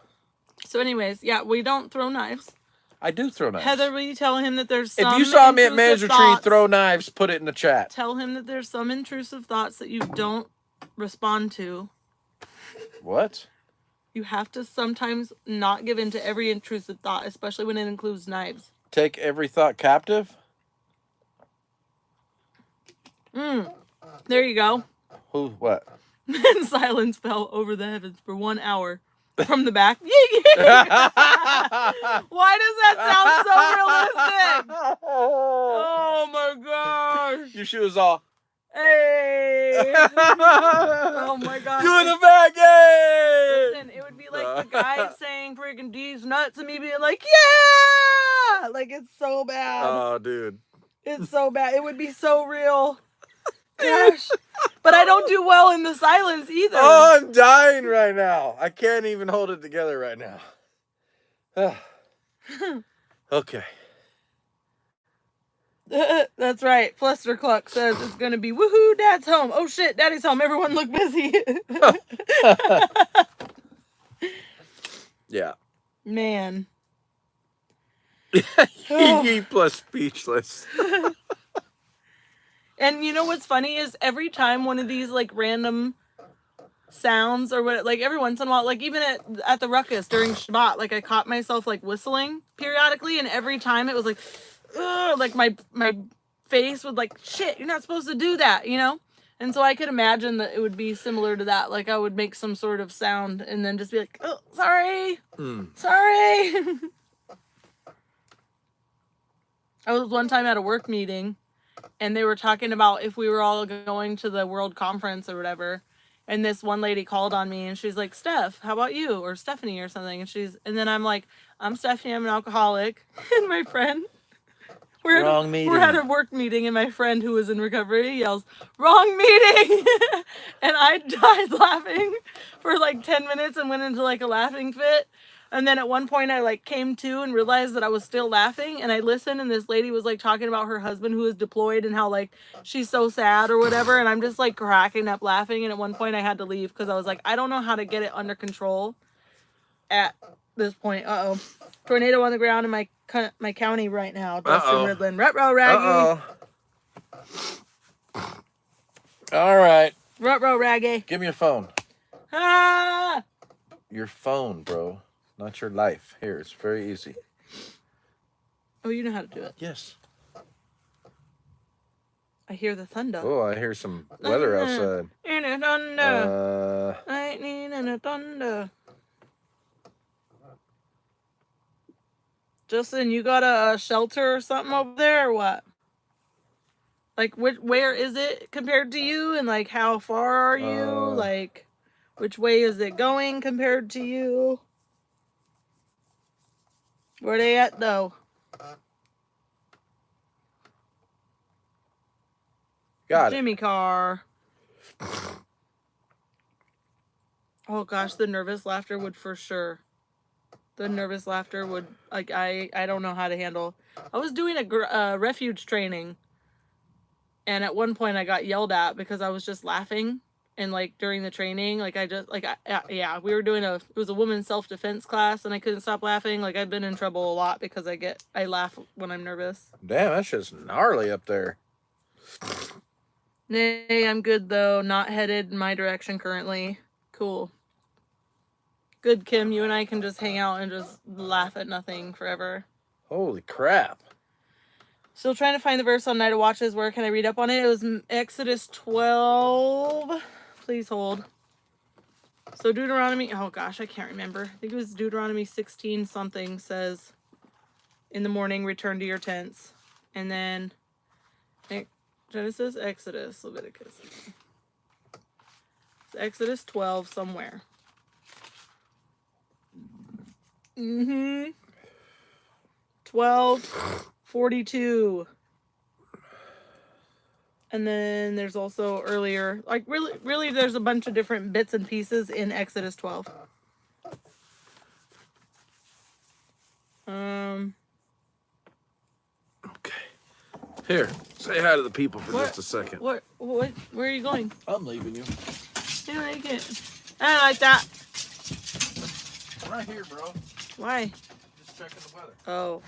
So anyways, yeah, we don't throw knives. I do throw knives. Heather, will you tell him that there's some If you saw me at intrusive Manager Tree throw knives, put it in the chat. Tell him that there's some intrusive thoughts that you don't respond to. What? You have to sometimes not give in to every intrusive thought, especially when it includes knives. Take every thought captive? There you go. Who? What? And silence fell over the heavens for 1 hour. From the back. Why does that sound so realistic? Oh my gosh. Your shoe is all. Hey. Oh my gosh. You in the back, yay! Listen, it would be like the guy saying freaking D's nuts and me being like, yeah! Like, it's so bad. Oh, dude. It's so bad. It would be so real. Gosh. But I don't do well in the silence either. Oh, I'm dying right now. I can't even hold it together right now. Okay. That's right. Flustercluck says it's going to be woohoo, Dad's home. Oh shit, Daddy's home. Everyone look busy. Yeah. Man. He plus speechless. And you know what's funny is every time one of these like random sounds or what, like every once in a while, like even at the ruckus during Shabbat, like I caught myself like whistling periodically, and every time it was like, ugh, like my face would like, shit, you're not supposed to do that, you know? And so I could imagine that it would be similar to that. Like I would make some sort of sound and then just be like, oh, sorry, sorry. I was one time at a work meeting and they were talking about if we were all going to the world conference or whatever. And this one lady called on me and she's like, Steph, how about you? Or Stephanie or something. And then I'm like, I'm Stephanie, I'm an alcoholic. And my friend, we're at a work meeting and my friend who was in recovery yells, wrong meeting. And I died laughing for like 10 minutes and went into like a laughing fit. And then at one point I like came to and realized that I was still laughing, and I listened and this lady was like talking about her husband who was deployed and how like she's so sad or whatever, and I'm just like cracking up laughing. And at one point I had to leave because I was like, I don't know how to get it under control at this point. Tornado on the ground in my county right now. Dustin Ridland. Ruh-roh, Raggy. All right. Ruh-roh, Raggy. Give me your phone. Ah! Your phone, bro. Not your life. Here, it's very easy. Oh, you know how to do it. Yes. I hear the thunder. Oh, I hear some weather outside. In a thunder. Lightning and a thunder. Justin, you got a shelter or something over there or what? Like, where is it compared to you? And like, how far are you? Like, which way is it going compared to you? Where they at though? Got it. Jimmy car. Oh gosh, the nervous laughter would for sure. The nervous laughter would, like, I don't know how to handle. I was doing a refuge training, and at one point I got yelled at because I was just laughing. And like during the training, like yeah, we were doing it was a women's self-defense class, and I couldn't stop laughing. Like I've been in trouble a lot because I laugh when I'm nervous. Damn, that shit's gnarly up there. Nay, I'm good though. Not headed in my direction currently. Cool. Good, Kim. You and I can just hang out and just laugh at nothing forever. Holy crap. Still trying to find the verse on Night of Watches. Where can I read up on it? It was Exodus 12. Please hold. So Deuteronomy, oh gosh, I can't remember. I think it was Deuteronomy 16 something says, in the morning, return to your tents. And then Genesis, Exodus, Leviticus. It's Exodus 12 somewhere. 12:42. And then there's also earlier, like really there's a bunch of different bits and pieces in Exodus 12. Okay. Here, say hi to the people for just a second. Where are you going? I'm leaving you. I like it. I don't like that. Right here, bro. Why? Just checking the weather. Oh.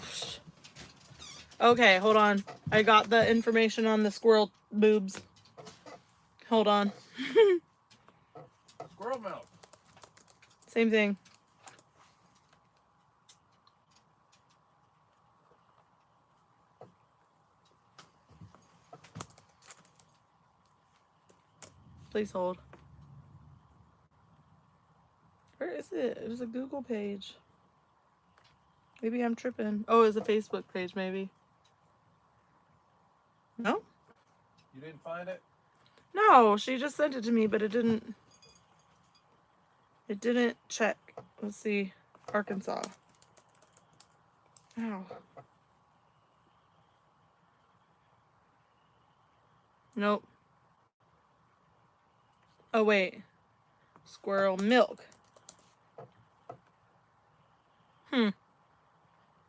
Okay, hold on. I got the information on the squirrel boobs. Hold on. Squirrel milk. Same thing. Please hold. Where is it? It was a Google page. Maybe I'm tripping. Oh, it was a Facebook page, maybe. No? You didn't find it? No, she just sent it to me, but it didn't check. Let's see. Arkansas. Ow. Nope. Oh, wait. Squirrel milk.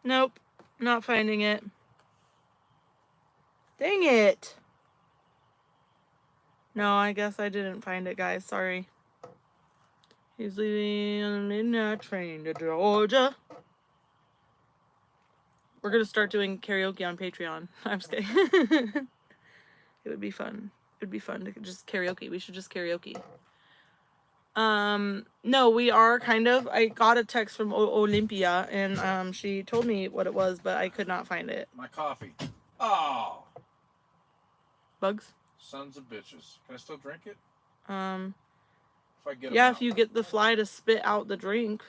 Nope. Not finding it. Dang it. No, I guess I didn't find it, guys. Sorry. He's leaving on the midnight train to Georgia. We're going to start doing karaoke on Patreon. I'm just kidding. It would be fun. It would be fun to just karaoke. We should just karaoke. No, we are kind of. I got a text from Olympia, and she told me what it was, but I could not find it. My coffee. Oh, Bugs? sons of bitches. Can I still drink it? If I get yeah, them if you get the fly to spit out the drink.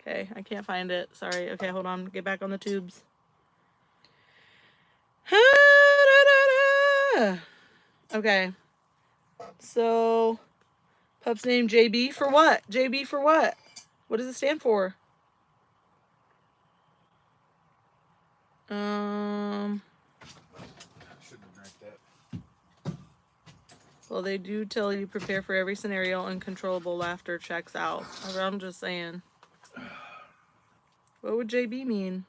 Okay, I can't find it. Sorry. Okay, hold on. Get back on the tubes. Okay. So, pup's name JB for what? JB for what? What does it stand for? I shouldn't drink that. Well, they do tell you prepare for every scenario, uncontrollable laughter checks out. I'm just saying. What would JB mean?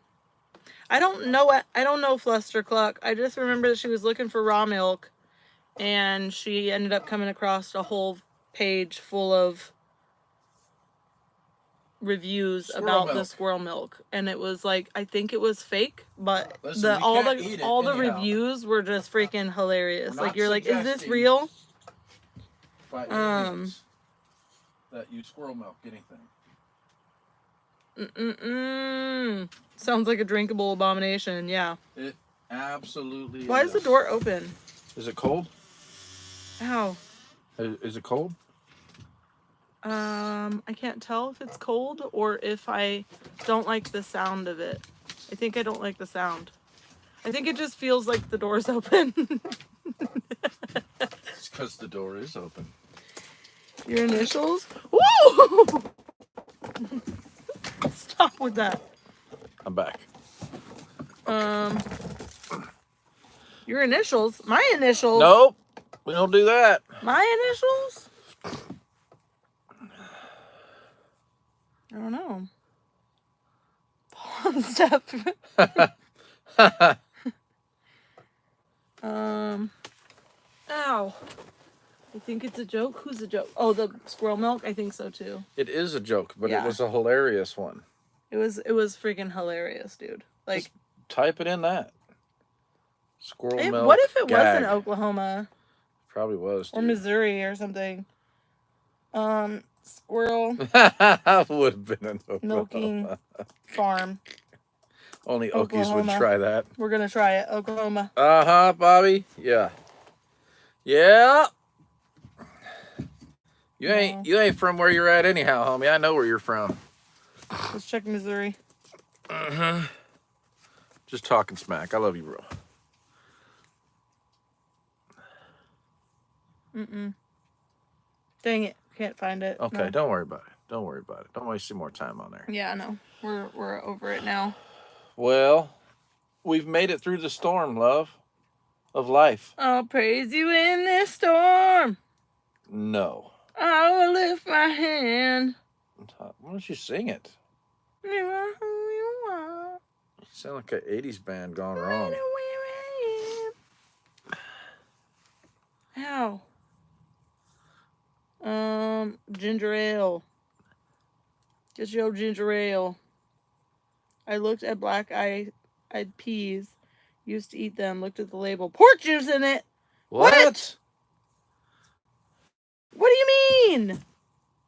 I don't know Flustercluck. I just remember that she was looking for raw milk, and she ended up coming across a whole page full of reviews about the squirrel milk, and it was like, I think it was fake, but Listen, all the reviews were just freaking hilarious. Like, you're like, is this real? By any means that you squirrel milk anything. Sounds like a drinkable abomination. Yeah. It absolutely Why is the door open? Is it cold? Ow. Is it cold? I can't tell if it's cold or if I don't like the sound of it. I think I don't like the sound. I think it just feels like the door's open. It's because the door is open. Your initials? Woo! Stop with that. I'm back. Your initials? My initials? Nope. We don't do that. My initials? I don't know. Pawn step. Ow. I think it's a joke. Who's a joke? Oh, the squirrel milk? I think so too. It is a joke, but Yeah. it was a hilarious one. It was freaking hilarious, dude. Like, just type it in that. Squirrel milk. What if it gag. was in Oklahoma? Probably was. Or dude. Missouri or something. Squirrel Would have been an Oklahoma. milking farm. Only Okies Oklahoma. would try that. We're gonna try it. Oklahoma. Bobby. Yeah. Yeah. You ain't from where you're at anyhow, homie. I know where you're from. Let's check Missouri. Just talking smack. I love you, bro. Dang it. Can't find it. Okay, No. don't worry about it. Don't worry about it. Don't waste any more time on there. Yeah, no. We're over it now. Well, we've made it through the storm, love, of life. I'll praise you in this storm. No. I will lift my hand. Why don't you sing it? You are who you are. You sound like an 80s band gone wrong. Right where I am. Ow. Ginger ale. Get your ginger ale. I looked at black-eyed peas. Used to eat them. Looked at the label. Pork juice in it. What? What do you mean?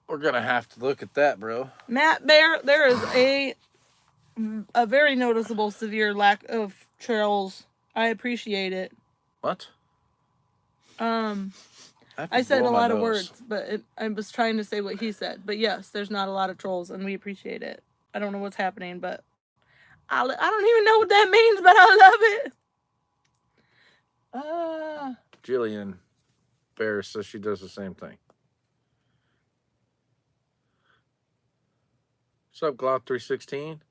We're gonna have to look at that, bro. Matt Bear, there is a very noticeable severe lack of trolls. I appreciate it. What? I said a lot of words, but I was trying to say what he said. But yes, there's not a lot of trolls, and we appreciate it. I don't know what's happening, but I don't even know what that means, but I love it. Jillian Barris says she does the same thing. What's up, Glock 316?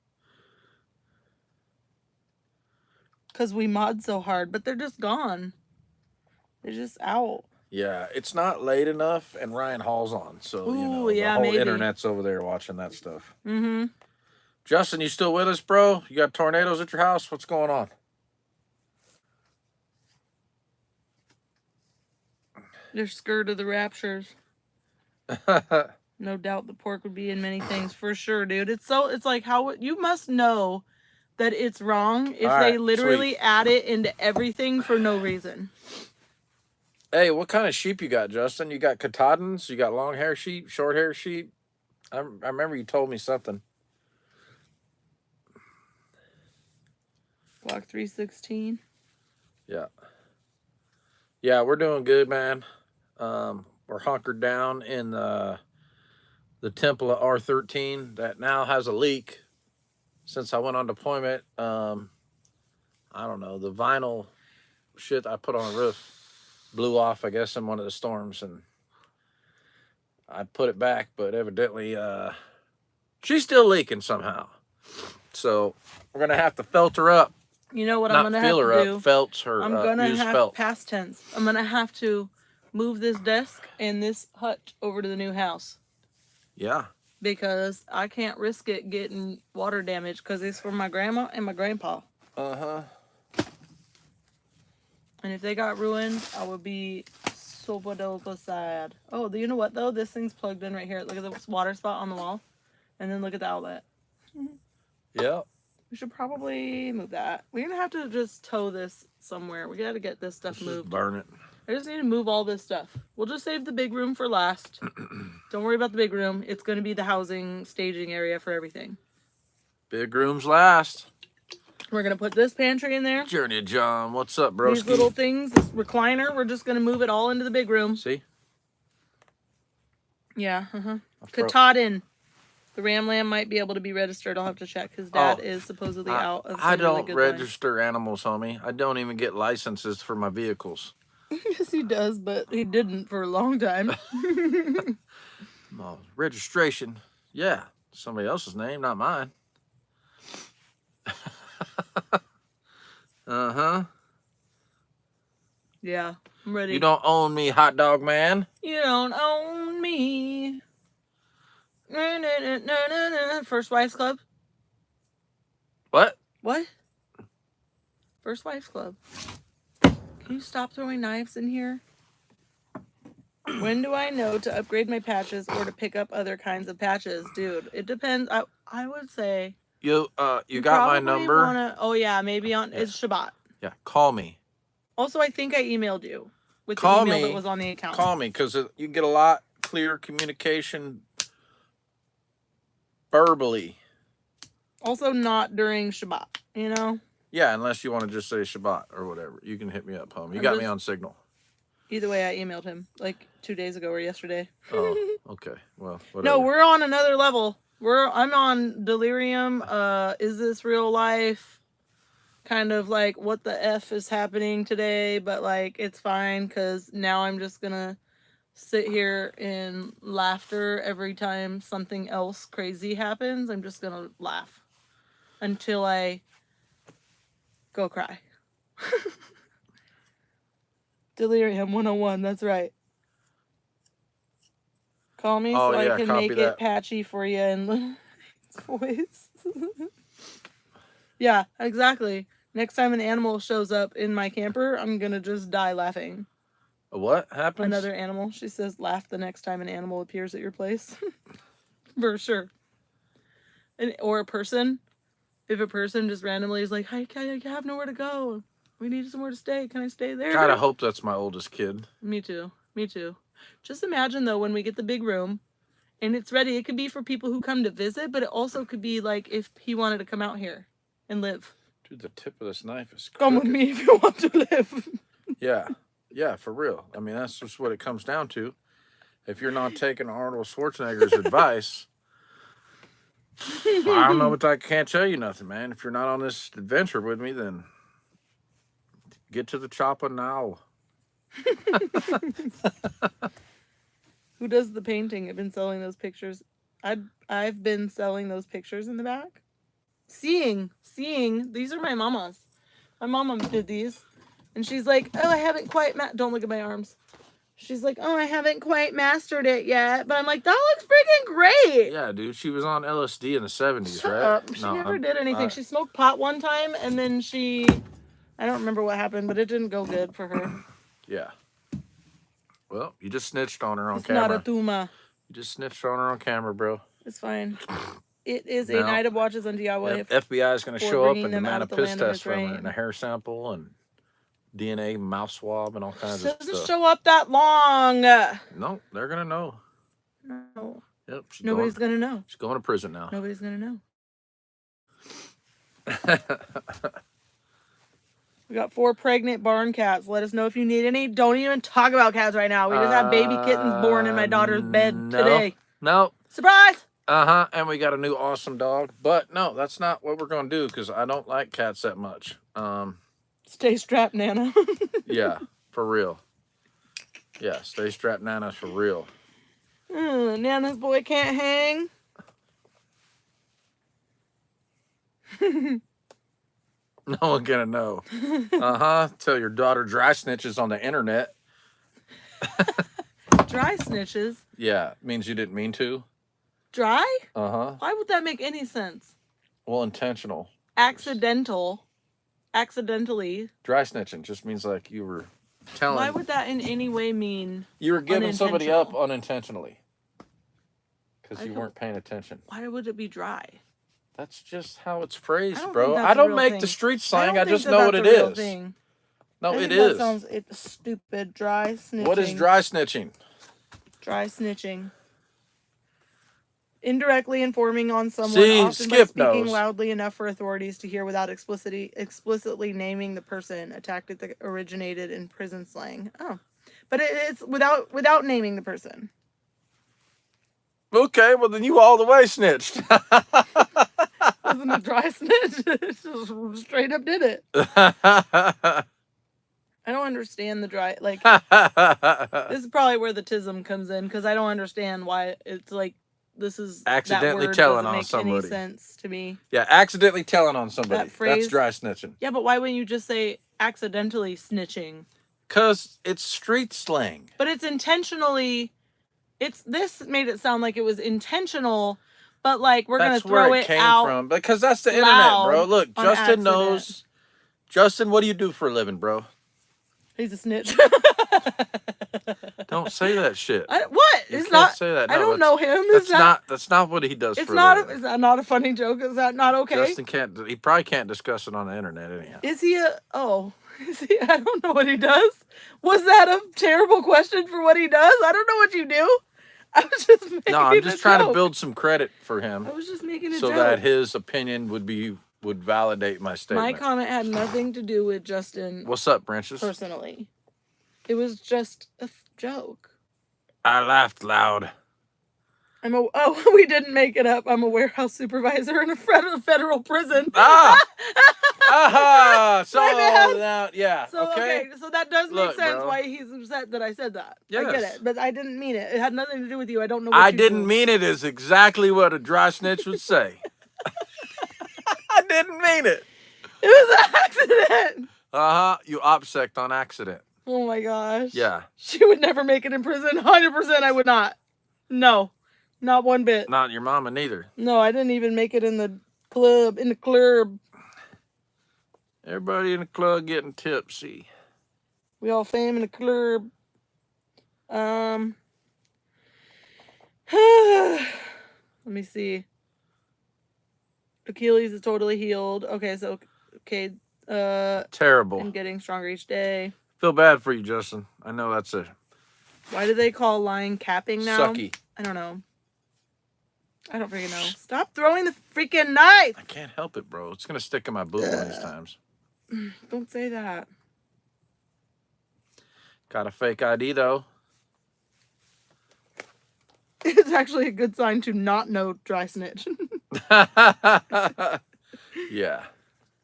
Because we mod so hard, but they're just gone. They're just out. Yeah, it's not late enough, and Ryan Hall's on, so you know Ooh, yeah, the whole maybe. internet's over there watching that stuff. Mm-hmm. Justin, you still with us, bro? You got tornadoes at your house? What's going on? They're scared of the raptures. No doubt the pork would be in many things for sure, dude. It's like how you must know that it's wrong if All they right, literally sweet. add it into everything for no reason. Hey, what kind of sheep you got, Justin? You got Katahdins? You got long hair sheep, short hair sheep? I remember you told me something. Glock 316. Yeah. Yeah, we're doing good, man. We're hunkered down in the temple of R13 that now has a leak. Since I went on deployment, I don't know, the vinyl shit I put on the roof blew off, I guess, in one of the storms, and I put it back, but evidently she's still leaking somehow. So we're gonna have to felt her up. You know what Not I'm gonna feel have her to do? up, felts her. I'm gonna use have felt. past tense. I'm gonna have to move this desk and this hut over to the new house Yeah. because I can't risk it getting water damage because it's for my grandma and my grandpa. Uh-huh. And if they got ruined, I would be so sad. Oh, you know what though? This thing's plugged in right here. Look at the water spot on the wall, and then look at the outlet. Yeah. We should probably move that. We're gonna have to just tow this somewhere. We gotta get this stuff Just moved. burn it. I just need to move all this stuff. We'll just save the big room for last. Don't worry about the big room. It's gonna be the housing staging area for everything. Big rooms last. We're gonna put this pantry in there. Journey of John, what's up, broski? These little things, this recliner, we're just gonna move it all into the big room. See? Yeah, Katahdin. The ram lamb might be able to be registered. I'll have to check. His dad is supposedly out of some I don't really good register animals, homie. I don't even get licenses for my vehicles. Yes, he does, but he didn't for a long time. Oh, registration. Yeah. Somebody else's name, not mine. Uh-huh. Yeah, I'm ready. You don't own me, hot dog man. You don't own me. First Wives Club. What? What? First Wives Club. Can you stop throwing knives in here? When do I know to upgrade my patches or to pick up other kinds of patches? Dude, it depends. I would say... You got my number? Oh, yeah, maybe on... It's Shabbat. Yeah, call me. Also, I think I emailed you with Call the email me. that was on the account. Call me, because you get a lot clearer communication verbally. Also, not during Shabbat, you know? Yeah, unless you want to just say Shabbat or whatever. You can hit me up, home. You got me on Signal. Either way, I emailed him like 2 days ago or yesterday. Oh, okay. Well, whatever. No, we're on another level. I'm on delirium. Is this real life? Kind of like what the F is happening today, but like it's fine because now I'm just gonna sit here in laughter every time something else crazy happens. I'm just gonna laugh until I go cry. Delirium 101, that's right. Call me so I can make it patchy for you in voice. Yeah, exactly. Next time an animal shows up in my camper, I'm gonna just die laughing. What happens? Another animal. She says laugh the next time an animal appears at your place. For sure. Or a person. If a person just randomly is like, "Hi, I have nowhere to go. We need somewhere to stay. Can I stay there?" God, I hope that's my oldest kid. Me too. Me too. Just imagine, though, when we get the big room and it's ready, it could be for people who come to visit, but it also could be like if he wanted to come out here and live. Dude, the tip of this knife is crooked. Come with me if you want to live. Yeah. Yeah, for real. I mean, that's just what it comes down to. If you're not taking Arnold Schwarzenegger's advice, I don't know, but I can't tell you nothing, man. If you're not on this adventure with me, then Get to the chopper now. Who does the painting? I've been selling those pictures. I've been selling those pictures in the back. Seeing. These are my mama's. My mama did these. And she's like, oh, I haven't quite, don't look at my arms. She's like, oh, I haven't quite mastered it yet. But I'm like, that looks freaking great. Yeah, dude. She was on LSD in the 70s, Shut right? up. She never did anything. She smoked pot one time, and then I don't remember what happened, but it didn't go good for her. Yeah. Well, you just snitched on her on It's camera. not a tuma. You just snitched on her on camera, bro. It's fine. It is a No. night of watches on DIY. FBI is going to for show up bringing and them out demand a of the piss land of test from her Misraim. and a hair sample and DNA, mouth swab, and all kinds It of doesn't stuff. show up that long. No, they're going to know. No. Yep. She's Nobody's going to know. She's going to prison now. Nobody's going to know. We got 4 pregnant barn cats. Let us know if you need any. Don't even talk about cats right now. We just had baby kittens born in my daughter's bed today. No. Surprise! Uh-huh. And we got a new awesome dog. But no, that's not what we're going to do because I don't like cats that much. Stay strapped, Nana. Yeah, for real. Yeah, stay strapped, Nana, for real. Nana's boy can't hang. No one gonna know. Uh-huh. Tell your daughter dry snitches on the internet. Dry snitches. Yeah, means you didn't mean to. Dry? Uh-huh. Why would that make any sense? Well, intentional. Accidentally. Dry snitching just means like you were telling. Why would that in any way mean you were giving somebody up unintentional? unintentionally? Because you weren't paying attention. Why would it be dry? That's just how it's phrased, I don't bro. think that's I a don't real make thing. the street slang. I don't just think know what it that's a real is. thing. No, I it think is. That sounds stupid. Dry snitching. What is dry snitching? Dry snitching. Indirectly informing on someone, See, often by Skip speaking knows. loudly enough for authorities to hear without explicitly naming the person. A tactic that originated in prison slang. Oh, but it's without naming the person. Okay, well then you all the way snitched. Wasn't a dry snitch. It just straight up did it. I don't understand the dry, like, this is probably where the tism comes in, because I don't understand why it's like, this is, Accidentally that word telling doesn't on make somebody. any sense to me. Yeah, accidentally telling on somebody. That phrase- That's dry snitching. Yeah, but why wouldn't you just say accidentally snitching? Because it's street slang. But it's intentionally, this made it sound like it was intentional, but like, we're going to That's where throw it it came out. from. Because that's the internet, loud bro. Look, on Justin accident. knows. Justin, what do you do for a living, bro? He's a snitch. Don't say that shit. What? You It's can't not. say that. I No, don't know him. That's not what he does It's for a not. living. Is that not a funny joke? Is that not okay? Justin can't. He probably can't discuss it on the internet anyhow. Is he a? Oh, is he? I don't know what he does. Was that a terrible question for what he does? I don't know what you do. I was just making No, I'm just trying to joke. build some credit for him, I was just making a so joke. that his opinion would validate my My statement. comment had nothing to do with Justin What's up, Branches? personally. It was just a joke. I laughed loud. We didn't make it up. I'm a warehouse supervisor in a federal prison. Ah! Aha! So My bad. now, yeah. So okay. so that does make Look, sense bro. why he's upset that I said that. I get Yes. it, but I didn't mean it. It had nothing to do with you. I don't know what I you didn't do. mean it is exactly what a dry snitch would say. I didn't mean it. It was an accident. Uh-huh. You obsect on accident. Oh my gosh. Yeah. She would never make it in prison. 100% I would not. No. Not one bit. Not your mama neither. No, I didn't even make it in the club. Everybody in the club getting tipsy. We all fame in the club. Let me see. Achilles is totally healed. Okay, so Terrible. and getting stronger each day. Feel bad for you, Justin. I know that's a Why do they call lying capping now? sucky. I don't know. I don't freaking know. Stop throwing the freaking knife! I can't help it, bro. It's gonna stick in my boot one of these times. Don't say that. Got a fake ID though. It's actually a good sign to not know dry snitch. Yeah.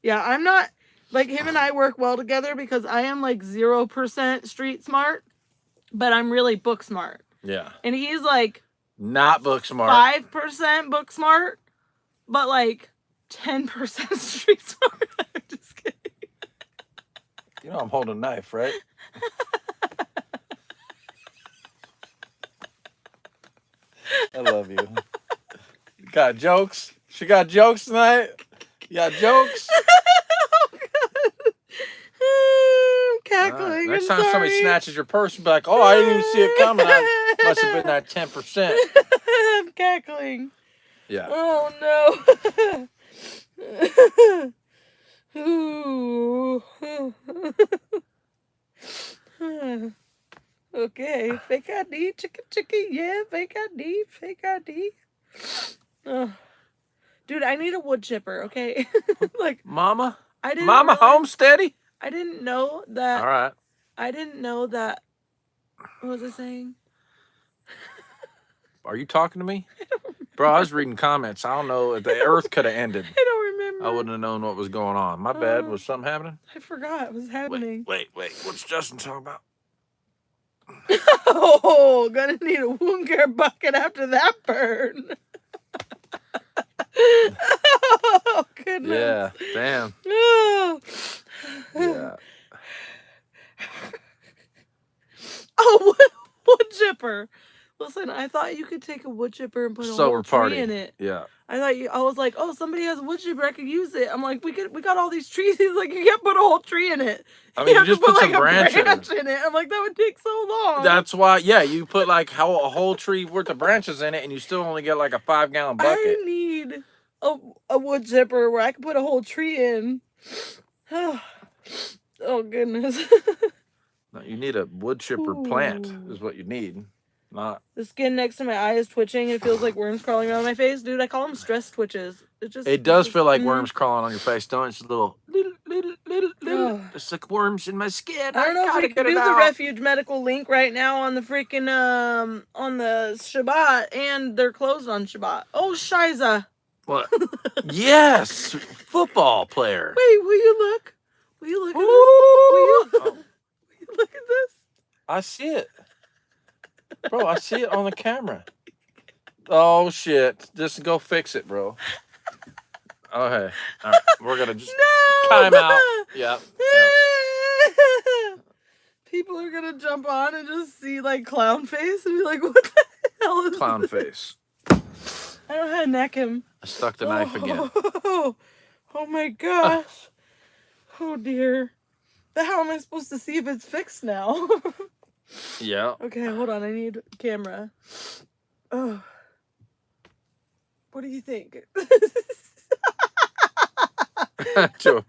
Yeah, I'm not. Like, him and I work well together because I am like 0% street smart, but I'm really book smart. Yeah. And he's like Not book smart. 5% book smart, but like 10% street smart. I'm just kidding. You know I'm holding a knife, right? I love you. Got jokes? She got jokes tonight? You got jokes? I'm cackling. Next I'm time somebody sorry. snatches your purse, be like, oh, I didn't even see it coming. I must have been that 10%. I'm cackling. Yeah. Oh no. Ooh. Okay, fake ID, chicken, yeah, fake ID. Oh. Dude, I need a wood chipper, okay? Like, Mama? I didn't Mama realize- home steady? I didn't know that. All right. I didn't know that. What was I saying? Are you talking to me? Bro, I was reading comments. I don't know if the earth could have ended. I don't remember. I wouldn't have known what was going on. My bad. Was something happening? I forgot what was happening. Wait. What's Justin talking about? Oh, gonna need a wound care bucket after that burn. Oh, goodness. Yeah. Damn. Oh. Yeah. Oh, wood chipper. Listen, I thought you could take a wood chipper and put a whole tree in it. Yeah. I was like, oh, somebody has a wood chipper, I could use it. I'm like, we got all these trees. He's like, you can't put a whole tree in it. I mean, you have to just put some like, a branches. in it. I'm like, that would take so long. That's why, yeah, you put like a whole tree worth of branches in it and you still only get like a 5-gallon bucket. I need a wood chipper where I can put a whole tree in. Oh, goodness. No, you need a wood chipper plant is what you need. Not. The skin next to my eye is twitching. It feels like worms crawling around my face. Dude, I call them stress twitches. It does feel like worms crawling on your face, don't it? It's a little. Ugh. It's like worms in my skin. I don't know if we can do the Refuge Medical link right now on the freaking, on the Shabbat, and they're closed on Shabbat. Oh, Shiza. What? Yes! Football player. Wait, will you look? Will you look at this? Will you look at this? I see it. Bro, I see it on the camera. Oh, shit. Just go fix it, bro. Okay. All right. We're going to just time out. Yep. People are going to jump on and just see, like, clown face and be like, what the hell is Clown this? face. I don't know how to neck him. I stuck the knife again. Oh my gosh. Oh, dear. How am I supposed to see if it's fixed now? Yeah. Okay, hold on. I need a camera. Oh. What do you think? To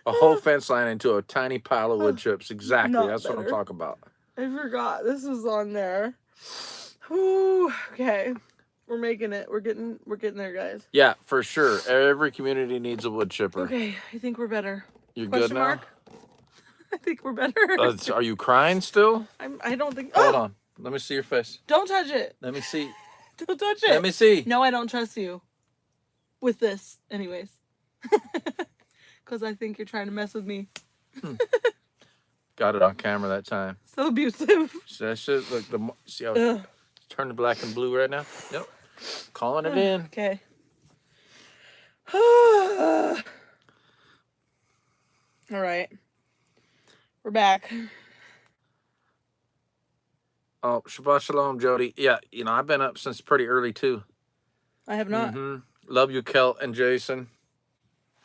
a whole fence line into a tiny pile of wood chips. Exactly. Not That's what I'm better. talking about. I forgot this was on there. Ooh, okay. We're making it. We're getting there, guys. Yeah, for sure. Every community needs a wood chipper. Okay, I think we're better. You're Question good now? mark? I think we're better. Are you crying still? I don't think. Hold on. Let me see your face. Don't touch it. Let me see. Don't touch it. Let me see. No, I don't trust you. With this, anyways. Because I think you're trying to mess with me. Got it on camera that time. So abusive. So that shit, look, see how Ugh. it's turning black and blue right now? Yep. Calling it in. Okay. All right. We're back. Oh, Shabbat Shalom, Jody. Yeah, I've been up since pretty early, too. I have not. Love you, Kelt and Jason.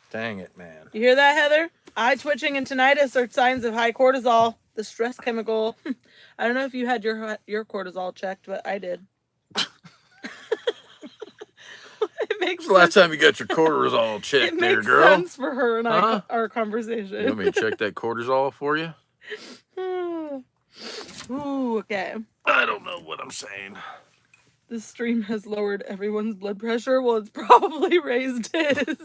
Dang it, man. You hear that, Heather? Eye twitching and tinnitus are signs of high cortisol, the stress chemical. I don't know if you had your cortisol checked, but I did. It makes When's the last sense. time you got your cortisol It checked there, makes girl? sense for her and Huh? our conversation. You want me to check that cortisol for you? Ooh, okay. I don't know what I'm saying. This stream has lowered everyone's blood pressure. Well, it's probably raised his.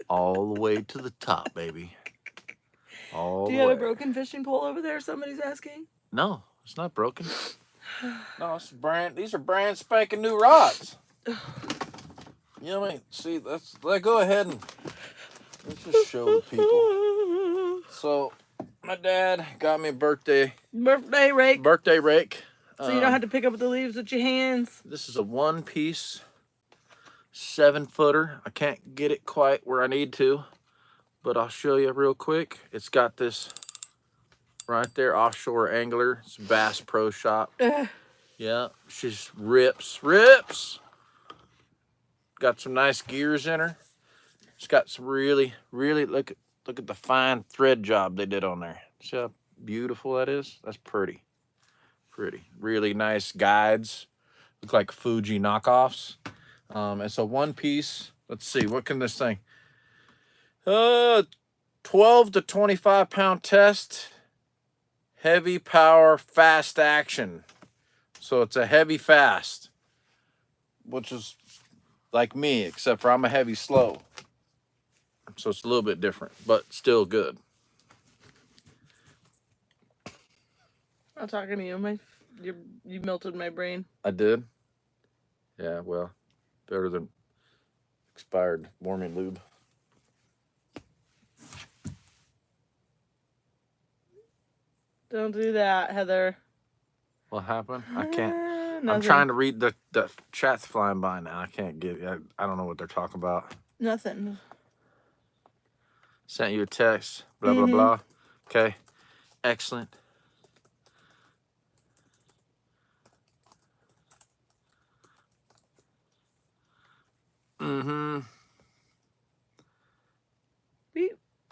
All the way to the top, baby. All Do the you have way. a broken fishing pole over there? Somebody's asking. No, it's not broken. No, these are brand spanking new rods. You know what I mean? See, let's go ahead and let's just show the people. So my dad got me a birthday rake. rake. So you don't have to pick up the leaves with your hands. This is a 1-piece 7-footer. I can't get it quite where I need to, but I'll show you real quick. It's got this right there, offshore angler. It's Bass Pro Shop. Yeah, she's rips. Got some nice gears in her. It's got some really look at the fine thread job they did on there. See how beautiful that is? That's pretty. Really nice guides. Look like Fuji knockoffs. It's a 1-piece. Let's see, what can this thing? 12 to 25 pound test. Heavy power, fast action. So it's a heavy fast, which is like me, except for I'm a heavy slow. So it's a little bit different, but still good. I'm talking to you. You melted my brain. I did? Yeah, well, better than expired warming lube. Don't do that, Heather. What happened? I can't. I'm Nothing. trying to read the chat's flying by now. I can't get it. I don't know what they're talking about. Nothing. Sent you a text. Blah, blah, blah. Okay. Excellent.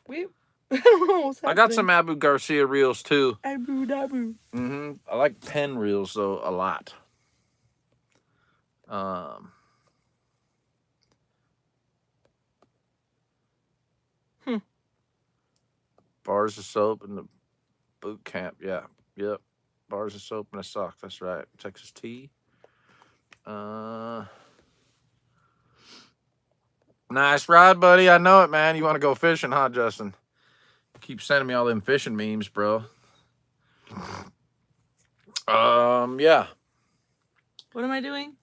Weep. I don't know what's I got happening. some Abu Garcia reels too. Abu Dabu. I like pen reels though a lot. Bars of soap in the boot camp. Yeah. Yep. Bars of soap and a sock. That's right. Texas tea. Nice ride, buddy. I know it, man. You want to go fishing, huh, Justin? Keep sending me all them fishing memes, bro. Yeah. What am I doing?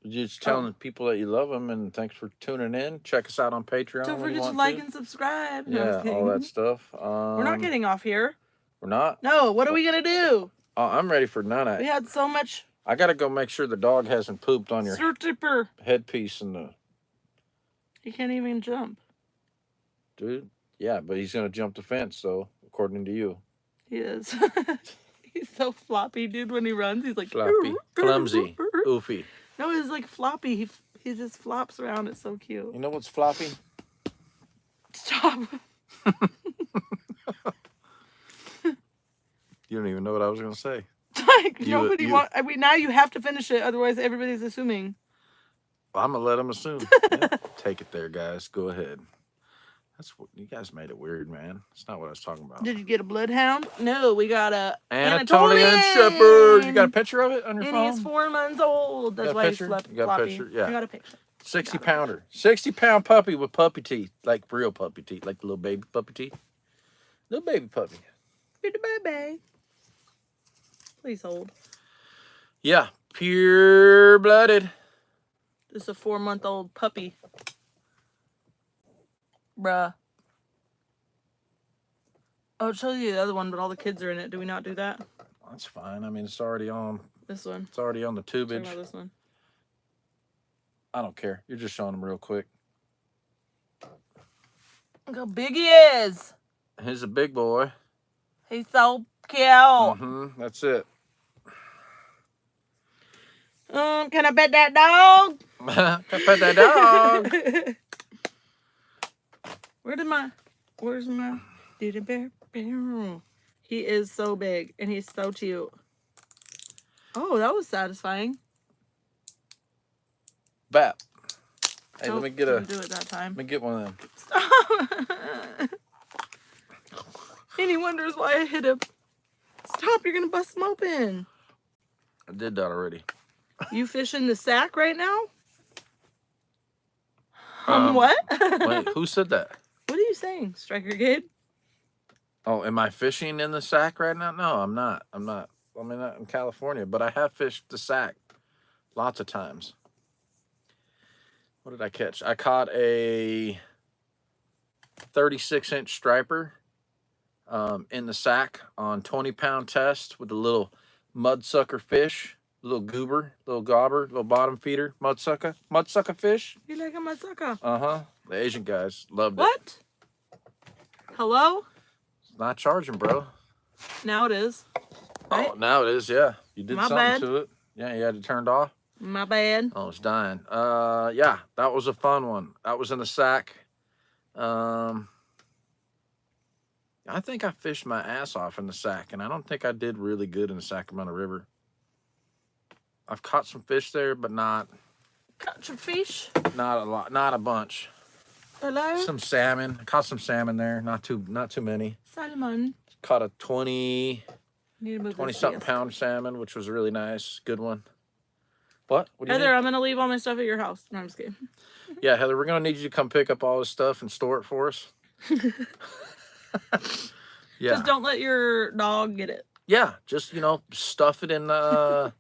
Just telling people that you love them and thanks for tuning in. Check us out on Patreon. Don't when you forget to want like and subscribe. No, I'm Yeah, kidding. all that stuff. We're not getting off here. We're not? No, what are we going to do? Oh, I'm ready for none of We it. had so much I got to go make sure the dog hasn't pooped on your surtipper. headpiece and the... He can't even jump. Dude, yeah, but he's going to jump the fence, though, according to you. He is. He's so floppy, dude, when he runs. He's like... Floppy, clumsy, oofy. No, he's like floppy. He just flops around. It's so cute. You know what's floppy? Stop. You don't even know what I was going to say. Like, nobody wants... I mean, now you have to finish it. Otherwise, everybody's assuming. Well, I'm going to let them assume. Yeah, take it there, guys. Go ahead. That's what you guys made it weird, man. That's not what I was talking about. Did you get a bloodhound? No, we got a Anatolian Shepherd. You got a picture of it on your phone? And he's 4 months old. That's got a why he's picture? floppy. You got a picture? Yeah. I got a picture. 60 pounder. 60-pound puppy with puppy teeth. Like real puppy teeth. Like the little baby puppy teeth. Little baby puppy. You're the baby. Please hold. Yeah. Pure-blooded. This is a 4-month-old puppy. Bruh. I'll show you the other one, but all the kids are in it. Do we not do that? That's fine. I mean, it's already on. This one. It's already on the Talking tubage. about this one. I don't care. You're just showing them real quick. Look how big he is. He's a big boy. He's so cute. That's it. Can I pet that dog? Can I pet that dog? Where's my teddy bear? He is so big and he's so cute. Oh, that was satisfying. Bap. Hey, Oh, let me get didn't do it that time. Let me get one of them. Stop. And he wonders why I hit him. Stop, you're gonna bust him open. I did that already. You fish in the sack right now? What? What? Wait, who said that? What are you saying, Striker Kid? Oh, am I fishing in the sack right now? No, I'm not. I'm not. I mean, not in California, but I have fished the sack lots of times. What did I catch? I caught a 36-inch striper in the sack on 20-pound test with a little mudsucker fish, little goober, little gobber, little bottom feeder, mudsucker fish. You like a masaka? The Asian guys loved it. What? Hello? Not charging, bro. Now it is. Right? Oh, now it is. Yeah, you did My something bad. to it. Yeah, you had it turned off. My bad. Oh, it's dying. Yeah, that was a fun one. That was in the sack. I think I fished my ass off in the sack, and I don't think I did really good in the Sacramento River. I've caught some fish there, but not Caught your fish. a lot, not a bunch. Hello? Some salmon. I caught some salmon there. Not too many. Salmon. Caught a 20 Need to move this something fast. pound salmon, which was really nice. Good one. What? What do you Heather, need? I'm going to leave all my stuff at your house. No, I'm just kidding. Yeah, Heather, we're going to need you to come pick up all this stuff and store it for us. Yeah. Just don't let your dog get it. Yeah, just, stuff it in the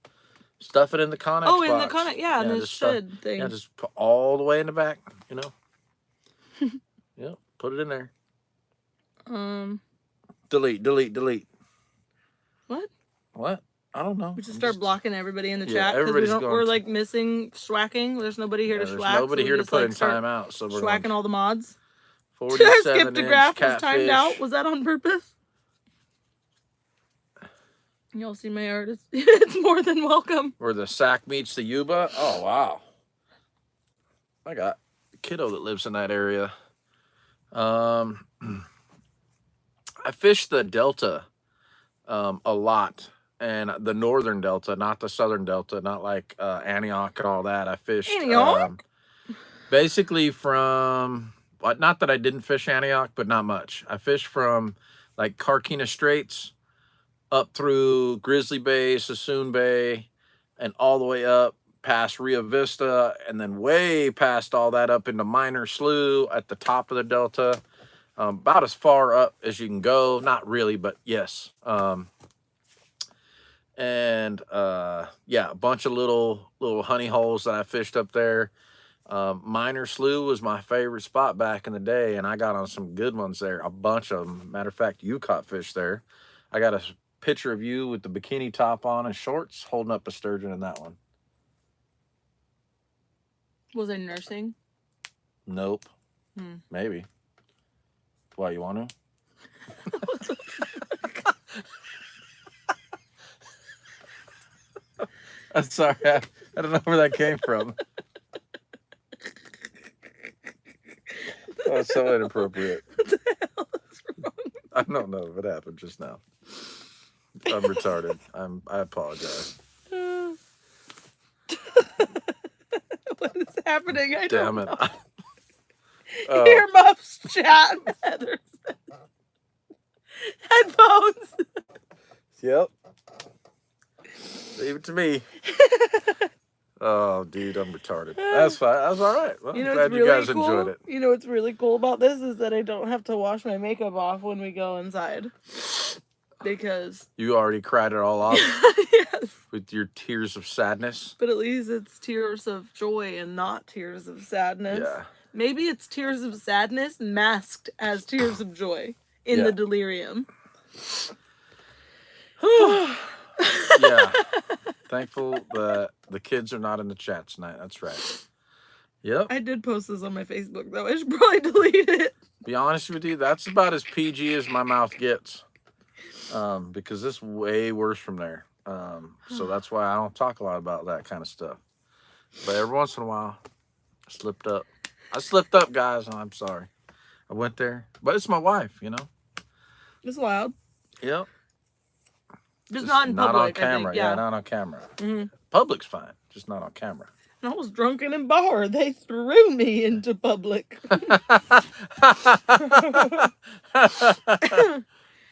Connex Oh, in the box. Connex, yeah, in the just stuff- shed thing. Yeah, just put all the way in the back, Yeah, put it in there. Delete. What? What? I don't know. We just start blocking everybody in the Yeah, chat because everybody's going we're to- like missing schwacking. There's nobody here to There's schwack. nobody so we here to just, put like, in start time out, so we're schwacking all the mods. I 47 skipped a inch graph. Was timed out. catfish. Was that on purpose? Y'all see my art? It's more than welcome. Where the sack meets the Yuba. Oh, wow. I got a kiddo that lives in that area. I fished the Delta a lot. And the northern Delta, not the southern Delta, not like Antioch and all that. I fished Antioch? Basically from, not that I didn't fish Antioch, but not much. I fished from like Carquinez Straits up through Grizzly Bay, Sassoon Bay, and all the way up past Rio Vista, and then way past all that up into Minor Slough at the top of the Delta. About as far up as you can go. Not really, but yes. Yeah, a bunch of little honey holes that I fished up there. Minor Slough was my favorite spot back in the day, and I got on some good ones there. A bunch of them. Matter of fact, you caught fish there. I got a picture of you with the bikini top on and shorts holding up a sturgeon in that one. Was I nursing? Nope. Maybe. Why, you want to? I'm sorry. I don't know where that came from. Oh, it's so inappropriate. What the hell is wrong? I don't know what happened just now. I'm retarded. I apologize. What is happening? I Damn don't it. know. Oh, Earmuffs, chat, Heather. Headphones. yep. Leave it to me. Oh, dude, I'm retarded. That's fine. That's all right. Well, You know I'm what's glad you really guys cool? enjoyed it. You know what's really cool about this is that I don't have to wash my makeup off when we go inside. Because You already cried it all off yes, with your tears of sadness. but at least it's tears of joy and not tears of sadness. Yeah. Maybe it's tears of sadness masked as tears of joy in Yeah. the delirium. Yeah. Thankful that the kids are not in the chat tonight. That's right. Yep. I did post this on my Facebook though. I should probably delete it. Be honest with you, that's about as PG as my mouth gets. Because it's way worse from there. So that's why I don't talk a lot about that kind of stuff. But every once in a while, I slipped up. Guys, and I'm sorry. I went there. But it's my wife, It's loud. Yep. Just not in public. on I camera. think. Yeah, not on camera. Mhm. Public's fine, just not on camera. And I was drunken in bar. They threw me into public.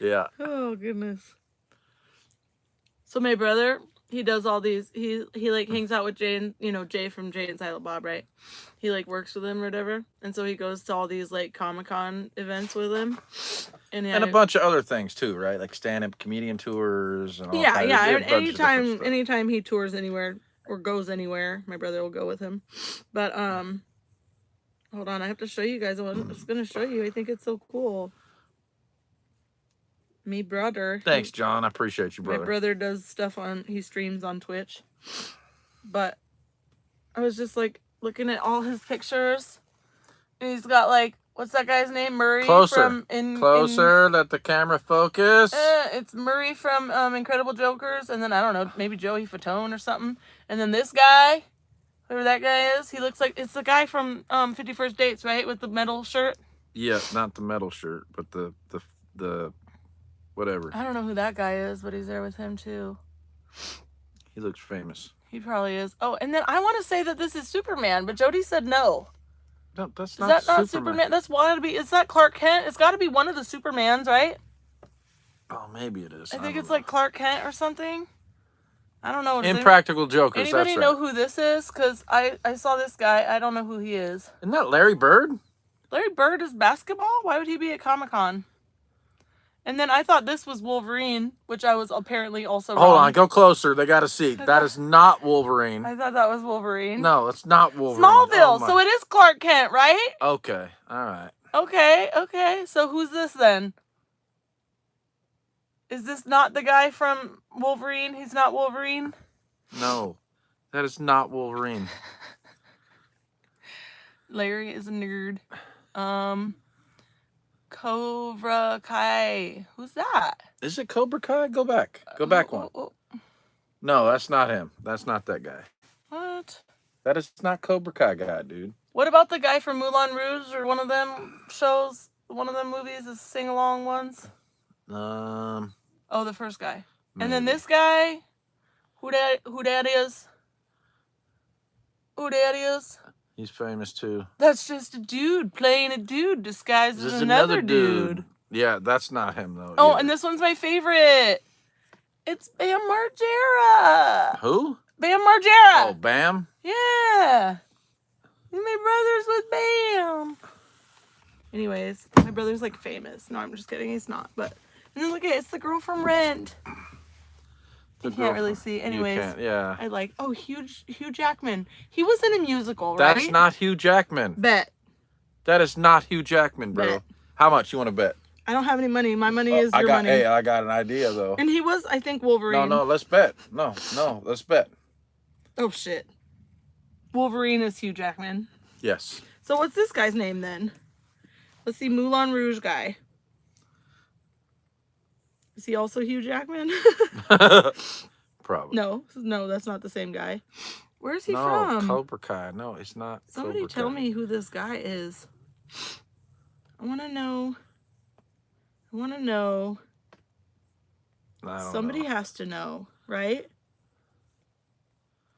Yeah. Oh goodness. So my brother, he does all these. He like hangs out with Jay and Jay from Jay and Silent Bob, right? He like works with him or whatever, and so he goes to all these like Comic-Con events with him, and And a bunch of other things too, right? Like stand-up comedian tours and all yeah. kinds of- a bunch of different stuff. Anytime he tours anywhere or goes anywhere, my brother will go with him. But Hold on, I have to show you guys. I was gonna show you. I think it's so cool. Me brother. Thanks, John. I appreciate you, My brother. brother does stuff he streams on Twitch. But I was just like looking at all his pictures. And he's got like, what's that guy's name? Murray Closer. from Closer. Let the camera focus. it's Murray from Incredible Jokers, and then I don't know, maybe Joey Fatone or something. And then this guy, whoever that guy is, he looks like it's the guy from 51st Dates, right? With the metal shirt. Yeah, not the metal shirt, but the whatever. I don't know who that guy is, but he's there with him too. He looks famous. He probably is. Oh, and then I want to say that this is Superman, but Jody said no. No, that's Is not that Superman. not Superman? That's why it'd be. Is that Clark Kent? It's got to be one of the Supermans, right? Oh, maybe it is. I think don't it's know. like Clark Kent or something. I don't know. Impractical Jokers. Anybody That's know right. who this is? Because I saw this guy. I don't know who he is. Isn't that Larry Bird? Larry Bird is basketball? Why would he be at Comic-Con? And then I thought this was Wolverine, which I was apparently also wrong. Hold on, go closer. They got to see. That is not Wolverine. I thought that was Wolverine. No, it's not Wolverine. Smallville. Oh, my- So it is Clark Kent, right? Okay, all right. Okay. So who's this then? Is this not the guy from Wolverine? He's not Wolverine? No, that is not Wolverine. Larry is a nerd. Cobra Kai. Who's that? Is it Cobra Kai? Go back. Go back one. No, that's not him. That's not that guy. What? That is not Cobra Kai guy, dude. What about the guy from Moulin Rouge or one of them shows? One of them movies is sing-along ones? Oh, the first guy. And then maybe. this guy, who that is? Who that is? He's famous too. That's just a dude playing a dude disguised This as is another dude. Yeah, that's not him though. Oh, either. and this one's my favorite. It's Bam Margera. Who? Bam Margera. Oh, Bam. Yeah. He's my brother's with Bam. Anyways, my brother's like famous. No, I'm just kidding. He's not. But and then look at it. It's the girl from Rent. You can't really see. Anyways, You can't, yeah. I like. Oh, Hugh Jackman. He was in a musical, right? That's not Hugh Jackman. Bet. That is not Hugh Jackman, bro. Bet. How much you want to bet? I don't have any money. My money is your money. Hey, I got an idea though. And he was, I think, Wolverine. No, let's bet. No, let's bet. Oh shit. Wolverine is Hugh Jackman. Yes. So what's this guy's name then? Let's see, Moulin Rouge guy. Is he also Hugh Jackman? Probably. No, that's not the same guy. Where's he No, from? Cobra Kai. No, it's not. Somebody Cobra tell Kai. me who this guy is. I want to know. I don't Somebody know. has to know, right?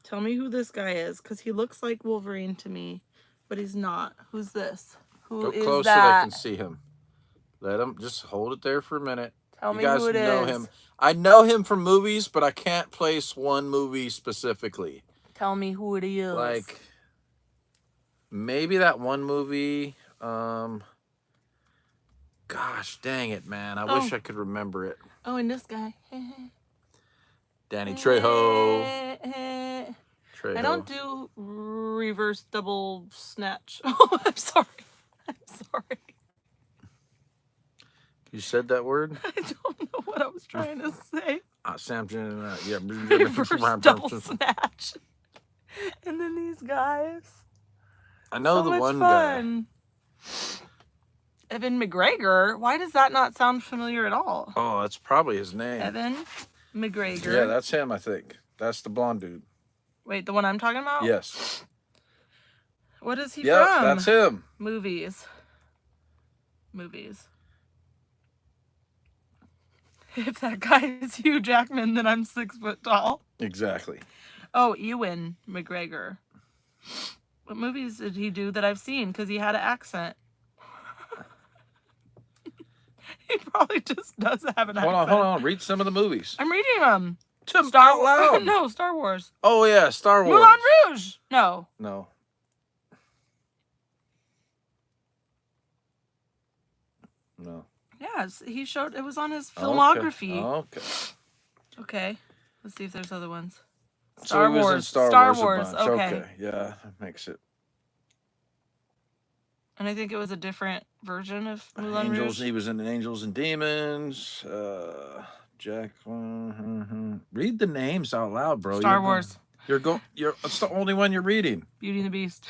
Tell me who this guy is, because he looks like Wolverine to me, but he's not. Who's this? Who Go is close that? so they can see him. Let him just hold it there for a minute. Tell You me guys who it know is. him. I know him from movies, but I can't place one movie specifically. Tell me who it is. Like maybe that one movie. Gosh, dang it, man! I wish I could remember it. Oh, and this guy. Danny Trejo. Trejo. I don't do reverse double snatch. Oh, I'm sorry. You said that word? I don't know what I was trying to say. Sam. Yeah. Reverse double snatch. And then these guys. I know So the much one fun. Evan McGregor. Why does that not sound familiar at all? guy. Oh, that's probably his name. Evan McGregor. Yeah, that's him. I think that's the blonde dude. Wait, the one I'm talking about? Yes. What is he Yeah, from? that's him. Movies. If that guy is Hugh Jackman, then I'm 6 foot tall. Exactly. Oh, Ewan McGregor. What movies did he do that I've seen? Because he had an accent. He probably just does have an accent. Hold on. Read some of the movies. I'm reading them. Out loud. No, Star Wars. Oh yeah, Star Wars. Moulin Rouge. No. No. Yeah, he showed. It was on his filmography. Okay. Okay. Let's see if there's other ones. So he was in Star Wars. A bunch. Okay. Okay. Yeah, that makes it. And I think it was a different version of Moulin Angels. Rouge. He was in Angels and Demons. Jack. Read the names out loud, bro. Star Wars. It's the only one you're reading. Beauty and the Beast.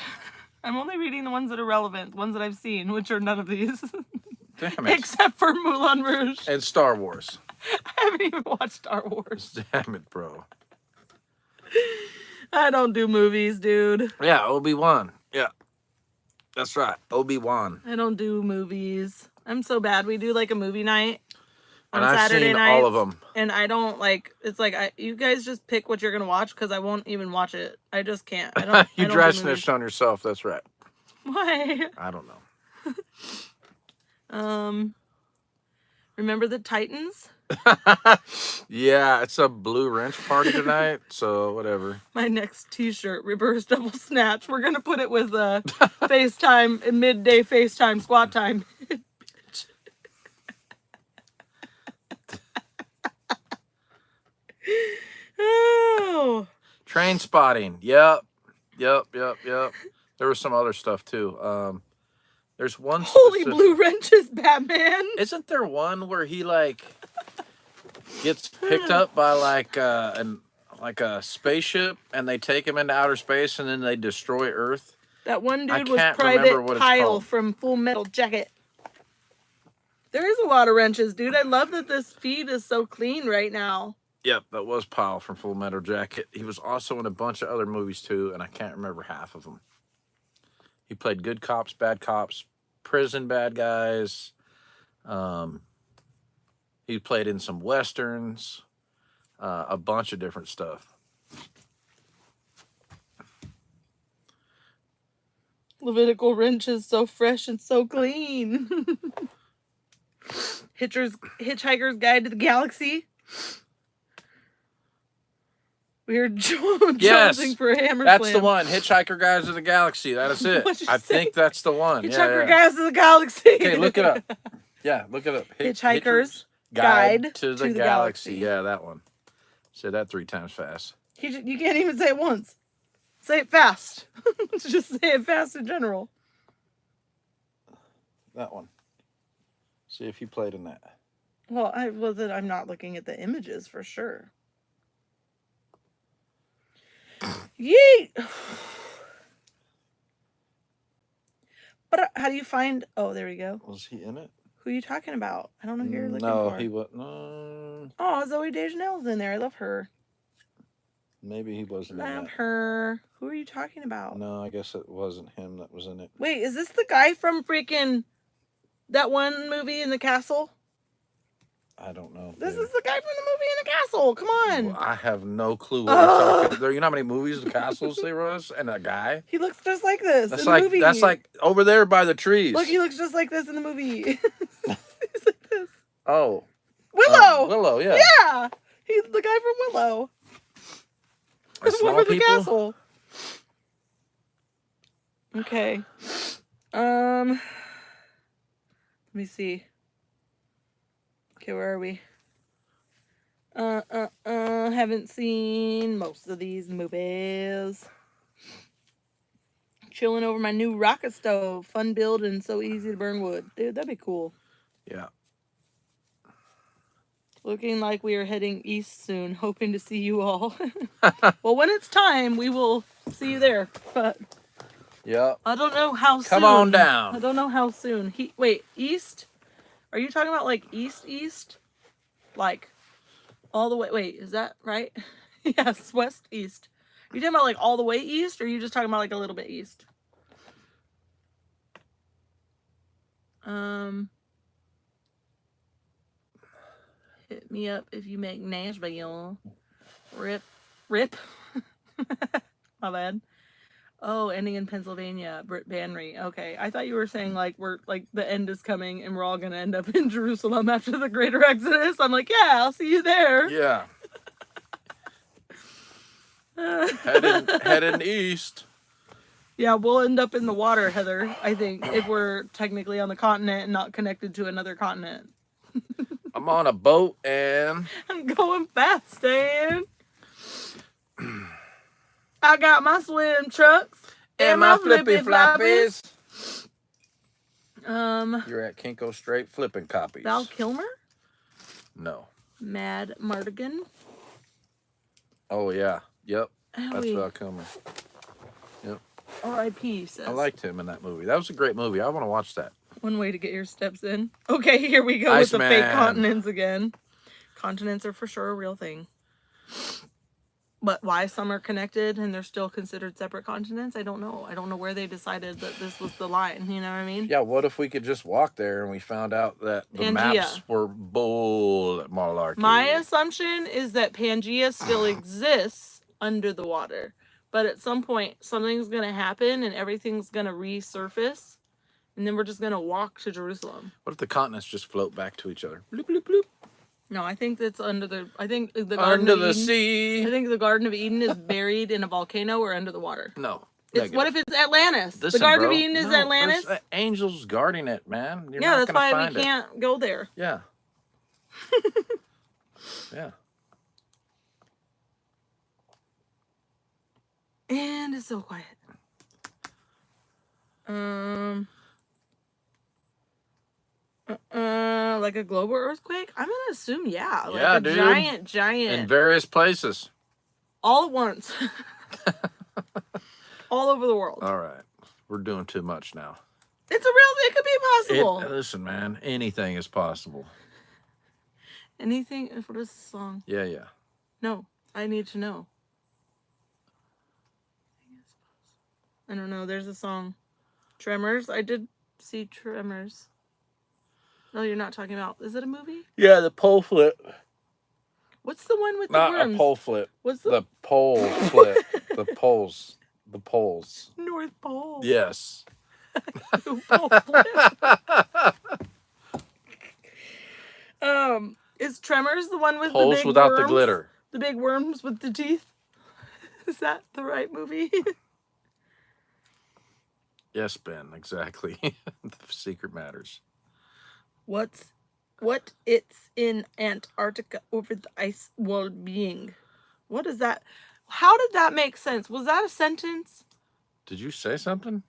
I'm only reading the ones that are relevant, the ones that I've seen, which are none of these. Damn it. Except for Moulin Rouge. And Star Wars. I haven't even watched Star Wars. Damn it, bro. I don't do movies, dude. Yeah, Obi-Wan. Yeah. That's right. Obi-Wan. I don't do movies. I'm so bad. We do like a movie night on And I've Saturday seen nights, all of them. and I don't like. It's like you guys just pick what you're gonna watch because I won't even watch it. I just can't. I don't. You I don't dry do movies. snitched on yourself. That's right. Why? I don't know. Remember the Titans? Yeah, it's a blue wrench party tonight, so whatever. My next T-shirt, reverse double snatch. We're gonna put it with FaceTime, midday FaceTime squat time. Oh, Train spotting. Yep. There was some other stuff too. There's one holy specific- blue wrenches, Batman! Isn't there one where he like gets picked up by like a spaceship and they take him into outer space and then they destroy Earth? That one I dude was can't remember Private what it's Kyle called. from Full Metal Jacket. There is a lot of wrenches, dude. I love that this feed is so clean right now. Yep, that was Pyle from Full Metal Jacket. He was also in a bunch of other movies too, and I can't remember half of them. He played good cops, bad cops, prison bad guys. He played in some westerns, a bunch of different stuff. Levitical wrench is so fresh and so clean. Hitchhiker's Guide to the Galaxy. We're jonesing for a hammer That's slam. the one. Hitchhiker Guys of the Galaxy. That is it. What'd you I say? think that's the one. Hitchhiker Guides to the Galaxy. Okay, look it up. Yeah, look it up. Hitchhiker's Guide to the the Galaxy. Galaxy. Yeah, that one. Say that 3 times fast. You can't even say it once. Say it fast. Just say it fast in general. That one. See if you played in that. Well, I'm not looking at the images for sure. Yeet! But how do you find... Oh, there we go. Was he in it? Who are you talking about? I don't know who you're looking No, for. he was. No, Oh, Zoe Deschanel's in there. I love her. maybe he wasn't in Love that. her. Who are you talking about? No, I guess it wasn't him that was in it. Wait, is this the guy from freaking... that one movie in the castle? I don't know. This dude. is the guy from the movie in the castle. Come on. Well, I have no clue what you're talking about. You know how many movies, the castles there was, and a guy? He looks just like this That's in the like movie. that's like over there by the trees. Look, he looks just like this in the movie. He's like this. Oh. Willow. Willow, yeah. Yeah. He's the guy from Willow. Are The one small with the people? castle. Okay. Let me see. Okay, where are we? Haven't seen most of these movies. Chilling over my new rocket stove. Fun build and so easy to burn wood. Dude, that'd be cool. Yeah. Looking like we are heading east soon. Hoping to see you all. Well, when it's time, we will see you there. But Yep. I don't know how soon. Come on down. I don't know how soon. Wait, east? Are you talking about like east? Like all the way. Wait, is that right? Yes, west, east. Are you talking about like all the way east, or are you just talking about like a little bit east? Hit me up if you make Nashville. Rip. My bad. Oh, ending in Pennsylvania, Britt Banry. Okay, I thought you were saying like we're like the end is coming and we're all gonna end up in Jerusalem after the Greater Exodus. I'm like, yeah, I'll see you there. Yeah. Heading east. Yeah, we'll end up in the water, Heather. I think if we're technically on the continent and not connected to another continent. I'm on a boat and I'm going fast, Dan. I got my swim trucks and my flippy floppies. You're at Kinko Straight flipping copies. Val Kilmer, No. Mad Mardigan. Oh, yeah. Yep. That's Howie. Val Kilmer. Yep. R.I.P. says. I liked him in that movie. That was a great movie. I want to watch that. One way to get your steps in. Okay, here we go with the Iceman. fake continents again. Continents are for sure a real thing. But why some are connected and they're still considered separate continents, I don't know. I don't know where they decided that this was the line, you know what I mean? Yeah, what if we could just walk there and we found out that the Pangea. maps were bull malarkey? My assumption is that Pangea still exists under the water. But at some point, something's going to happen and everything's going to resurface. And then we're just going to walk to Jerusalem. What if the continents just float back to each other? Bloop, bloop, bloop. No, I think that's under the... I think the Garden Under of the Eden, sea. I think the Garden of Eden is buried in a volcano or under the water. No. It's, what if it's Atlantis? Listen, the Garden bro, of Eden is no, Atlantis? there's, angels guarding it, man. You're Yeah, not that's gonna why find we it. can't go there. Yeah. Yeah. And it's so quiet. Like a global earthquake? I'm gonna assume yeah. Like Yeah, a dude. giant. In various places. All at once. All over the world. All right. We're doing too much now. It could be possible. Listen, man. Anything is possible. Anything, what is the song? Yeah, yeah. No, I need to know. I don't know, there's a song. Tremors? I did see Tremors. No, you're not talking about, is it a movie? Yeah, the pole flip. What's the one with the Not worms? a pole flip. What's The pole flip. The poles. The poles. North Pole? Yes. Pole flip. Is Tremors the one with Poles the big without worms? the glitter. The big worms with the teeth? Is that the right movie? Yes, Ben, exactly. The secret matters. What it's in Antarctica over the ice wall being? What is that? How did that make sense? Was that a sentence? Did you say something?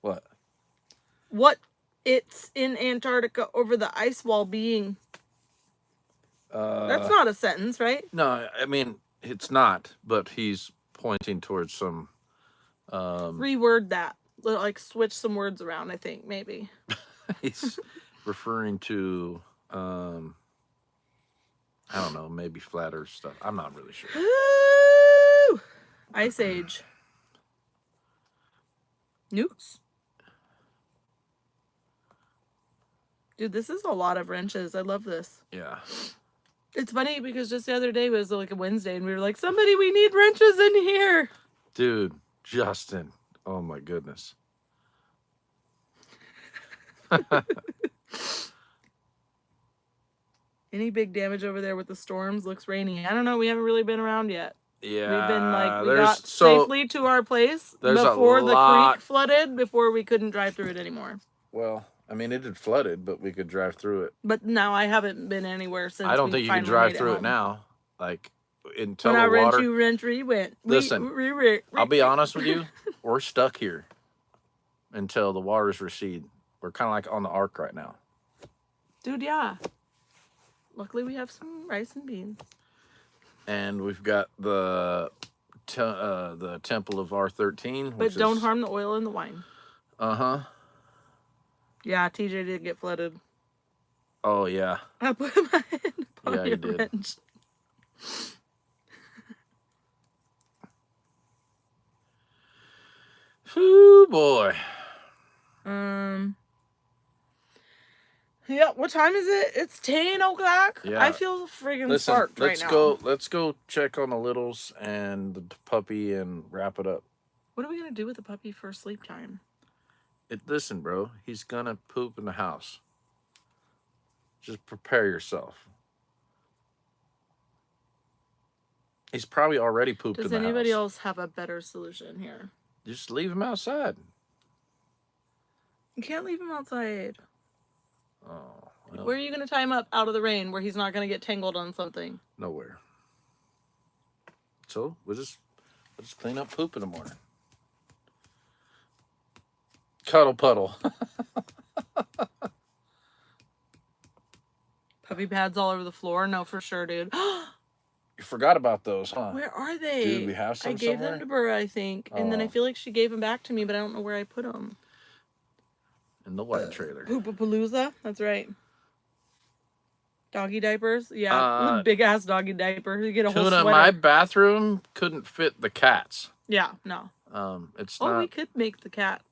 What? What it's in Antarctica over the ice wall being? That's not a sentence, right? No, I mean, it's not, but he's pointing towards some... Reword that. Like switch some words around, I think, maybe. he's referring to... I don't know, maybe flat earth stuff. I'm not really sure. Woo! Ice Age. Nukes? Dude, this is a lot of wrenches. I love this. Yeah. It's funny because just the other day was like a Wednesday and we were like, somebody, we need wrenches in here. Dude, Justin. Oh my goodness. Any big damage over there with the storms? Looks rainy. I don't know. We haven't really been around yet. Yeah. We've been like, we there's- got so, safely to our place there's a before the lot- creek flooded, before we couldn't drive through it anymore. Well, I mean, it had flooded, but we could drive through it. But now I haven't been anywhere since. I don't we think you can finally drive made through it home. now. Like, until When I the rent water... you, rent, re-went. Listen, I'll be honest with you. We're stuck here until the waters recede. We're kind of like on the ark right now. Dude, yeah. Luckily, we have some rice and beans. And we've got the Temple of R13. But don't harm the oil in the wine. Uh-huh. Yeah, TJ did get flooded. Oh, yeah. I put my hand upon Yeah, you your did. wrench. Whoo, boy. Yeah, what time is it? It's 10 o'clock. Yeah. I feel friggin' Listen, sparked right now. let's go check on the littles and the puppy and wrap it up. What are we gonna do with the puppy for sleep time? Listen, bro, he's gonna poop in the house. Just prepare yourself. He's probably already pooped in Does the house. anybody else have a better solution here? Just leave him outside. You can't leave him outside. Oh, well, Where are you gonna tie him up out of the rain where he's not gonna get tangled on something? nowhere. So we'll just clean up poop in the morning. Cuddle puddle. Puppy pads all over the floor. No, for sure, dude. You forgot about those, huh? Where are they? Dude, we have some I gave somewhere? them to Burra, I think. And then I Oh. feel like she gave them back to me, but I don't know where I put them. In the white trailer. Poopapalooza? That's right. Doggy diapers? Yeah. Big ass doggy diaper. You get a whole Tuna, sweater. my bathroom couldn't fit the cats. Yeah, no. It's Oh, not. we could make the cat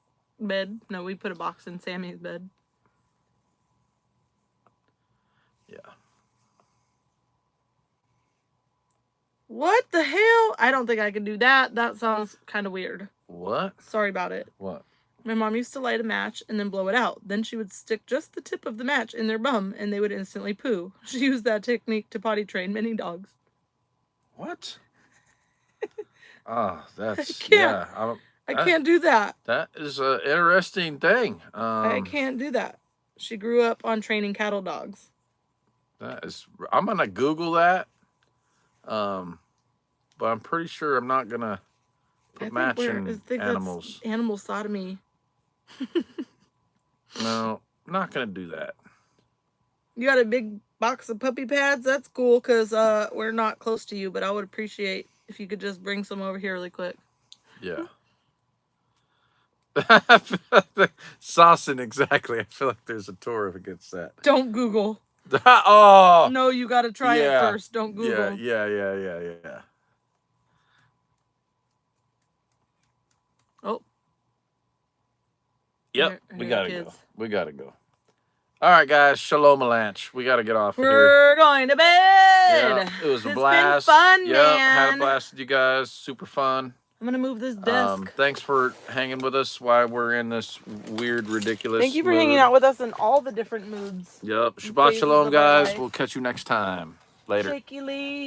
bed. No, we put a box in Sammy's bed. Yeah. What the hell? I don't think I could do that. That sounds kind of weird. What? Sorry about it. What? My mom used to light a match and then blow it out. Then she would stick just the tip of the match in their bum and they would instantly poo. She used that technique to potty train many dogs. What? Oh, that's can't. yeah. I can't do that. That is an interesting thing. I can't do that. She grew up on training cattle dogs. That is. I'm gonna Google that. But I'm pretty sure I'm not gonna put matching animals. Animal sodomy. No, I'm not gonna do that. You got a big box of puppy pads? That's cool, because we're not close to you, but I would appreciate if you could just bring some over here really quick. Yeah. Saucing, exactly. I feel like there's a tour against that. Don't Google. Oh! No, you got to try it first. Don't Google. Yeah. Oh. Yep, Here we are gotta kids. go. We gotta go. All right, guys. Shalom Alanch. We gotta get off of here. We're going to bed. Yeah, it was a It's blast. been fun, yep, man. had a blast with you guys. Super fun. I'm going to move this desk. Thanks for hanging with us while we're in this weird, ridiculous Thank you for mood. hanging out with us in all the different moods. Yep. Shabbat phases shalom, of our guys. life. We'll catch you next time. Later. Shaky Lee.